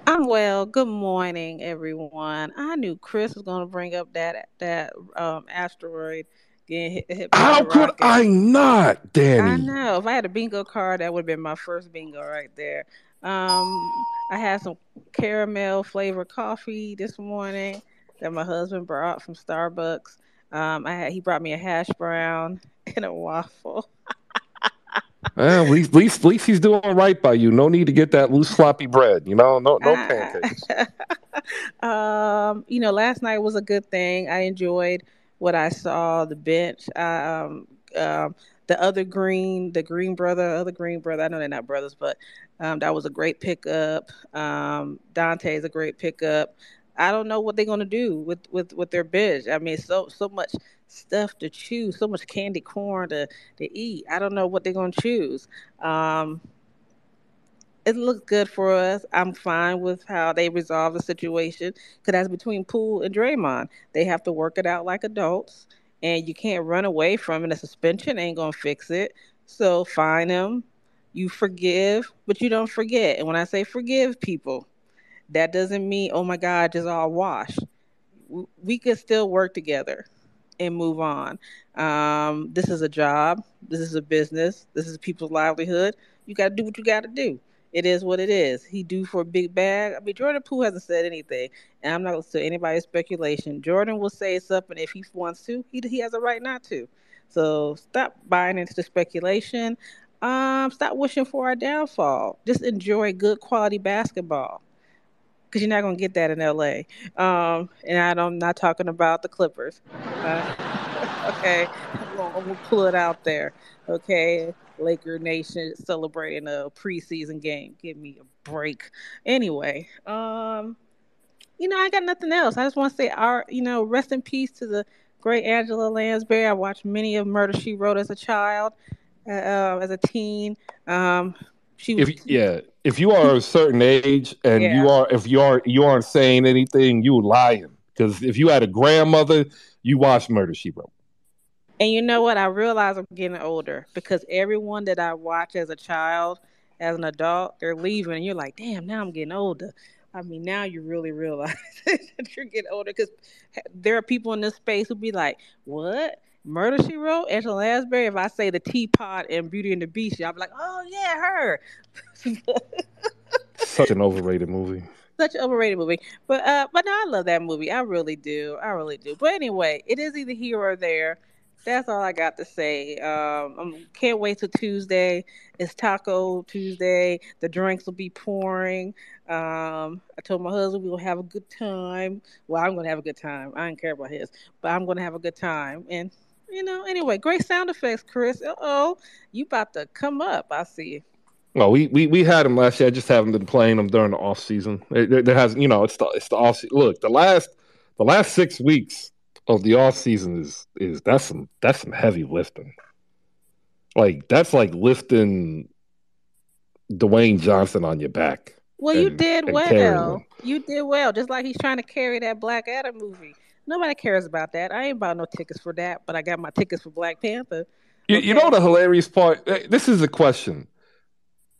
I'm well. Good morning, everyone. I knew Chris was going to bring up that asteroid. How could I not, Danny? I know. If I had a bingo card, that would have been my first bingo right there. I had some caramel flavored coffee this morning that my husband brought from Starbucks. He brought me a hash brown and a waffle. Well, at least he's doing right by you. No need to get that loose sloppy bread. No pancakes. Last night was a good thing. I enjoyed what I saw, the bench. The other green brother. I know they're not brothers, but that was a great pickup. Dante's a great pickup. I don't know what they're gonna do with their bench. I mean, so much stuff to choose, so much candy corn to eat. I don't know what they're gonna choose. It looks good for us. I'm fine with how they resolve the situation, because that's between Poole and Draymond. They have to work it out like adults, and you can't run away from it. A suspension ain't gonna fix it. So fine them. You forgive, but you don't forget. And when I say forgive people, that doesn't mean, oh my God, just all wash. We could still work together and move on. This is a job. This is a business. This is people's livelihood. You got to do what you got to do. It is what it is. He due for a big bag. I mean, Jordan Poole hasn't said anything, and I'm not going to say anybody's speculation. Jordan will say something if he wants to. He has a right not to. So stop buying into the speculation. Stop wishing for our downfall. Just enjoy good quality basketball, because you're not going to get that in LA. And I'm not talking about the Clippers. Okay, I'm going to pull it out there. Okay, Laker Nation celebrating a preseason game. Give me a break. Anyway, I got nothing else. I just want to say, rest in peace to the great Angela Lansbury. I watched many of Murder, She Wrote as a child, as a teen. If you are a certain age and you aren't saying anything, you lying. Because if you had a grandmother, you watched Murder, She Wrote. And you know what? I realize I'm getting older, because everyone that I watched as a child, as an adult, they're leaving, and you're like, damn, now I'm getting older. I mean, now you really realize that you're getting older, because there are people in this space who be like, what? Murder, She Wrote? Angela Lansbury? If I say The Teapot and Beauty and the Beast, y'all be like, oh, yeah, her. Such an overrated movie. Such an overrated movie. But no, I love that movie. I really do. But anyway, it is either here or there. That's all I got to say. Can't wait till Tuesday. It's Taco Tuesday. The drinks will be pouring. I told my husband we will have a good time. Well, I'm going to have a good time. I don't care about his, but I'm going to have a good time. And, anyway, great sound effects, Chris. You about to come up. I see you. Well, we had them last year. I just haven't been playing them during the off season. There has, it's the off season. Look, the last 6 weeks of the off season is that's some heavy lifting. Like, that's like lifting Dwayne Johnson on your back. Well, you did well. You did well. Just like he's trying to carry that Black Adam movie. Nobody cares about that. I ain't bought no tickets for that, but I got my tickets for Black Panther. Okay. You know the hilarious part? This is a question.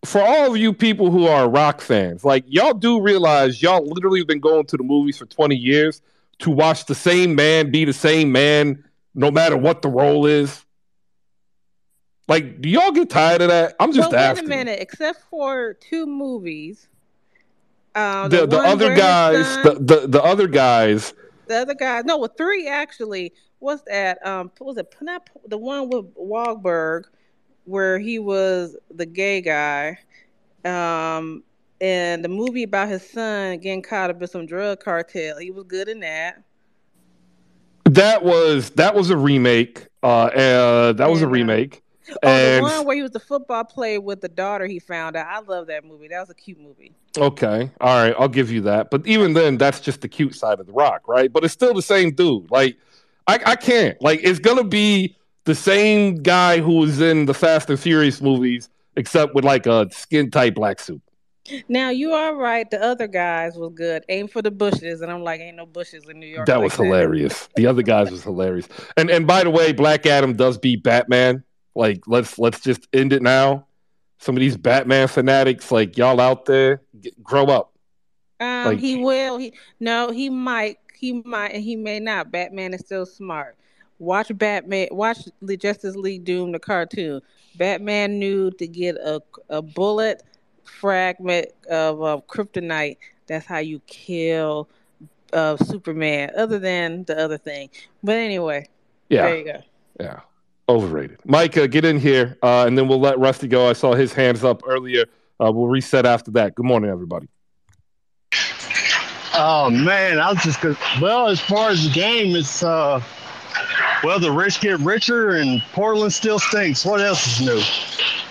For all of you people who are rock fans, like, y'all do realize y'all literally have been going to the movies for 20 years to watch the same man be the same man no matter what the role is? Like, do y'all get tired of that? I'm just asking. Wait a minute. Except for 2 movies. The other guys. No, 3 actually. What's that? Was it the one with Wahlberg, where he was the gay guy, and the movie about his son getting caught up in some drug cartel. He was good in that. That was a remake. That was a remake. The one where he was the football player with the daughter he found out. I love that movie. That was a cute movie. Okay. All right. I'll give you that. But even then, that's just the cute side of The Rock, right? But it's still the same dude. Like, I can't. Like, it's going to be the same guy who was in the Fast and Furious movies, except with like a skin-tight black suit. Now, you are right. The other guys was good. Aim for the bushes. And I'm like, ain't no bushes in New York. That was hilarious. The other guys was hilarious. And by the way, Black Adam does beat Batman. Like, let's just end it now. Some of these Batman fanatics, like, y'all out there, grow up. He will. He might, and he may not. Batman is still smart. Watch Batman. Watch the Justice League Doom, the cartoon. Batman knew to get a bullet fragment of kryptonite. That's how you kill Superman. Other than the other thing, but anyway, there you go. Yeah, overrated. Micah, get in here, and then we'll let Rusty go. I saw his hands up earlier. We'll reset after that. Good morning, everybody. Oh man, I was just as far as the game, it's the rich get richer and Portland still stinks. What else is new?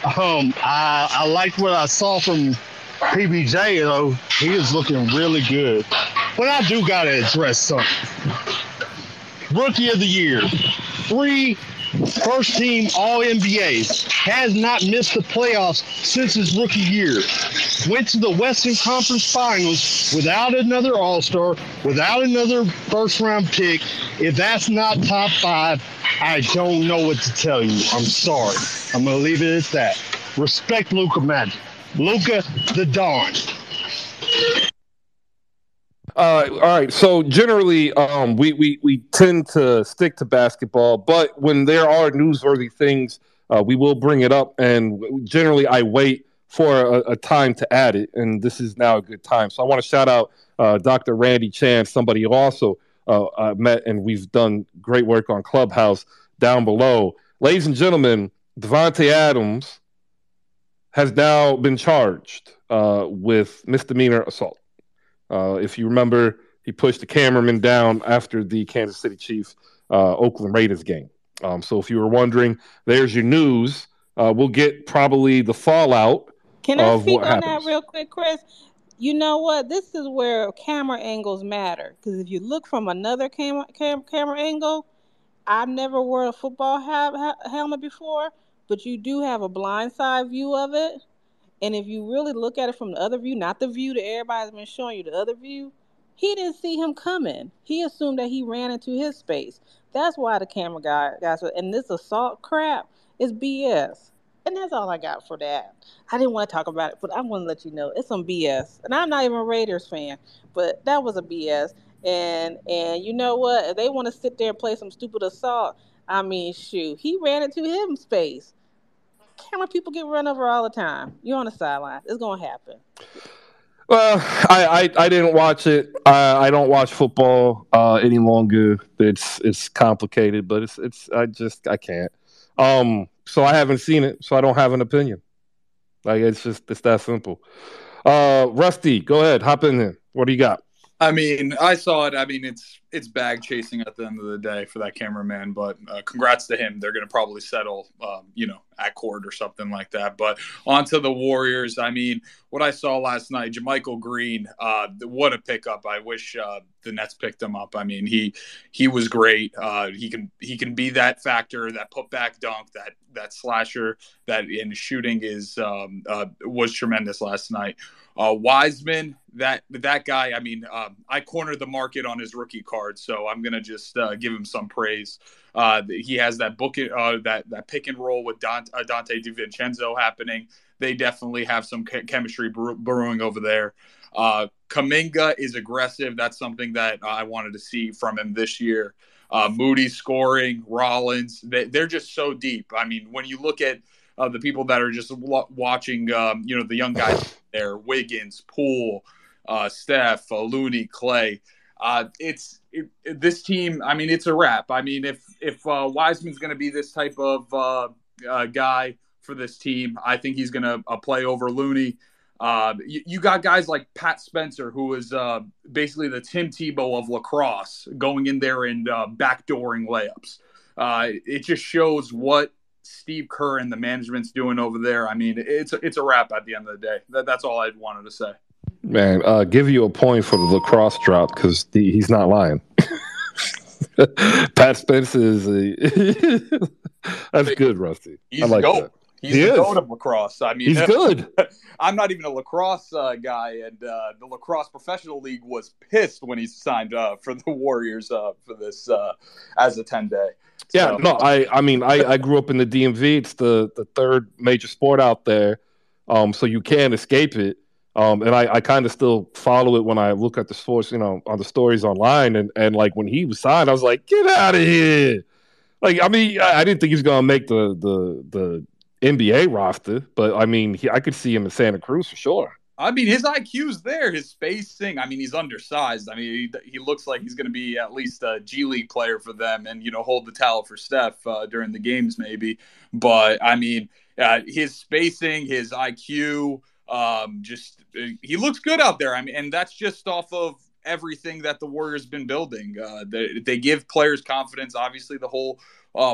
I liked what I saw from PBJ though. He is looking really good. But I do gotta address something. Rookie of the Year, 3 first-team All-NBAs, has not missed the playoffs since his rookie year. Went to the Western Conference Finals without another All-Star, without another first-round pick. If that's not top 5, I don't know what to tell you. I'm sorry. I'm going to leave it at that. Respect Luka Magic. Luka the Dawn. All right. So generally, we tend to stick to basketball, but when there are newsworthy things, we will bring it up. And generally, I wait for a time to add it, and this is now a good time. So I want to shout out Dr. Randy Chan, somebody who also met, and we've done great work on Clubhouse down below. Ladies and gentlemen, Davante Adams has now been charged with misdemeanor assault. If you remember, he pushed the cameraman down after the Kansas City Chiefs Oakland Raiders game. So if you were wondering, there's your news. We'll get probably the fallout. Can I speak on that real quick, Chris? You know what? This is where camera angles matter. Because if you look from another camera angle, I've never worn a football helmet before, but you do have a blind side view of it. And if you really look at it from the other view, not the view that everybody's been showing you, the other view, he didn't see him coming. He assumed that he ran into his space. That's why the camera guys, and this assault crap is BS. And that's all I got for that. I didn't want to talk about it, but I want to let you know it's some BS. And I'm not even a Raiders fan, but that was a BS. And you know what? If they want to sit there and play some stupid assault, I mean, shoot, he ran into his space. Camera people get run over all the time. You're on the sideline. It's gonna happen. Well, I didn't watch it. I don't watch football any longer. It's complicated, but I can't. So I haven't seen it, so I don't have an opinion. Like it's that simple. Rusty, go ahead, hop in there. What do you got? I mean, I saw it. I mean, it's bag chasing at the end of the day for that cameraman, but congrats to him. They're going to probably settle, at court or something like that. But on to the Warriors. I mean, what I saw last night, JaMychal Green, what a pickup. I wish the Nets picked him up. I mean, he was great. He can be that factor, that putback dunk, that slasher, that in shooting was tremendous last night. Wiseman, that guy, I mean, I cornered the market on his rookie card, so I'm going to just give him some praise. He has that that pick and roll with Dante DiVincenzo happening. They definitely have some chemistry brewing over there. Kuminga is aggressive. That's something that I wanted to see from him this year. Moody scoring, Rollins, they're just so deep. I mean, when you look at the people that are just watching, the young guys there, Wiggins, Poole, Steph, Looney, Clay. This team, I mean, it's a wrap. I mean, if Wiseman's going to be this type of guy for this team, I think he's going to play over Looney. You got guys like Pat Spencer, who is basically the Tim Tebow of lacrosse, going in there and backdooring layups. It just shows what Steve Kerr and the management's doing over there, I mean, it's a wrap at the end of the day. That's all I wanted to say. Man, give you a point for the lacrosse drop because he's not lying. Pat Spence is that's good, Rusty. He's I like the GOAT. that. He's the GOAT of lacrosse. I mean, he's good. I'm not even a lacrosse guy, and the Lacrosse Professional League was pissed when he signed for the Warriors for this as a 10-day. Yeah, So, no, I mean, I grew up in the DMV. It's the third major sport out there, so you can't escape it. And I kind of still follow it when I look at the sports, on the stories online. And like when he was signed, I was like, get out of here. Like, I mean, I didn't think he was going to make the NBA roster, but I mean, I could see him in Santa Cruz for sure. I mean, his IQ's there, his spacing. I mean, he's undersized. I mean, he looks like he's going to be at least a G League player for them and, hold the towel for Steph during the games maybe. But, I mean, his spacing, his IQ, he looks good out there. I mean, and that's just off of everything that the Warriors been building. They give players confidence. Obviously, the whole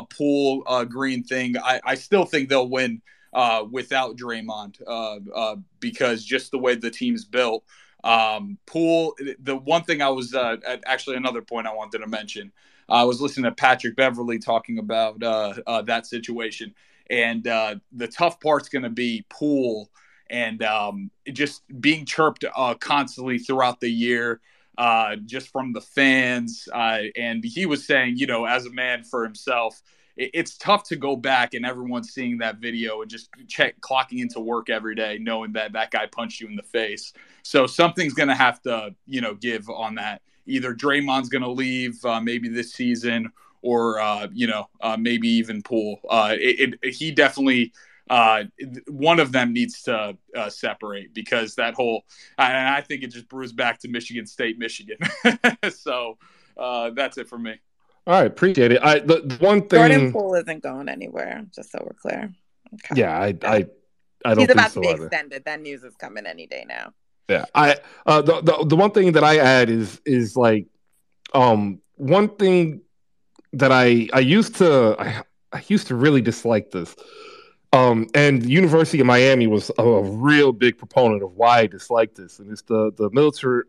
Poole Green thing. I still think they'll win without Draymond because just the way the team's built. Poole. The one thing I was actually another point I wanted to mention. I was listening to Patrick Beverley talking about that situation, and the tough part's going to be Poole. And just being chirped constantly throughout the year, just from the fans. And he was saying, as a man for himself, it's tough to go back and everyone's seeing that video and just clocking into work every day, knowing that guy punched you in the face. So something's going to have to, give on that. Either Draymond's going to leave maybe this season or, maybe even Poole. He definitely... one of them needs to separate because that whole, and I think it just brews back to Michigan State, Michigan. So that's it for me. All right, appreciate it. The one thing, Jordan Poole isn't going anywhere, just so we're clear. Okay. Yeah, I don't. He's about think so to be either. extended. That news is coming any day now. Yeah, the one thing that I add is like one thing that I used to really dislike this. And the University of Miami was a real big proponent of why I dislike this. And it's the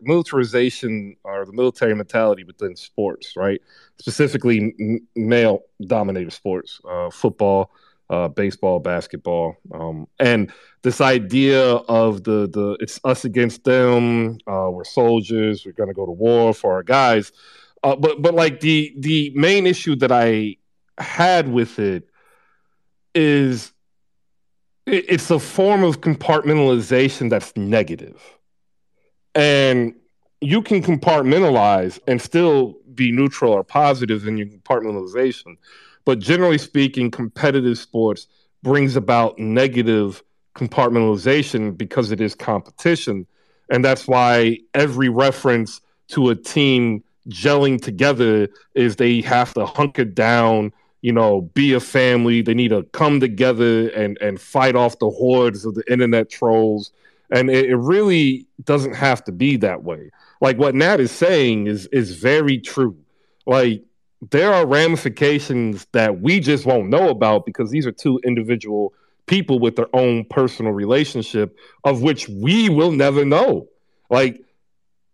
militarization or the military mentality within sports, right? Specifically male-dominated sports, football, baseball, basketball. And this idea of the it's us against them, we're soldiers, we're going to go to war for our guys. But like the main issue that I had with it is it's a form of compartmentalization that's negative. And you can compartmentalize and still be neutral or positive in your compartmentalization. But generally speaking, competitive sports brings about negative compartmentalization because it is competition. And that's why every reference to a team gelling together is they have to hunker down, be a family. They need to come together and fight off the hordes of the internet trolls. And it really doesn't have to be that way. Like what Nat is saying is very true. Like there are ramifications that we just won't know about because these are two individual people with their own personal relationship of which we will never know. Like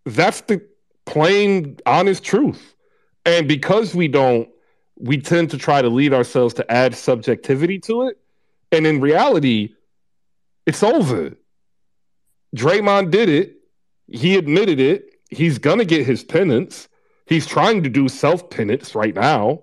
that's the plain, honest truth. And because we don't, we tend to try to lead ourselves to add subjectivity to it. And in reality, it's over. Draymond did it. He admitted it. He's going to get his penance. He's trying to do self-penance right now.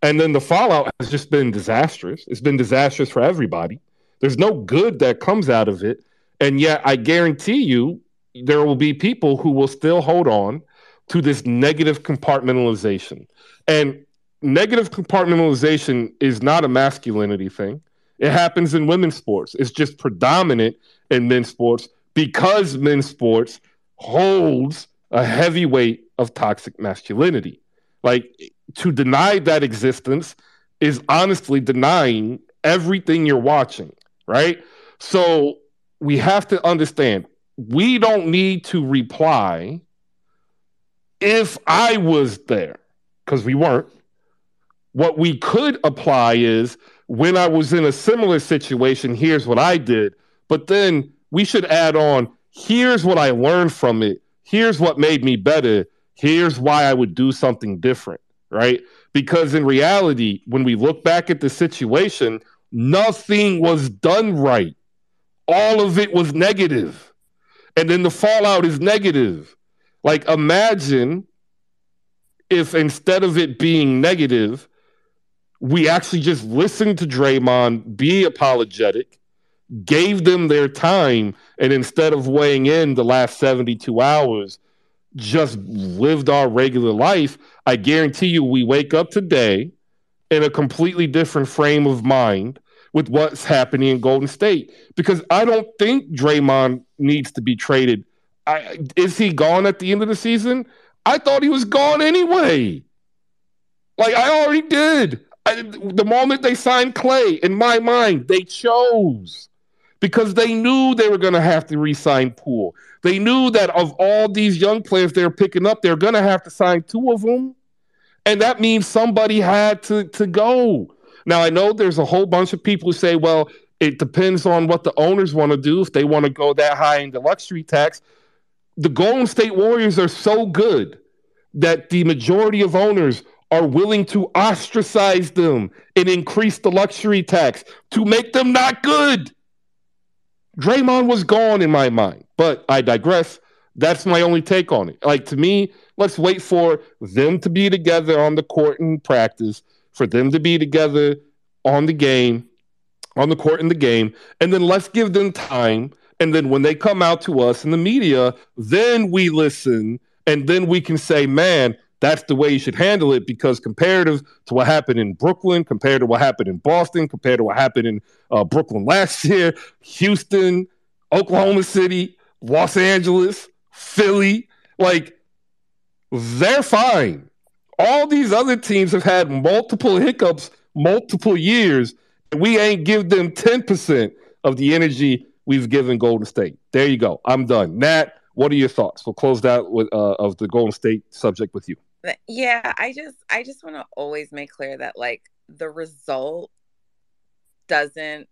And then the fallout has just been disastrous. It's been disastrous for everybody. There's no good that comes out of it. And yet I guarantee you there will be people who will still hold on to this negative compartmentalization. And negative compartmentalization is not a masculinity thing. It happens in women's sports. It's just predominant in men's sports because men's sports holds a heavy weight of toxic masculinity. Like to deny that existence is honestly denying everything you're watching, right? So we have to understand we don't need to reply if I was there because we weren't. What we could apply is when I was in a similar situation, here's what I did. But then we should add on, here's what I learned from it. Here's what made me better. Here's why I would do something different, right? Because in reality, when we look back at the situation, nothing was done right. All of it was negative. And then the fallout is negative. Like, imagine if instead of it being negative, we actually just listened to Draymond be apologetic, gave them their time, and instead of weighing in the last 72 hours, just lived our regular life. I guarantee you we wake up today in a completely different frame of mind with what's happening in Golden State. Because I don't think Draymond needs to be traded. Is he gone at the end of the season? I thought he was gone anyway. Like, I already did. The moment they signed Clay, in my mind, they chose. Because they knew they were going to have to re-sign Poole. They knew that of all these young players they're picking up, they're going to have to sign two of them. And that means somebody had to go. Now, I know there's a whole bunch of people who say, well, it depends on what the owners want to do. If they want to go that high in the luxury tax, the Golden State Warriors are so good that the majority of owners are willing to ostracize them and increase the luxury tax to make them not good. Draymond was gone in my mind, but I digress. That's my only take on it. Like, to me, let's wait for them to be together on the court and practice, for them to be together on the game, on the court and the game, and then let's give them time. And then when they come out to us in the media, then we listen, and then we can say, man, that's the way you should handle it, because comparative to what happened in Brooklyn, compared to what happened in Boston, compared to what happened in Brooklyn last year, Houston, Oklahoma City, Los Angeles, Philly, like, they're fine. All these other teams have had multiple hiccups, multiple years, and we ain't give them 10% of the energy we've given Golden State. There you go. I'm done. Nat, what are your thoughts? We'll close out with of the Golden State subject with you. Yeah, I just want to always make clear that, like, the result doesn't,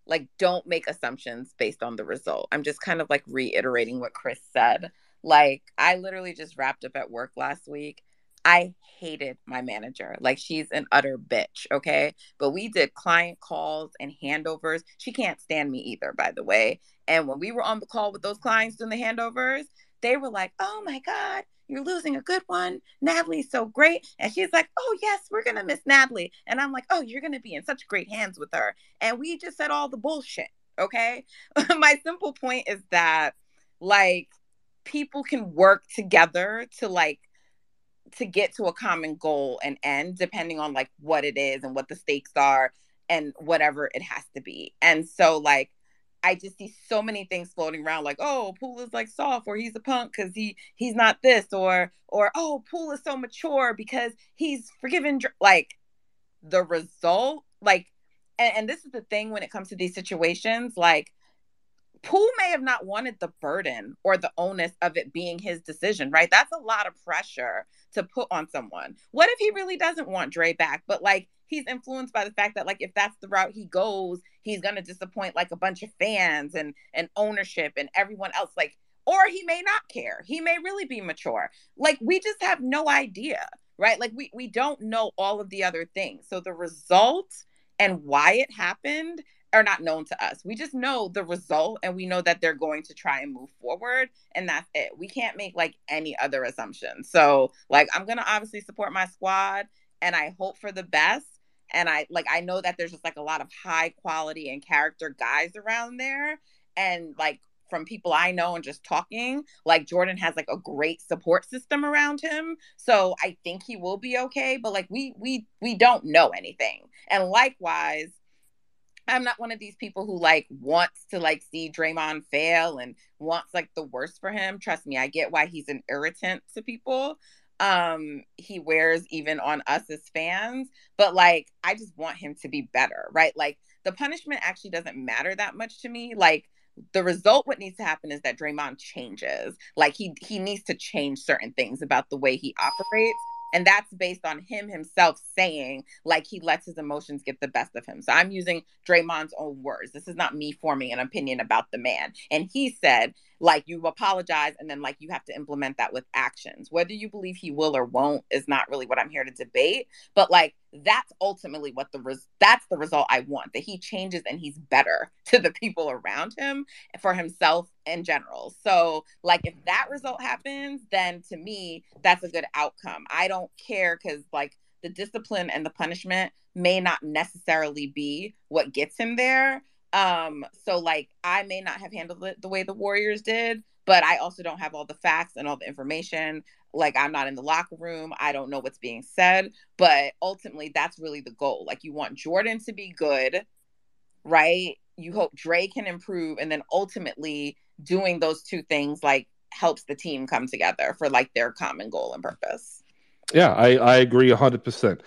like, don't make assumptions based on the result. I'm just kind of like reiterating what Chris said. Like, I literally just wrapped up at work last week. I hated my manager. Like, she's an utter bitch, okay? But we did client calls and handovers. She can't stand me either, by the way. And when we were on the call with those clients doing the handovers, they were like, oh my God, you're losing a good one. Natalie's so great. And she's like, oh yes, we're going to miss Natalie. And I'm like, oh, you're going to be in such great hands with her. And we just said all the bullshit, okay? My simple point is that, like, people can work together to get to a common goal and end, depending on, like, what it is and what the stakes are and whatever it has to be. And so, like, I just see so many things floating around, like, oh, Poole is, like, soft, or he's a punk because he's not this, or oh, Poole is so mature because he's forgiven. Like, the result, like, and this is the thing when it comes to these situations, like, Poole may have not wanted the burden or the onus of it being his decision, right? That's a lot of pressure to put on someone. What if he really doesn't want Dre back, but, like, he's influenced by the fact that, like, if that's the route he goes, he's going to disappoint, like, a bunch of fans and ownership and everyone else, like, or he may not care. He may really be mature. Like, we just have no idea, right? Like, we don't know all of the other things. So the result and why it happened are not known to us. We just know the result, and we know that they're going to try and move forward, and that's it. We can't make, like, any other assumptions. So, like, I'm going to obviously support my squad, and I hope for the best. And I know that there's just, like, a lot of high quality and character guys around there. And, like, from people I know and just talking, like, Jordan has, like, a great support system around him. So I think he will be okay. But, like, we don't know anything. And likewise, I'm not one of these people who, like, wants to, like, see Draymond fail and wants, like, the worst for him. Trust me, I get why he's an irritant to people. He wears even on us as fans, but, like, I just want him to be better, right? Like, the punishment actually doesn't matter that much to me. Like, the result, what needs to happen is that Draymond changes. Like, he needs to change certain things about the way he operates. And that's based on him himself saying, like, he lets his emotions get the best of him. So I'm using Draymond's own words. This is not me forming an opinion about the man. And he said, like, you apologize and then, like, you have to implement that with actions. Whether you believe he will or won't is not really what I'm here to debate. But, like, that's ultimately what that's the result I want, that he changes and he's better to the people around him, for himself in general. So, like, if that result happens, then to me, that's a good outcome. I don't care, because, like, the discipline and the punishment may not necessarily be what gets him there. So, like, I may not have handled it the way the Warriors did, but I also don't have all the facts and all the information. Like, I'm not in the locker room. I don't know what's being said, but ultimately that's really the goal. Like, you want Jordan to be good, right? You hope Dre can improve, and then ultimately doing those two things, like, helps the team come together for, like, their common goal and purpose. Yeah, I agree 100%.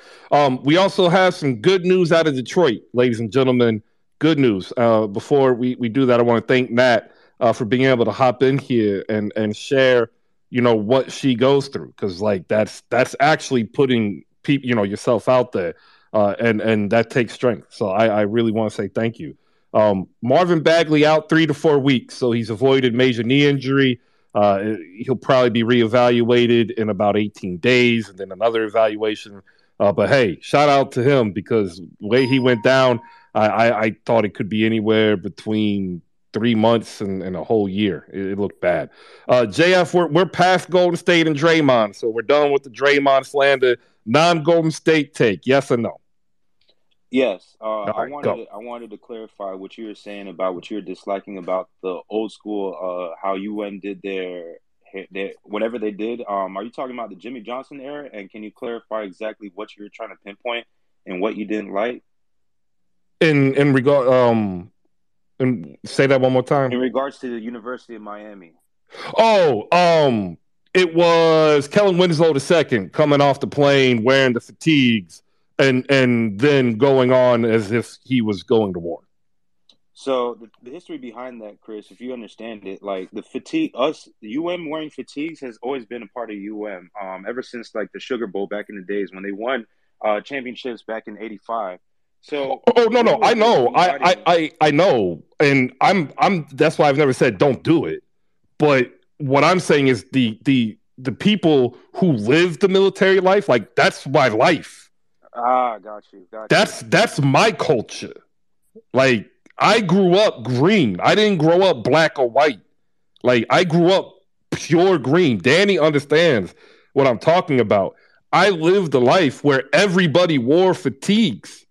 We also have some good news out of Detroit, ladies and gentlemen. Good news. Before we do that, I want to thank Nat for being able to hop in here and share, what she goes through, because, like, that's actually putting people, yourself out there, and that takes strength. So I really want to say thank you. Marvin Bagley out 3 to 4 weeks, so he's avoided major knee injury. He'll probably be reevaluated in about 18 days, and then another evaluation. But hey, shout out to him, because the way he went down, I thought it could be anywhere between 3 months and a whole year. It looked bad. JF, we're past Golden State and Draymond, so we're done with the Draymond slander. Non-Golden State take, yes or no? Yes. Right, I wanted to clarify what you were saying about what you're disliking about the old school, how UN did their whatever they did. Are you talking about the Jimmy Johnson era? And can you clarify exactly what you were trying to pinpoint and what you didn't like? In regard, and say that one more time. In regards to the University of Miami. Oh, it was Kellen Winslow II coming off the plane wearing the fatigues and then going on as if he was going to war. So the history behind that, Chris, if you understand it, like the UM wearing fatigues has always been a part of UM. Ever since, like, the Sugar Bowl back in the days when they won championships back in '85. So no, I know, I know, and I'm that's why I've never said don't do it. But what I'm saying is the people who live the military life, like, that's my life. Got you. That's my culture. Like, I grew up green. I didn't grow up black or white. Like, I grew up pure green. Danny understands what I'm talking about. I lived a life where everybody wore fatigues.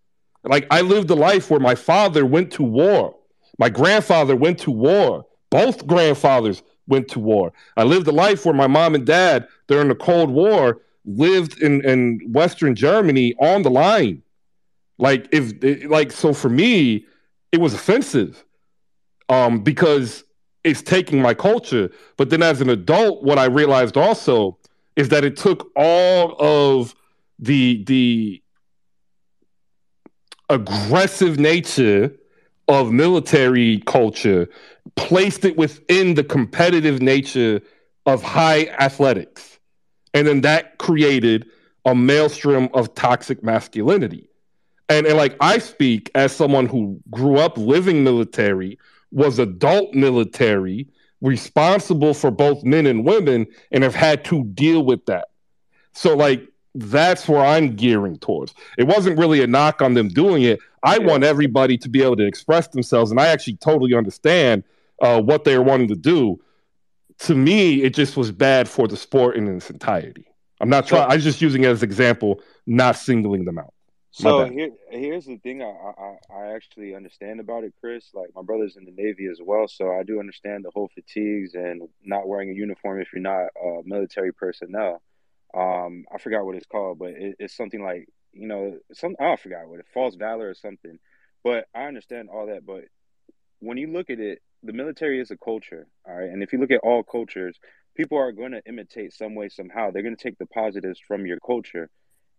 Like, I lived a life where my father went to war. My grandfather went to war. Both grandfathers went to war. I lived a life where my mom and dad, during the Cold War, lived in Western Germany on the line. Like, so for me, it was offensive, because it's taking my culture. But then as an adult, what I realized also is that it took all of the aggressive nature of military culture, placed it within the competitive nature of high athletics. And then that created a maelstrom of toxic masculinity. And like, I speak as someone who grew up living military, was adult military, responsible for both men and women, and have had to deal with that. So, like, that's where I'm gearing towards. It wasn't really a knock on them doing it. I want everybody to be able to express themselves, and I actually totally understand what they're wanting to do. To me, it just was bad for the sport in its entirety. I'm not trying. I'm just using it as an example, not singling them out. So here's the thing I actually understand about it, Chris. Like, my brother's in the Navy as well, so I do understand the whole fatigues and not wearing a uniform if you're not military personnel. I forgot what it's called, but it's something like, I forgot what it, false valor or something. But I understand all that. But when you look at it, the military is a culture, all right? And if you look at all cultures, people are going to imitate some way, somehow. They're going to take the positives from your culture.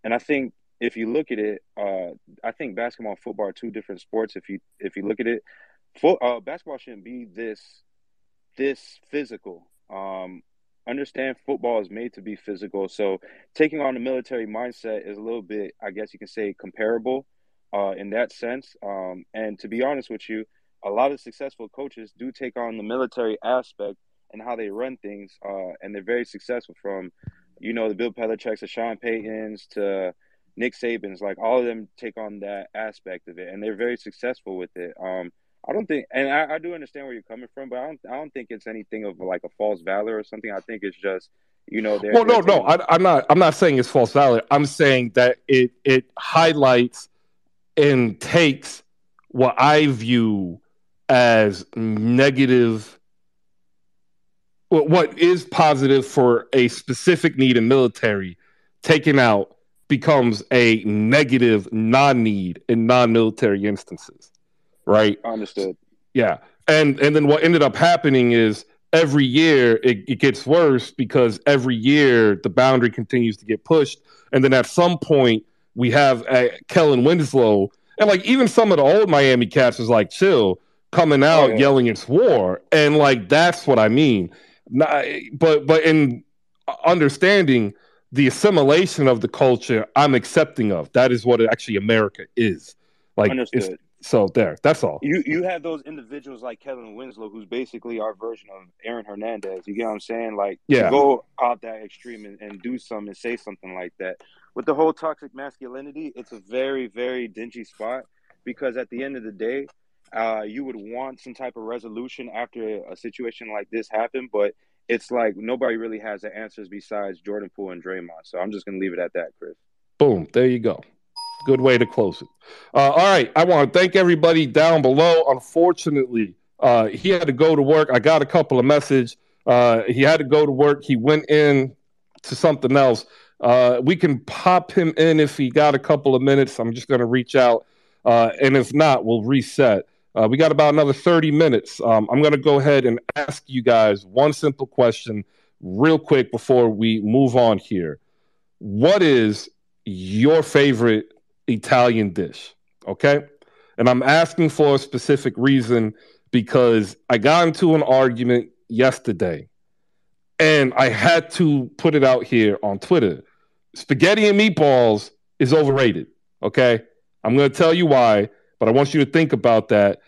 And I think if you look at it, I think basketball and football are two different sports. If you look at it, basketball shouldn't be this physical. understand football is made to be physical. So taking on the military mindset is a little bit, I guess you can say, comparable in that sense. And to be honest with you, a lot of successful coaches do take on the military aspect and how they run things, and they're very successful from, the Bill Belichick's to Sean Payton's to Nick Saban's. Like, all of them take on that aspect of it, and they're very successful with it. I don't think, and I do understand where you're coming from, but I don't think it's anything of like a false valor or something. I think it's just, they're Well, no, taking. I'm not saying it's false valor. I'm saying that it highlights and takes what I view as negative, what is positive for a specific need in military, taken out becomes a negative non-need in non-military instances, right? Understood. Yeah, and then what ended up happening is every year it gets worse because every year the boundary continues to get pushed, and then at some point we have Kellen Winslow and like even some of the old Miami Cats was like chill coming out yelling it's war, and like that's what I mean. But in understanding the assimilation of the culture, I'm accepting of that is what actually America is. Like, Understood. So that's all. You have those individuals like Kevin Winslow, who's basically our version of Aaron Hernandez. You get what I'm saying? Like, to go out that extreme and do something and say something like that. With the whole toxic masculinity, it's a very, very dingy spot because at the end of the day, you would want some type of resolution after a situation like this happened, but it's like nobody really has the answers besides Jordan Poole and Draymond. So I'm just going to leave it at that, Chris. Boom. There you go. Good way to close it. All right. I want to thank everybody down below. Unfortunately, he had to go to work. I got a couple of messages. He had to go to work. He went in to something else. We can pop him in if he got a couple of minutes. I'm just going to reach out. And if not, we'll reset. We got about another 30 minutes. I'm going to go ahead and ask you guys one simple question real quick before we move on here. What is your favorite Italian dish? Okay. And I'm asking for a specific reason because I got into an argument yesterday and I had to put it out here on Twitter. Spaghetti and meatballs is overrated. Okay. I'm going to tell you why, but I want you to think about that.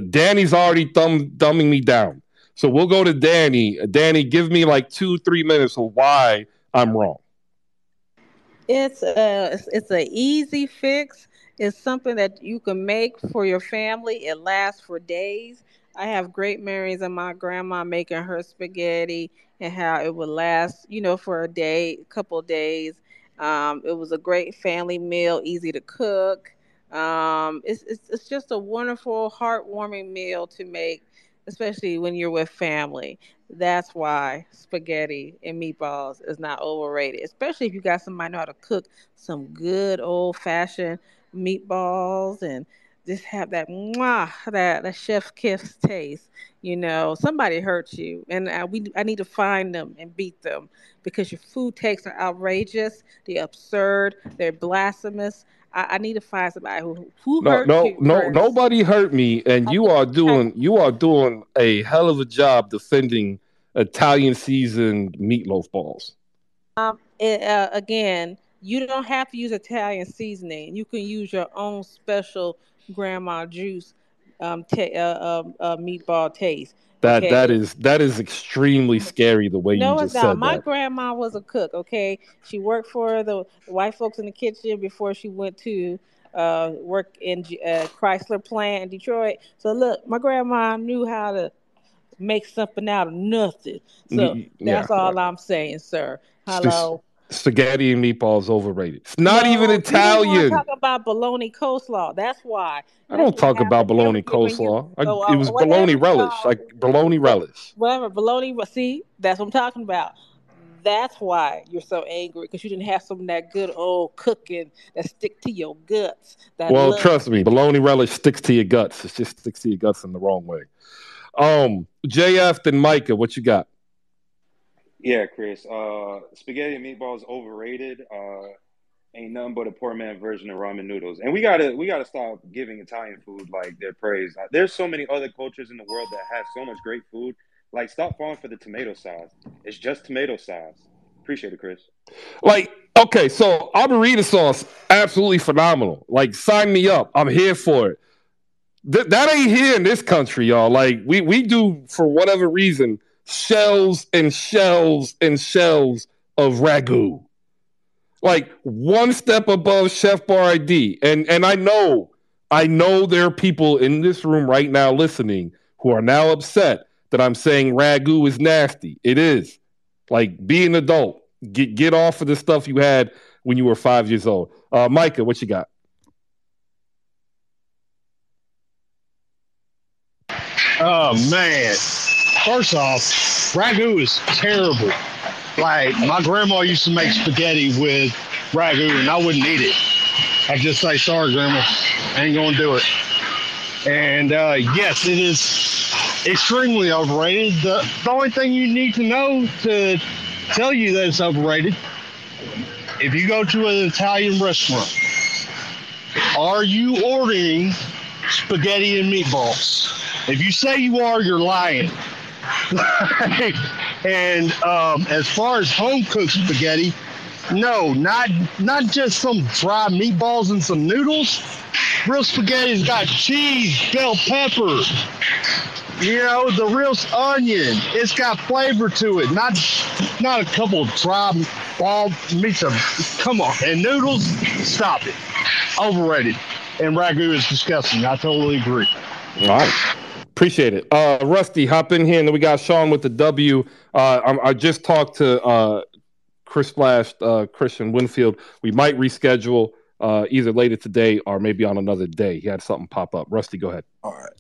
Danny's already dumbing me down. So we'll go to Danny. Danny, give me like 2-3 minutes of why I'm wrong. It's a easy fix. It's something that you can make for your family. It lasts for days. I have great memories of my grandma making her spaghetti and how it would last, for a day, a couple of days. It was a great family meal, easy to cook. It's just a wonderful, heartwarming meal to make, especially when you're with family. That's why spaghetti and meatballs is not overrated, especially if you got somebody know how to cook some good old fashioned meatballs and just have that that chef kiss taste. Somebody hurt you, and I need to find them and beat them because your food takes are outrageous, they're absurd, they're blasphemous. I need to find somebody who hurt you. No, nobody hurt me, and you are doing a hell of a job defending Italian seasoned meatloaf balls. Again, you don't have to use Italian seasoning. You can use your own special grandma juice meatball taste. Okay? That is extremely scary the way you just said that. My grandma was a cook. Okay, she worked for the white folks in the kitchen before she went to work in Chrysler plant in Detroit. So look, my grandma knew how to make something out of nothing. So that's all I'm saying, sir. Hello. Spaghetti and meatballs overrated. It's not even Italian. You talk about bologna coleslaw. That's why. I don't talk about bologna coleslaw. It was bologna relish, like bologna relish. Whatever, bologna. See, that's what I'm talking about. That's why you're so angry, because you didn't have some of that good old cooking that stick to your guts. Trust me, bologna relish sticks to your guts. It just sticks to your guts in the wrong way. JF and Micah, what you got? Yeah, Chris. Spaghetti and meatballs overrated. Ain't nothing but a poor man version of ramen noodles. And we gotta stop giving Italian food like their praise. There's so many other cultures in the world that have so much great food Like, stop falling for the tomato sauce. It's just tomato sauce. Appreciate it, Chris. Like, okay, so Arborita sauce, absolutely phenomenal. Like, sign me up. I'm here for it. That ain't here in this country, y'all. Like, we do, for whatever reason, shells and shells and shells of ragu. Like, one step above Chef Boyardee. And I know there are people in this room right now listening who are now upset that I'm saying ragu is nasty. It is. Like, be an adult. Get off of the stuff you had when you were 5 years old. Micah, what you got? Oh, man. First off, ragu is terrible. Like, my grandma used to make spaghetti with ragu, and I wouldn't eat it. I'd just say, sorry, Grandma, I ain't going to do it. And, yes, it is extremely overrated. The only thing you need to know to tell you that it's overrated, if you go to an Italian restaurant, are you ordering spaghetti and meatballs? If you say you are, you're lying. And as far as home-cooked spaghetti, no, not just some dry meatballs and some noodles. Real spaghetti's got cheese, bell pepper, the real onion. It's got flavor to it, not a couple of dry ball meats. Come on, and noodles, stop it. Overrated, and ragu is disgusting. I totally agree. All right. Appreciate it. Rusty, hop in here, and then we got Sean with the W. I just talked to Chris Splash, Christian Winfield. We might reschedule either later today or maybe on another day. He had something pop up. Rusty, go ahead. All right.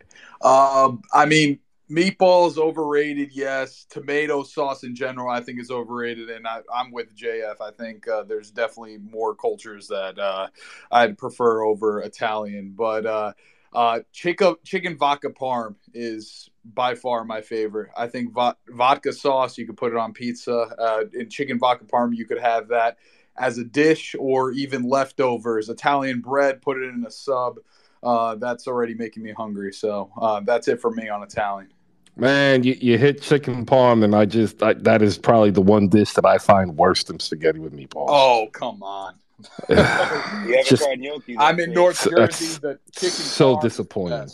I mean, meatballs overrated, yes. Tomato sauce in general, I think, is overrated, and I'm with JF. I think there's definitely more cultures that I'd prefer over Italian, but chicken vodka parm is by far my favorite. I think vodka sauce, you could put it on pizza. In chicken vodka parm, you could have that as a dish or even leftovers. Italian bread, put it in a sub. That's already making me hungry. So that's it for me on Italian. Man, you hit chicken parm, and that is probably the one dish that I find worse than spaghetti with meatballs. Oh, come on. You haven't tried gnocchi? I'm in North Jersey. The chicken so disappointing.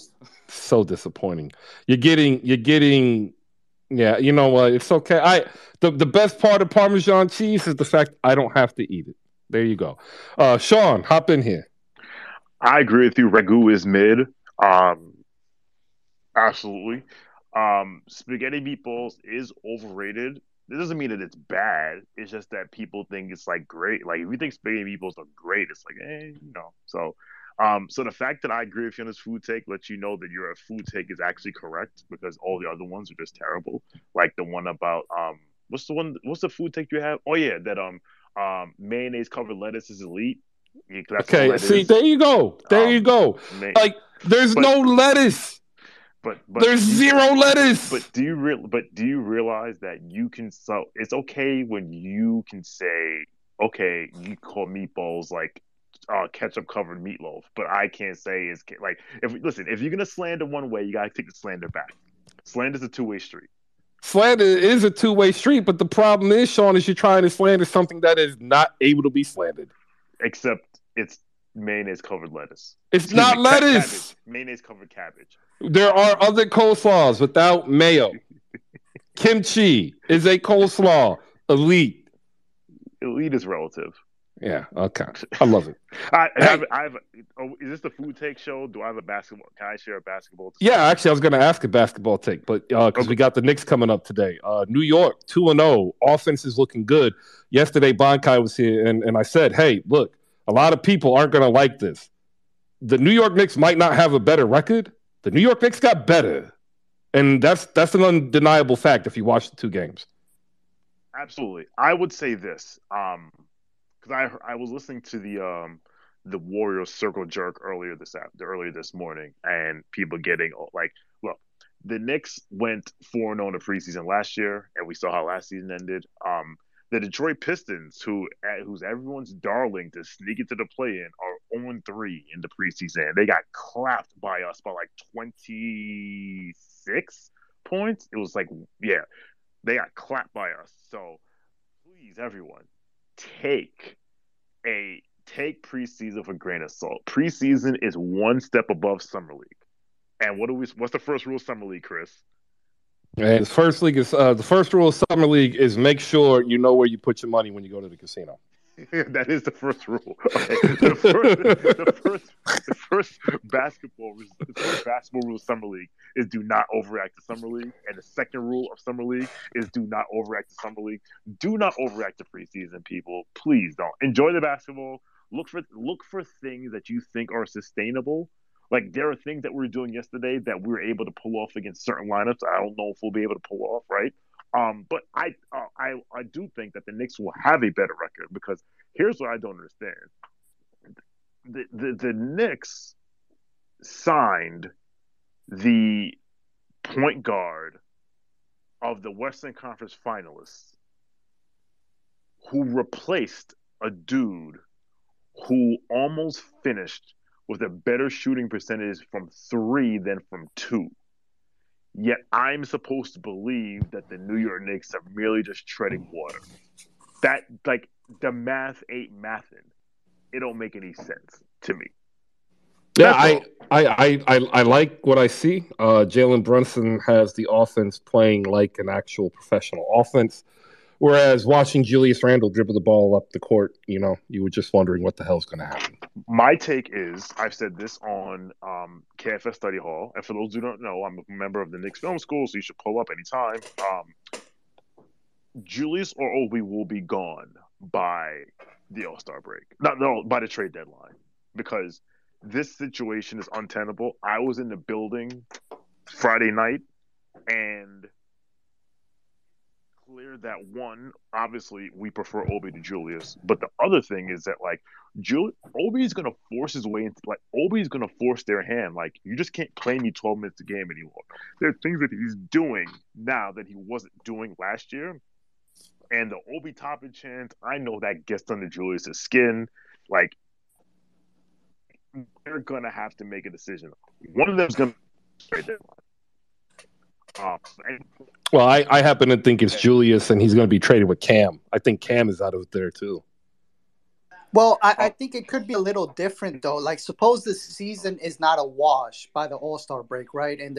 So disappointing. You're getting. Yeah, you know what? It's okay. The best part of Parmesan cheese is the fact I don't have to eat it. There you go. Sean, hop in here. I agree with you. Ragu is mid. Absolutely. Spaghetti meatballs is overrated. It doesn't mean that it's bad. It's just that people think it's like great. Like, if you think spaghetti meatballs are great, it's like, So, so the fact that I agree with you on this food take lets you know that your food take is actually correct, because all the other ones are just terrible. Like the one about what's the food take you have? Oh yeah, that mayonnaise covered lettuce is elite. Yeah, okay, see, there you go. You go. Like, there's no lettuce. But there's zero lettuce. But do you realize that you can? So it's okay when you can say, okay, you call meatballs like ketchup covered meatloaf, but I can't say it's like, if you're gonna slander one way, you gotta take the slander back. Slander's a two-way street. Slander is a two-way street, but the problem is, Sean, is you're trying to slander something that is not able to be slandered. Except it's mayonnaise covered lettuce. It's not lettuce. Mayonnaise covered cabbage. There are other coleslaws without mayo. Kimchi is a coleslaw. Elite. Elite is relative. Yeah. Okay. I love it. Is this the food take show? Do I have a basketball? Can I share a basketball? Yeah, actually, I was going to ask a basketball take, but because we got the Knicks coming up today. New York 2-0. Offense is looking good. Yesterday, Bonkai was here, and I said, hey, look, a lot of people aren't going to like this. The New York Knicks might not have a better record. The New York Knicks got better, and that's an undeniable fact if you watch the two games. Absolutely, I would say this because I was listening to the Warriors circle jerk earlier this morning, and people getting like, look, the Knicks went 4-0 in the preseason last year, and we saw how last season ended. The Detroit Pistons, who's everyone's darling to sneak into the play-in, are 0-3 in the preseason. They got clapped by us by like 26 points, it was like, yeah, they got clapped by us. So please, everyone, take preseason with a grain of salt. Preseason is one step above summer league. And what's the first rule of summer league, Chris? And the first rule of summer league is make sure you know where you put your money when you go to the casino. That is the first rule. Okay. The first basketball rule of summer league is do not overreact to summer league, and the second rule of summer league is do not overreact to summer league. Do not overreact to preseason, people. Please don't. Enjoy the basketball. Look for things that you think are sustainable. Like, there are things that we were doing yesterday that we were able to pull off against certain lineups. I don't know if we'll be able to pull off, right? But I do think that the Knicks will have a better record, because here's what I don't understand. The Knicks signed the point guard of the Western Conference finalists who replaced a dude who almost finished with a better shooting percentage from 3 than from 2. Yet I'm supposed to believe that the New York Knicks are merely just treading water. That, like, the math ain't mathin'. It don't make any sense to me. Yeah, I like what I see. Jalen Brunson has the offense playing like an actual professional offense, whereas watching Julius Randle dribble the ball up the court, you were just wondering what the hell's going to happen. My take is, I've said this on KFS Study Hall, and for those who don't know, I'm a member of the Knicks Film School, so you should pull up anytime. Julius or Obi will be gone by the All-Star break. No, by the trade deadline, because this situation is untenable. I was in the building Friday night, and clear that, one, obviously we prefer Obi to Julius, but the other thing is that, like, Obi is going to force his way into, like, Obi is going to force their hand. Like, you just can't play me 12 minutes a game anymore. There are things that he's doing now that he wasn't doing last year. And the Obi Toppin chant, I know that gets under Julius's skin. Like, they're going to have to make a decision. One of them is going to trade deadline. Well, I happen to think it's Julius, and he's going to be traded with Cam. I think Cam is out of there, too. Well, I think it could be a little different, though. Like, suppose the season is not a wash by the All-Star break, right? And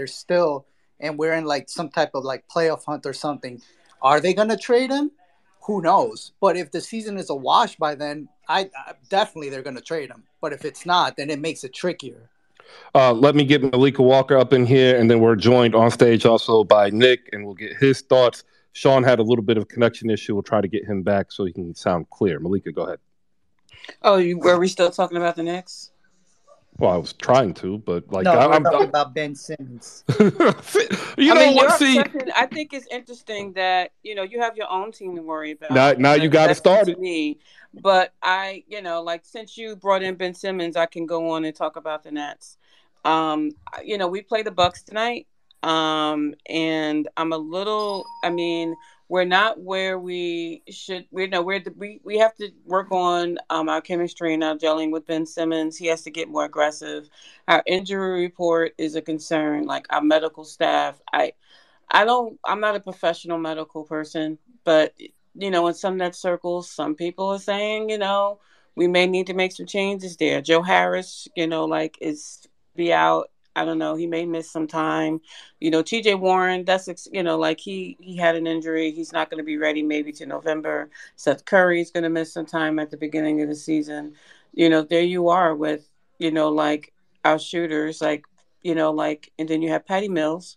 we're in, like, some type of, like, playoff hunt or something. Are they going to trade him? Who knows? But if the season is a wash by then, I definitely they're going to trade him. But if it's not, then it makes it trickier. Let me get Malika Walker up in here, and then we're joined on stage also by Nick, and we'll get his thoughts. Sean had a little bit of a connection issue. We'll try to get him back so he can sound clear. Malika, go ahead. Oh, were we still talking about the Knicks? Well, I was trying to, but like I'm talking about Ben Simmons. I think it's interesting that you have your own team to worry about. Now you got to start it. Me, but since you brought in Ben Simmons, I can go on and talk about the Nets. We play the Bucks tonight, and I'm a little. We're not where we should. We have to work on our chemistry and our gelling with Ben Simmons. He has to get more aggressive. Our injury report is a concern. Like, our medical staff, I'm not a professional medical person, but in some net circles, some people are saying, we may need to make some changes there. Joe Harris, is be out. I don't know. He may miss some time. TJ Warren, that's, he had an injury. He's not going to be ready maybe to November. Seth Curry's going to miss some time at the beginning of the season. There you are with, our shooters, and then you have Patty Mills.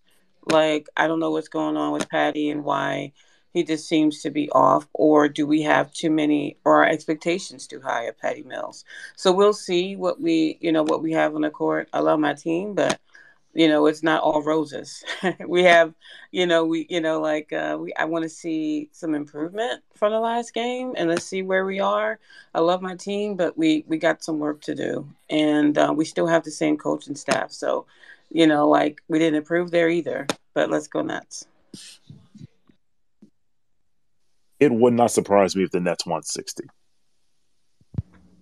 I don't know what's going on with Patty and why he just seems to be off, or do we have too many, or our expectations too high of Patty Mills? So we'll see what we have on the court. I love my team, but it's not all roses. We have, I want to see some improvement from the last game, and let's see where we are. I love my team, but we got some work to do, and we still have the same coaching staff. So, we didn't improve there either, but let's go Nets. It would not surprise me if the Nets won 60.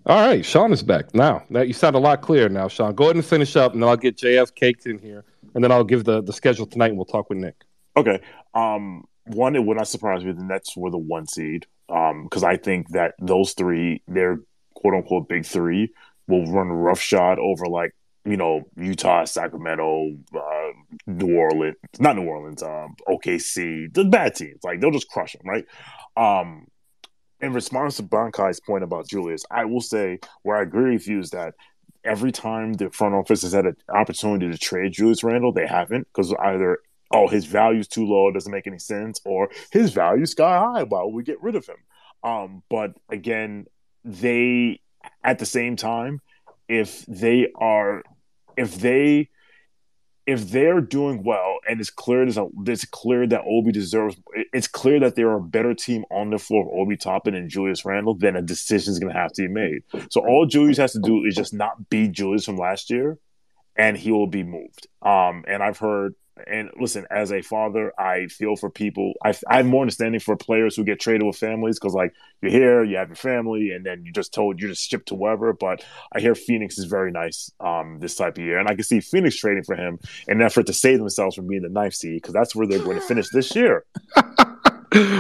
All right, Sean is back now. You sound a lot clearer now, Sean. Go ahead and finish up, and then I'll get JF Caked in here, and then I'll give the schedule tonight, and we'll talk with Nick. Okay. One, it would not surprise me the Nets were the 1 seed. Because I think that those three, their quote unquote big three, will run roughshod over Utah, Sacramento, New Orleans, not New Orleans, OKC, the bad teams. Like they'll just crush them, right? In response to Bankai's point about Julius, I will say where I agree with you is that every time the front office has had an opportunity to trade Julius Randle, they haven't, because either his value's too low, it doesn't make any sense, or his value's sky high, why would we get rid of him? But again, they at the same time, if they're doing well, and it's clear that Obi deserves, it's clear that they're a better team on the floor of Obi Toppin and Julius Randle, then a decision is going to have to be made. So all Julius has to do is just not beat Julius from last year, and he will be moved. And I've heard, and listen, as a father, I feel for people. I have more understanding for players who get traded with families, because like you're here, you have your family, and then you're just shipped to wherever. But I hear Phoenix is very nice this type of year, and I can see Phoenix trading for him in an effort to save themselves from being the 9th seed, because that's where they're going to finish this year.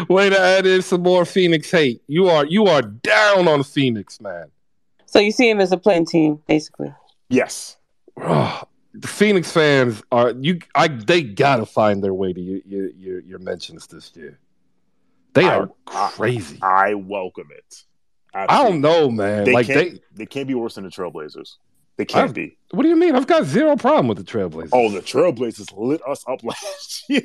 Way to add in some more Phoenix hate. You are down on Phoenix, man. So you see him as a playing team, basically. Yes. The Phoenix fans they gotta find their way to your mentions this year. They are crazy. I welcome it. Absolutely. I don't know, man. They can't be worse than the Trailblazers. They can't be. What do you mean? I've got zero problem with the Trailblazers. Oh, the Trailblazers lit us up last year.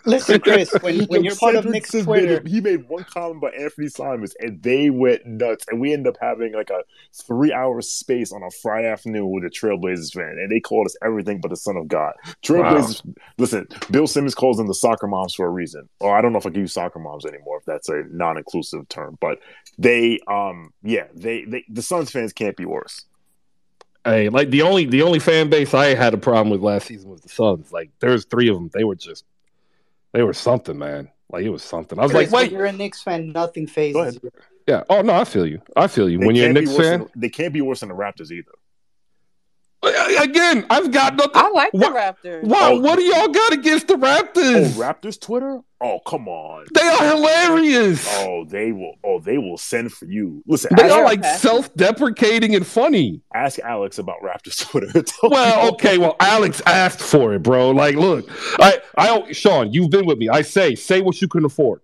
Listen, Chris, when you're part of Nick's Twitter, he made one comment about Anthony Simons, and they went nuts. And we ended up having like a 3-hour space on a Friday afternoon with a Trailblazers fan, and they called us everything but the son of God. Trailblazers, Listen, Bill Simmons calls them the soccer moms for a reason. Or I don't know if I can use soccer moms anymore, if that's a non-inclusive term. But the Suns fans can't be worse. Hey, like the only fan base I had a problem with last season was the Suns. Like there's 3 of them. They were something, man. Like it was something. I was Chris, like, wait. when you're a Knicks fan, nothing phases you. Yeah. Oh no, I feel you. When you're a Knicks fan, they can't be worse than the Raptors either. Again, I've got nothing. I like the Raptors. Wow, what do y'all got against the Raptors? Oh, Raptors Twitter? Oh, come on. They are hilarious. Oh, they will send for you. Listen, they are like self-deprecating and funny. Ask Alex about Raptors Twitter. Well, Alex asked for it, bro. Like, look, Sean, you've been with me. I say what you can afford.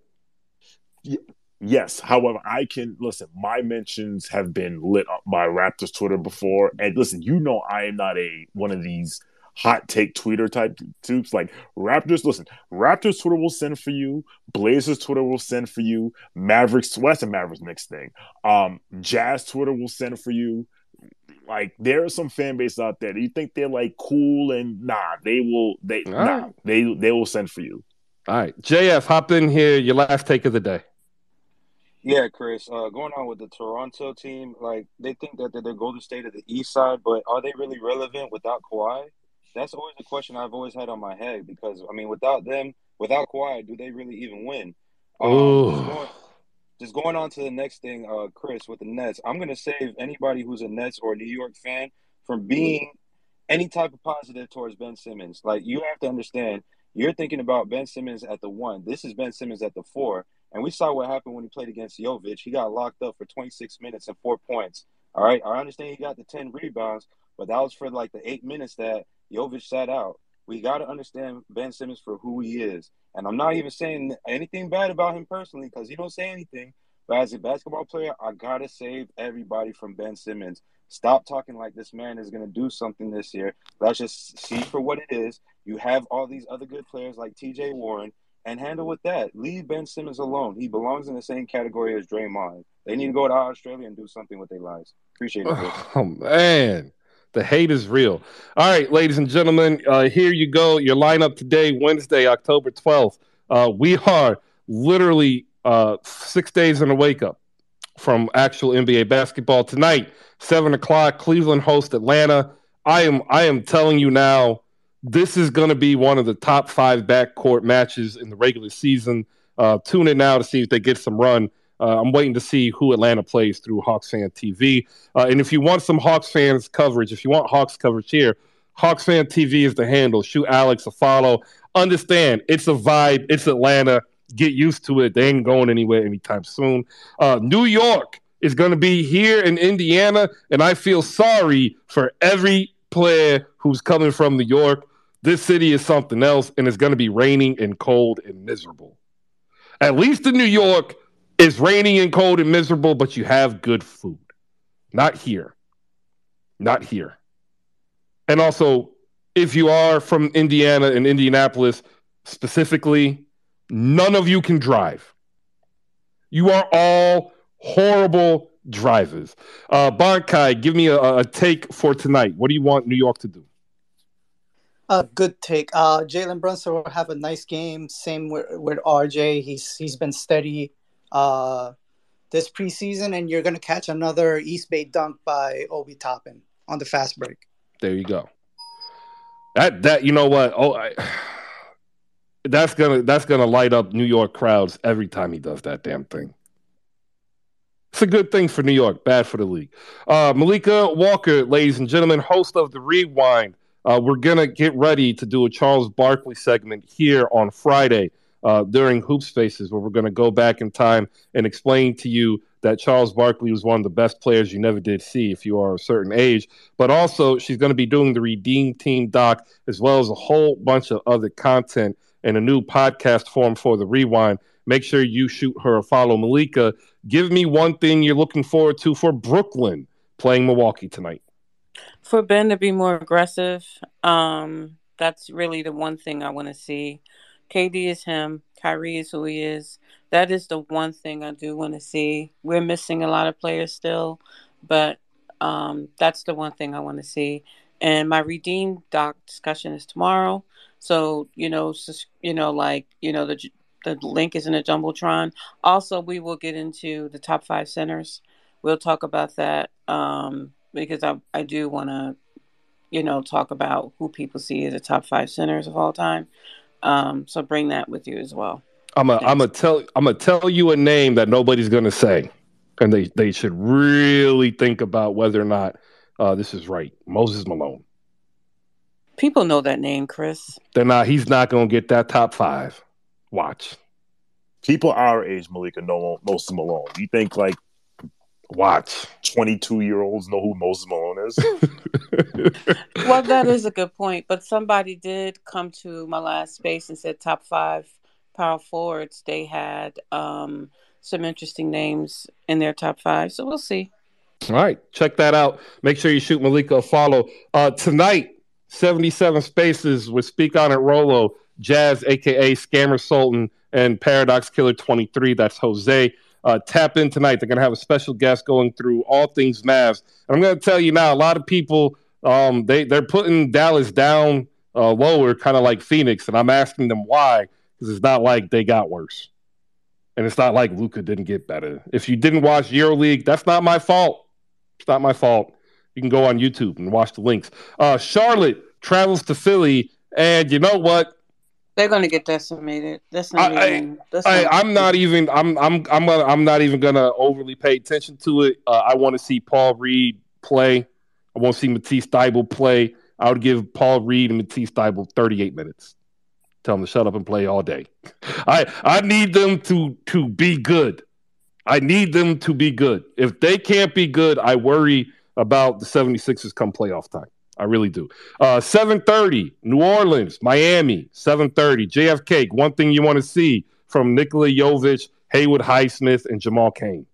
Yes. However, I can listen. My mentions have been lit up by Raptors Twitter before, and listen, I am not one of these hot take tweeter type tubes. Like Raptors, listen, Raptors Twitter will send for you. Blazers Twitter will send for you. Mavericks, well, that's a Mavericks Knicks thing. Jazz Twitter will send for you. Like there are some fan base out there that you think they're like cool, and they will send for you. All right, JF, hop in here. Your last take of the day. Yeah, Chris, going on with the Toronto team, like they think that they're Golden State of the East side, but are they really relevant without Kawhi? That's always a question I've always had on my head, because I mean, without Kawhi, do they really even win? Just going on to the next thing, Chris, with the Nets, I'm gonna save anybody who's a Nets or a New York fan from being any type of positive towards Ben Simmons. Like you have to understand, you're thinking about Ben Simmons at the 1. This is Ben Simmons at the 4. And we saw what happened when he played against Jovic. He got locked up for 26 minutes and 4 points. All right, I understand he got the 10 rebounds, but that was for like the 8 minutes that Jovic sat out. We got to understand Ben Simmons for who he is. And I'm not even saying anything bad about him personally, because he don't say anything. But as a basketball player, I got to save everybody from Ben Simmons. Stop talking like this man is going to do something this year. Let's just see for what it is. You have all these other good players like TJ Warren, and handle with that. Leave Ben Simmons alone. He belongs in the same category as Draymond. They need to go to Australia and do something with their lives. Appreciate it, Chris. Oh, man. The hate is real. All right, ladies and gentlemen, here you go. Your lineup today, Wednesday, October 12th. We are literally 6 days in a wake-up from actual NBA basketball. Tonight, 7 o'clock, Cleveland hosts Atlanta. I am telling you now, this is going to be one of the top 5 backcourt matches in the regular season. Tune in now to see if they get some run. I'm waiting to see who Atlanta plays through Hawks Fan TV. And if you want some Hawks fans coverage, if you want Hawks coverage here, Hawks Fan TV is the handle. Shoot Alex a follow. understand it's a vibe. It's Atlanta. Get used to it. They ain't going anywhere anytime soon. New York is going to be here in Indiana, and I feel sorry for every player who's coming from New York. This city is something else, and it's going to be raining and cold and miserable. At least in New York, it's raining and cold and miserable, but you have good food. Not here. Not here. And also, if you are from Indiana and Indianapolis specifically, none of you can drive. You are all horrible drivers. Bankai, give me a take for tonight. What do you want New York to do? Good take. Jalen Brunson will have a nice game. Same with RJ. He's been steady this preseason, and you're going to catch another East Bay dunk by Obi Toppin on the fast break. There you go. That you know what? That's gonna light up New York crowds every time he does that damn thing. It's a good thing for New York, bad for the league. Malika Walker, ladies and gentlemen, host of The Rewind. We're going to get ready to do a Charles Barkley segment here on Friday during Hoop Spaces, where we're going to go back in time and explain to you that Charles Barkley was one of the best players you never did see if you are a certain age. But also, she's going to be doing the Redeem Team doc, as well as a whole bunch of other content and a new podcast form for The Rewind. Make sure you shoot her a follow. Malika, give me one thing you're looking forward to for Brooklyn playing Milwaukee tonight. For Ben to be more aggressive, that's really the one thing I want to see. KD is him. Kyrie is who he is. That is the one thing I do want to see. We're missing a lot of players still, but that's the one thing I want to see. And my Redeem doc discussion is tomorrow. So, the link is in the Jumbotron. Also, we will get into the top 5 centers. We'll talk about that because I do want to, talk about who people see as the top 5 centers of all time. So bring that with you as well. I'm gonna tell you a name that nobody's gonna say, and they should really think about whether or not this is right. Moses Malone. People know that name, Chris. He's not gonna get that top 5. Watch. People our age, Malika, know Moses Malone. You think watch 22-year-olds know who Moses Malone is? Well, that is a good point. But somebody did come to my last space and said top 5 power forwards. They had some interesting names in their top 5. So we'll see. All right. Check that out. Make sure you shoot Malika a follow. Tonight, 77 Spaces with Speak On It Rolo, Jazz, a.k.a. Scammer Sultan, and Paradox Killer 23. That's Jose. Tap in tonight. They're going to have a special guest going through all things Mavs. And I'm going to tell you now, a lot of people, they're putting Dallas down lower, kind of like Phoenix. And I'm asking them why, because it's not like they got worse. And it's not like Luka didn't get better. If you didn't watch EuroLeague, that's not my fault. It's not my fault. You can go on YouTube and watch the links. Charlotte travels to Philly, and you know what? They're going to get decimated. I'm not even gonna overly pay attention to it. I want to see Paul Reed play. I want to see Matisse Thybulle play. I would give Paul Reed and Matisse Thybulle 38 minutes. Tell them to shut up and play all day. I need them to be good. I need them to be good. If they can't be good, I worry about the 76ers come playoff time. I really do. 7:30, New Orleans, Miami, 7:30. JFK, one thing you want to see from Nikola Jovic, Haywood Highsmith, and Jamal Cain.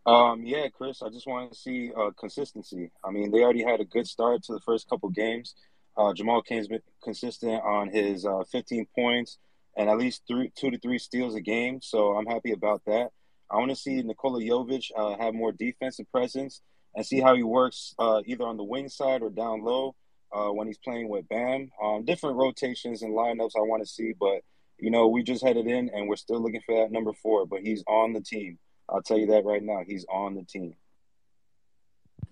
Yeah, Chris, I just wanted to see consistency. I mean, they already had a good start to the first couple games. Jamal Cain's been consistent on his 15 points and at least 2 to 3 steals a game, so I'm happy about that. I want to see Nikola Jovic have more defensive presence and see how he works either on the wing side or down low when he's playing with Bam. Different rotations and lineups I want to see, but, we just headed in and we're still looking for that number 4, but he's on the team. I'll tell you that right now. He's on the team.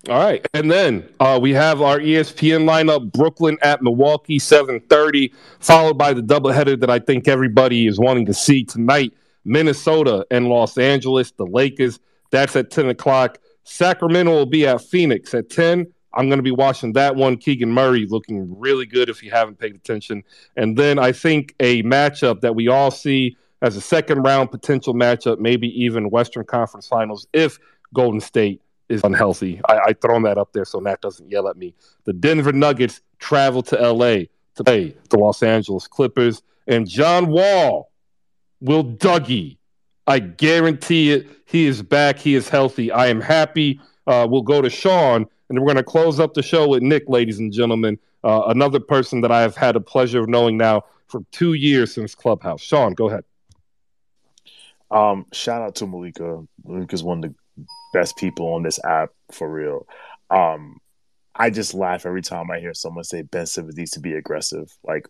All right. And then we have our ESPN lineup, Brooklyn at Milwaukee, 7:30, followed by the doubleheader that I think everybody is wanting to see tonight, Minnesota and Los Angeles, the Lakers. That's at 10 o'clock. Sacramento will be at Phoenix at 10. I'm going to be watching that one. Keegan Murray looking really good if you haven't paid attention. And then I think a matchup that we all see as a second-round potential matchup, maybe even Western Conference Finals if Golden State is unhealthy. I thrown that up there so Nat doesn't yell at me. The Denver Nuggets travel to L.A. to play the Los Angeles Clippers. And John Wall will Dougie. I guarantee it. He is back. He is healthy. I am happy. We'll go to Sean, and we're going to close up the show with Nick, ladies and gentlemen, another person that I have had the pleasure of knowing now for 2 years since Clubhouse. Sean, go ahead. Shout out to Malika. Malika's one of the best people on this app, for real. I just laugh every time I hear someone say Ben Simmons needs to be aggressive. Like,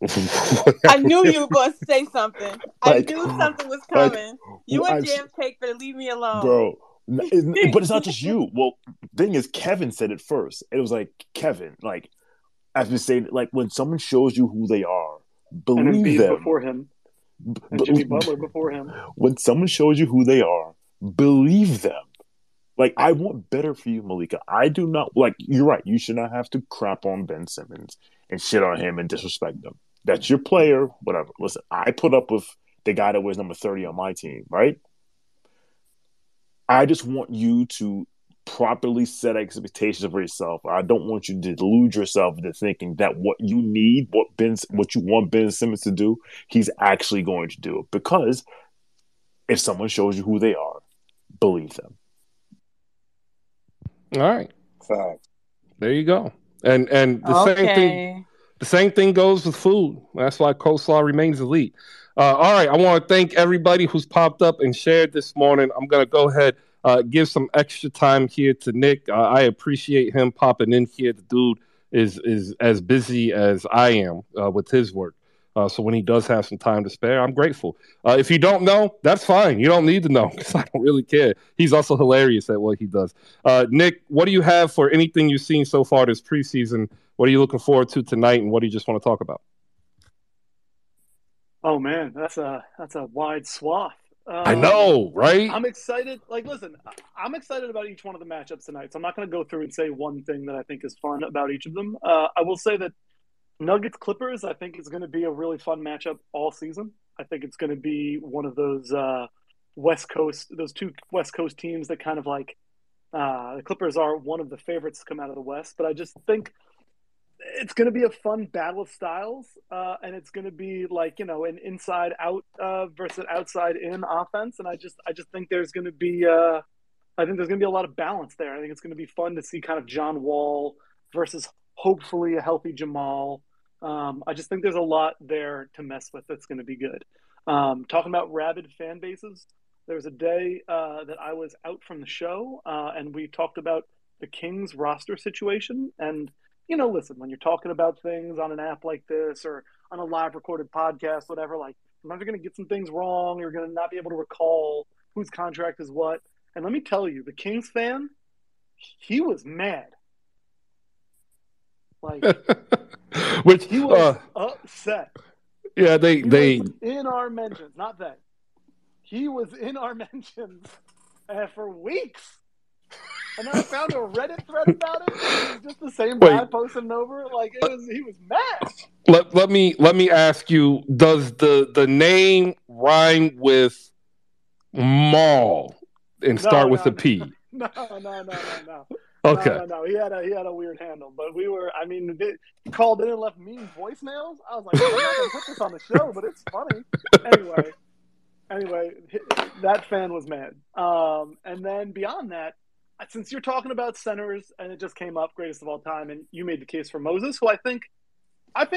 I knew you were going to say something. I knew something was coming. You and Jam Cake better leave me alone. Bro, but it's not just you. Well, the thing is, Kevin said it first. It was like, Kevin, like, as we say, like, when someone shows you who they are, believe them. Before him. And Jimmy Butler before him. When someone shows you who they are, believe them. Like, I want better for you, Malika. I do not, like, you're right. You should not have to crap on Ben Simmons and shit on him and disrespect him. That's your player, whatever. Listen, I put up with the guy that wears number 30 on my team, right? I just want you to properly set expectations for yourself. I don't want you to delude yourself into thinking that what you need, what you want Ben Simmons to do, he's actually going to do. Because if someone shows you who they are, believe them. All right. Fact. There you go. And the same thing goes with food. That's why coleslaw remains elite. All right. I want to thank everybody who's popped up and shared this morning. I'm going to go ahead, give some extra time here to Nick. I appreciate him popping in here. The dude is as busy as I am with his work. So when he does have some time to spare, I'm grateful. If you don't know, that's fine. You don't need to know because I don't really care. He's also hilarious at what he does. Nick, what do you have for anything you've seen so far this preseason? What are you looking forward to tonight, and what do you just want to talk about? Oh man, that's a wide swath. I know, right? I'm excited. Like, listen, I'm excited about each one of the matchups tonight. So I'm not going to go through and say one thing that I think is fun about each of them. I will say that Nuggets Clippers, I think, is going to be a really fun matchup all season. I think it's going to be one of those those two West Coast teams that kind of like the Clippers are one of the favorites to come out of the West. But I just think it's going to be a fun battle of styles, and it's going to be like, you know, an inside out versus outside in offense. And I just think there's going to be a lot of balance there. I think it's going to be fun to see kind of John Wall versus hopefully a healthy Jamal. I just think there's a lot there to mess with that's going to be good. Talking about rabid fan bases, there was a day that I was out from the show, and we talked about the Kings roster situation. And, you know, listen, when you're talking about things on an app like this or on a live recorded podcast, whatever, like, sometimes you're going to get some things wrong. You're going to not be able to recall whose contract is what. And let me tell you, the Kings fan, he was mad. Like, which he was upset. Yeah, they was in our mentions, not that. He was in our mentions for weeks. And then I found a Reddit thread about it. It was just the same guy posting over. Like, he was mad. Let me ask you, does the name rhyme with mall and start with a P? No. Okay. No. He had a weird handle, but he called in and left mean voicemails. I was like, I'm not gonna put this on the show, but it's funny. Anyway, that fan was mad. And then beyond that, since you're talking about centers, and it just came up, greatest of all time, and you made the case for Moses, who I think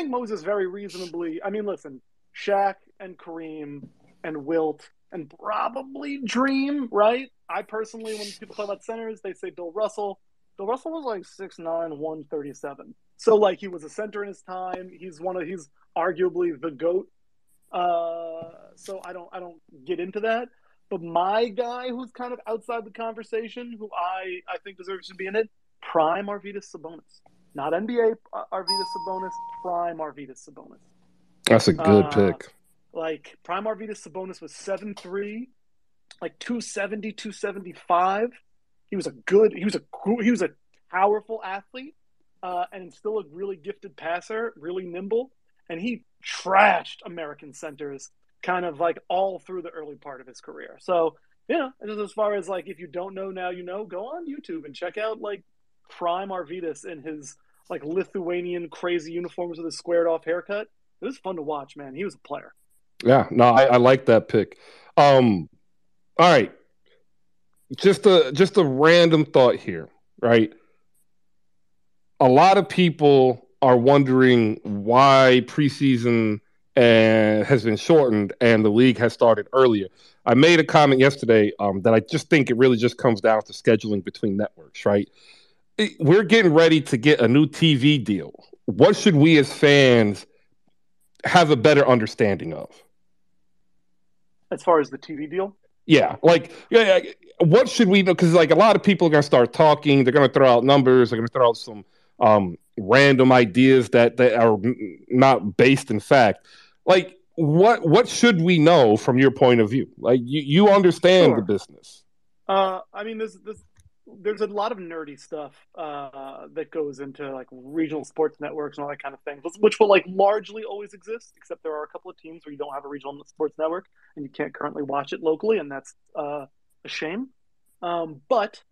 Moses very reasonably. I mean, listen, Shaq and Kareem and Wilt and probably Dream, right? I personally, when people talk about centers, they say Bill Russell. Bill Russell was like 6'9", 137. So like he was a center in his time. He's arguably the GOAT. So I don't get into that. But my guy who's kind of outside the conversation, who I think deserves to be in it, prime Arvydas Sabonis. Not NBA Arvydas Sabonis, prime Arvydas Sabonis. That's a good pick. Like prime Arvydas Sabonis was 7'3", like 270, 275. He was a powerful athlete. and still a really gifted passer, really nimble. And he trashed American centers kind of like all through the early part of his career. So, just as far as like, if you don't know now, go on YouTube and check out like prime Arvydas in his like Lithuanian crazy uniforms with a squared off haircut. It was fun to watch, man. He was a player. Yeah, no, I like that pick. All right. Just a random thought here, right? A lot of people are wondering why preseason has been shortened and the league has started earlier. I made a comment yesterday that I just think it really just comes down to scheduling between networks, right? We're getting ready to get a new TV deal. What should we as fans have a better understanding of? As far as the TV deal? Yeah, what should we know? Because like a lot of people are going to start talking. They're going to throw out numbers. They're going to throw out some random ideas that are not based in fact. Like, what should we know from your point of view? Like, you understand the business. I mean, there's a lot of nerdy stuff that goes into like regional sports networks and all that kind of thing, which will like largely always exist, except there are a couple of teams where you don't have a regional sports network and you can't currently watch it locally, and that's a shame. But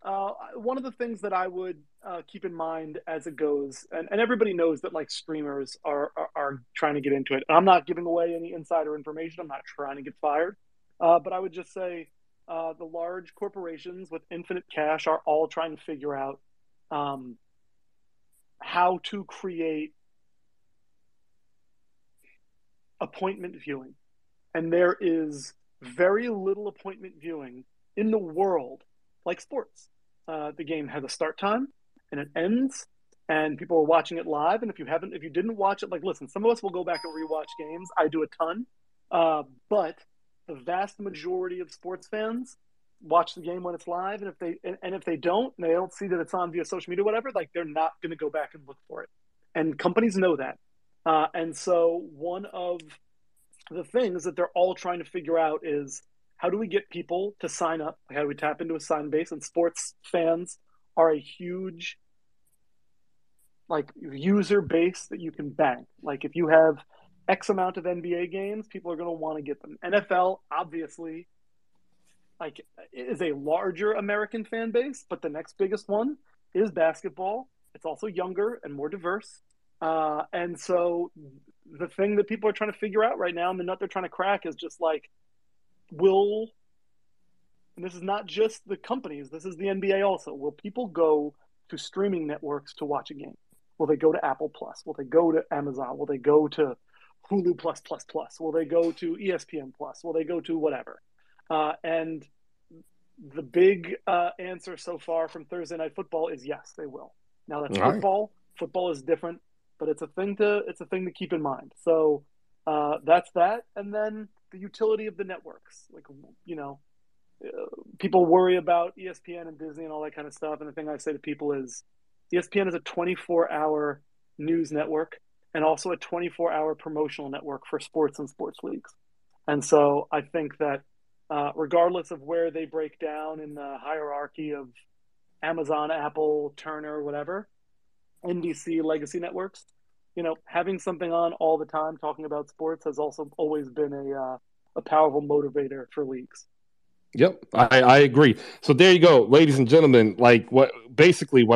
one of the things that I would keep in mind as it goes, and everybody knows that like streamers are trying to get into it. I'm not giving away any insider information. I'm not trying to get fired. But I would just say the large corporations with infinite cash are all trying to figure out how to create appointment viewing. And there is very little appointment viewing in the world like sports. The game has a start time and it ends, and people are watching it live. And if you didn't watch it, like, listen, some of us will go back and rewatch games. I do a ton. But the vast majority of sports fans watch the game when it's live. And if they don't see that it's on via social media, whatever, like, they're not going to go back and look for it. And companies know that. And so one of the things that they're all trying to figure out is, how do we get people to sign up? How do we tap into a sign base? And sports fans are a huge like user base that you can bank. Like, if you have X amount of NBA games, people are going to want to get them. NFL, obviously, like, is a larger American fan base, but the next biggest one is basketball. It's also younger and more diverse. And so the thing that people are trying to figure out right now, and the nut they're trying to crack, is just like, and this is not just the companies, this is the NBA also, will people go to streaming networks to watch a game? Will they go to Apple Plus? Will they go to Amazon? Will they go to Hulu Plus Plus Plus? Will they go to ESPN Plus? Will they go to whatever? And the big answer so far from Thursday Night Football is yes, they will. Now that's football. Football is different, but it's a thing to keep in mind. So that's that. And then the utility of the networks. Like, people worry about ESPN and Disney and all that kind of stuff. And the thing I say to people is, ESPN is a 24-hour news network and also a 24-hour promotional network for sports and sports leagues. And so I think that regardless of where they break down in the hierarchy of Amazon, Apple, Turner, whatever, NBC, legacy networks, having something on all the time talking about sports has also always been a powerful motivator for leagues. Yep, I agree. So there you go, ladies and gentlemen. Like, what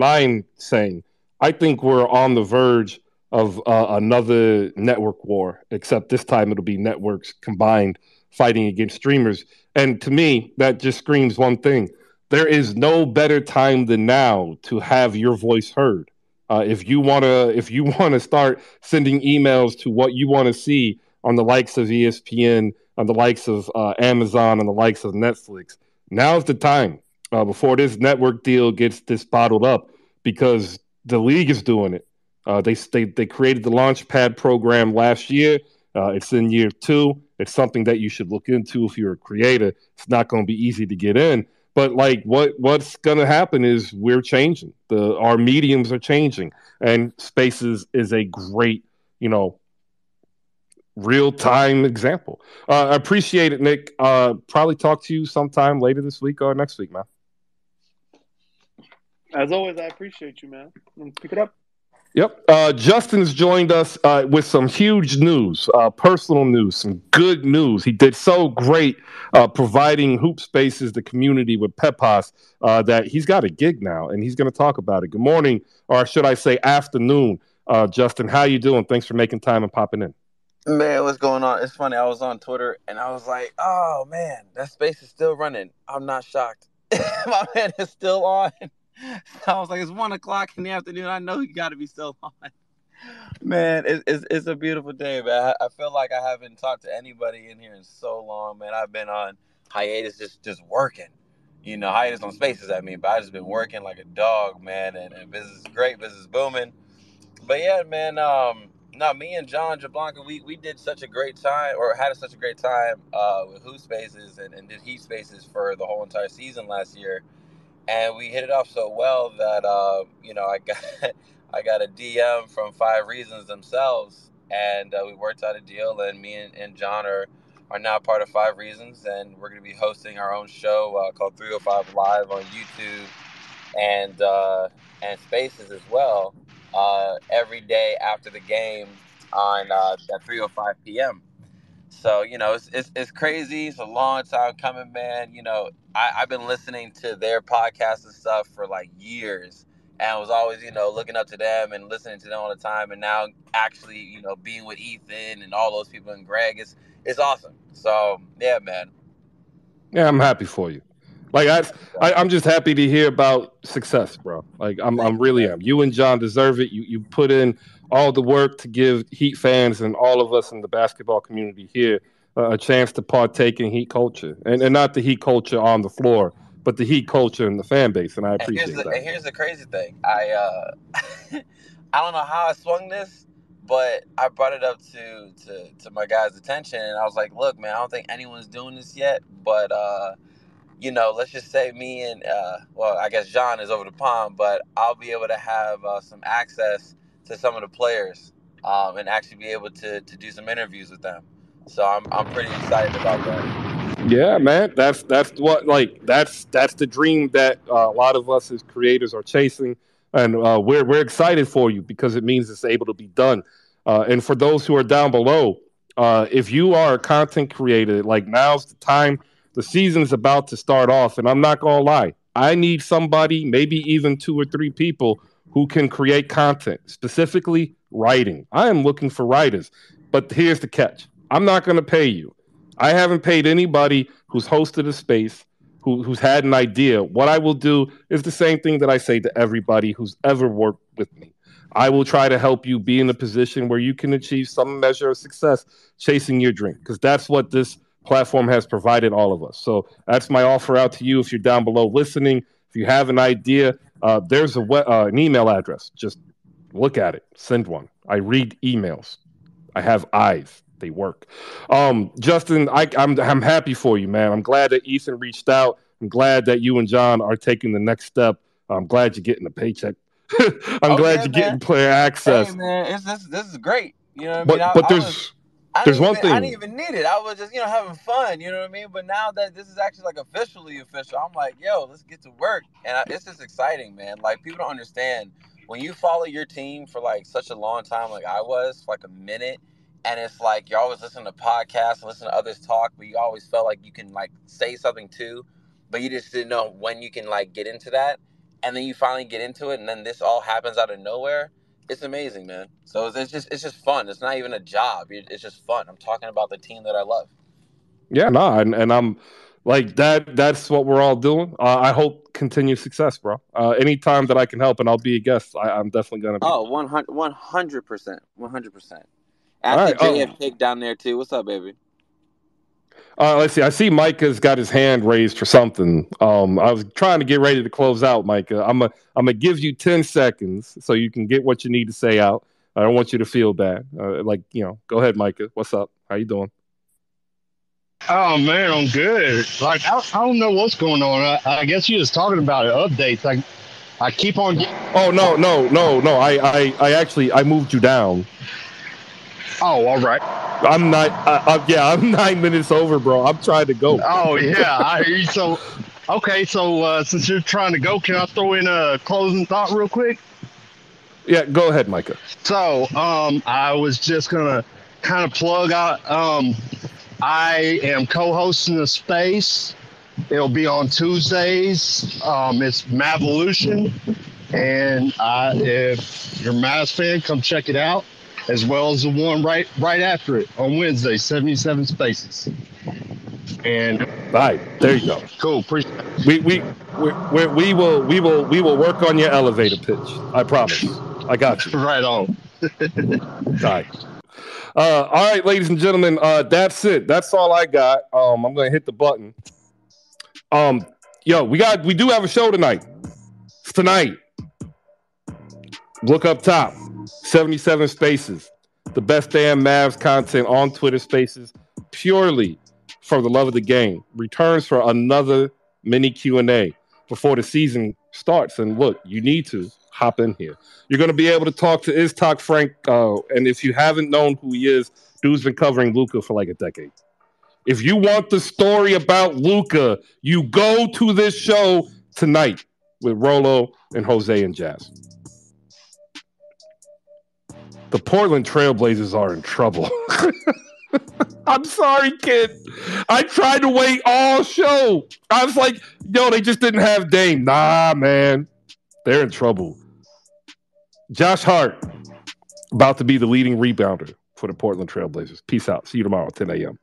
I'm saying, I think we're on the verge of another network war, except this time it'll be networks combined fighting against streamers. And to me, that just screams one thing: there is no better time than now to have your voice heard. If you wanna start sending emails to what you want to see on the likes of ESPN, on the likes of Amazon, on the likes of Netflix, now's the time before this network deal gets this bottled up, because the league is doing it. They created the Launchpad program last year. It's in year 2. It's something that you should look into if you're a creator. It's not going to be easy to get in, but like what's going to happen is we're changing. Our mediums are changing, and Spaces is a great, real-time example. I appreciate it, Nick. Probably talk to you sometime later this week or next week, man. As always, I appreciate you, man. Keep it up. Yep. Justin's joined us with some huge news, personal news, some good news. He did so great providing Hoop Spaces, the community, with Pepas that he's got a gig now, and he's going to talk about it. Good morning, or should I say afternoon, Justin. How you doing? Thanks for making time and popping in. Man, what's going on? It's funny. I was on Twitter, and I was like, oh, man, that space is still running. I'm not shocked. My man is still on. I was like, it's 1 o'clock in the afternoon. I know you got to be still on. Man, it's a beautiful day, man. I feel like I haven't talked to anybody in here in so long, man. I've been on hiatus just working. You know, hiatus on Spaces, I mean. But I've just been working like a dog, man. And business is great. Business is booming. But, yeah, man, no, me and John Jablanca, we did such a great time, or had such a great time with Hoop Spaces and did Heat Spaces for the whole entire season last year. And we hit it off so well that you know, I got a DM from 5 Reasons themselves, and we worked out a deal. And me and John are now part of 5 Reasons, and we're going to be hosting our own show called 305 Live on YouTube and Spaces as well every day after the game on at 3:05 p.m. So, you know, it's crazy. It's a long time coming, man. You know, I've been listening to their podcasts and stuff for like years, and I was always, you know, looking up to them and listening to them all the time. And now actually, you know, being with Ethan and all those people and Greg, it's awesome. So, yeah, man. Yeah, I'm happy for you. Like I'm just happy to hear about success, bro. Like I'm really am. You and John deserve it. You put in all the work to give Heat fans and all of us in the basketball community here a chance to partake in Heat culture, and not the Heat culture on the floor, but the Heat culture in the fan base. And I appreciate that. And here's the crazy thing. I don't know how I swung this, but I brought it up to my guys' attention, and I was like, look, man, I don't think anyone's doing this yet, but you know, let's just say me and well, I guess John is over the pond, but I'll be able to have some access to some of the players and actually be able to do some interviews with them. So I'm pretty excited about that. Yeah, man, that's what that's the dream that a lot of us as creators are chasing, and we're excited for you because it means it's able to be done. And for those who are down below, if you are a content creator, like now's the time. The season's about to start off, and I'm not gonna lie, I need somebody, maybe even 2 or 3 people who can create content, specifically writing. I am looking for writers, but here's the catch. I'm not going to pay you. I haven't paid anybody who's hosted a space, who's had an idea. What I will do is the same thing that I say to everybody who's ever worked with me. I will try to help you be in a position where you can achieve some measure of success chasing your dream, because that's what this platform has provided all of us. So that's my offer out to you if you're down below listening. If you have an idea, there's an email address. Just look at it. Send one. I read emails. I have eyes. They work. Justin, I'm happy for you, man. I'm glad that Ethan reached out. I'm glad that you and John are taking the next step. I'm glad you're getting a paycheck. I'm glad you're getting player access. Hey, man, this is great. You know what I mean? But there's one thing. I didn't even need it. I was just, you know, having fun. You know what I mean? But now that this is actually like officially official, I'm like, yo, let's get to work. And it's just exciting, man. Like, people don't understand when you follow your team for like such a long time, like I was, for like a minute, and it's like you're always listening to podcasts and listening to others talk, but you always felt like you can like say something too, but you just didn't know when you can like get into that. And then you finally get into it, and then this all happens out of nowhere. It's amazing, man. So it's just fun. It's not even a job. It's just fun. I'm talking about the team that I love. Yeah, no, and I'm like that. That's what we're all doing. I hope continued success, bro. Anytime that I can help, and I'll be a guest, I'm definitely gonna be. Oh, 100%. After JF Pick down there too. What's up, baby? Let's see. I see Micah's got his hand raised for something. I was trying to get ready to close out, Micah. I'm gonna give you 10 seconds so you can get what you need to say out. I don't want you to feel bad. Go ahead, Micah. What's up? How you doing? Oh man, I'm good. Like I don't know what's going on. I guess you're just talking about updates. Like I keep on. Oh no! I actually moved you down. Oh, all right. I'm 9 minutes over, bro. I'm trying to go. Oh yeah, I hear you. So Okay, so since you're trying to go, can I throw in a closing thought real quick? Yeah, go ahead, Micah. So, I was just gonna kind of plug out. I am co-hosting a space. It'll be on Tuesdays. It's Mavolution, and if you're a Mavs fan, come check it out. As well as the one right after it on Wednesday, 77 Spaces. And all right, there you go. Cool. Appreciate we will work on your elevator pitch. I promise. I got you. Right on. All right. All right, ladies and gentlemen, that's it. That's all I got. I'm gonna hit the button. We do have a show tonight. It's tonight. Look up top. 77 Spaces. The best damn Mavs content on Twitter Spaces, purely for the love of the game. Returns for another mini Q&A before the season starts. And look, you need to hop in here. You're going to be able to talk to Iztok Frank, and if you haven't known who he is, dude's been covering Luka for like a decade. If you want the story about Luka, you go to this show tonight with Rolo and Jose and Jazz. The Portland Trailblazers are in trouble. I'm sorry, kid. I tried to wait all show. I was like, they just didn't have Dame. Nah, man. They're in trouble. Josh Hart, about to be the leading rebounder for the Portland Trailblazers. Peace out. See you tomorrow at 10 a.m.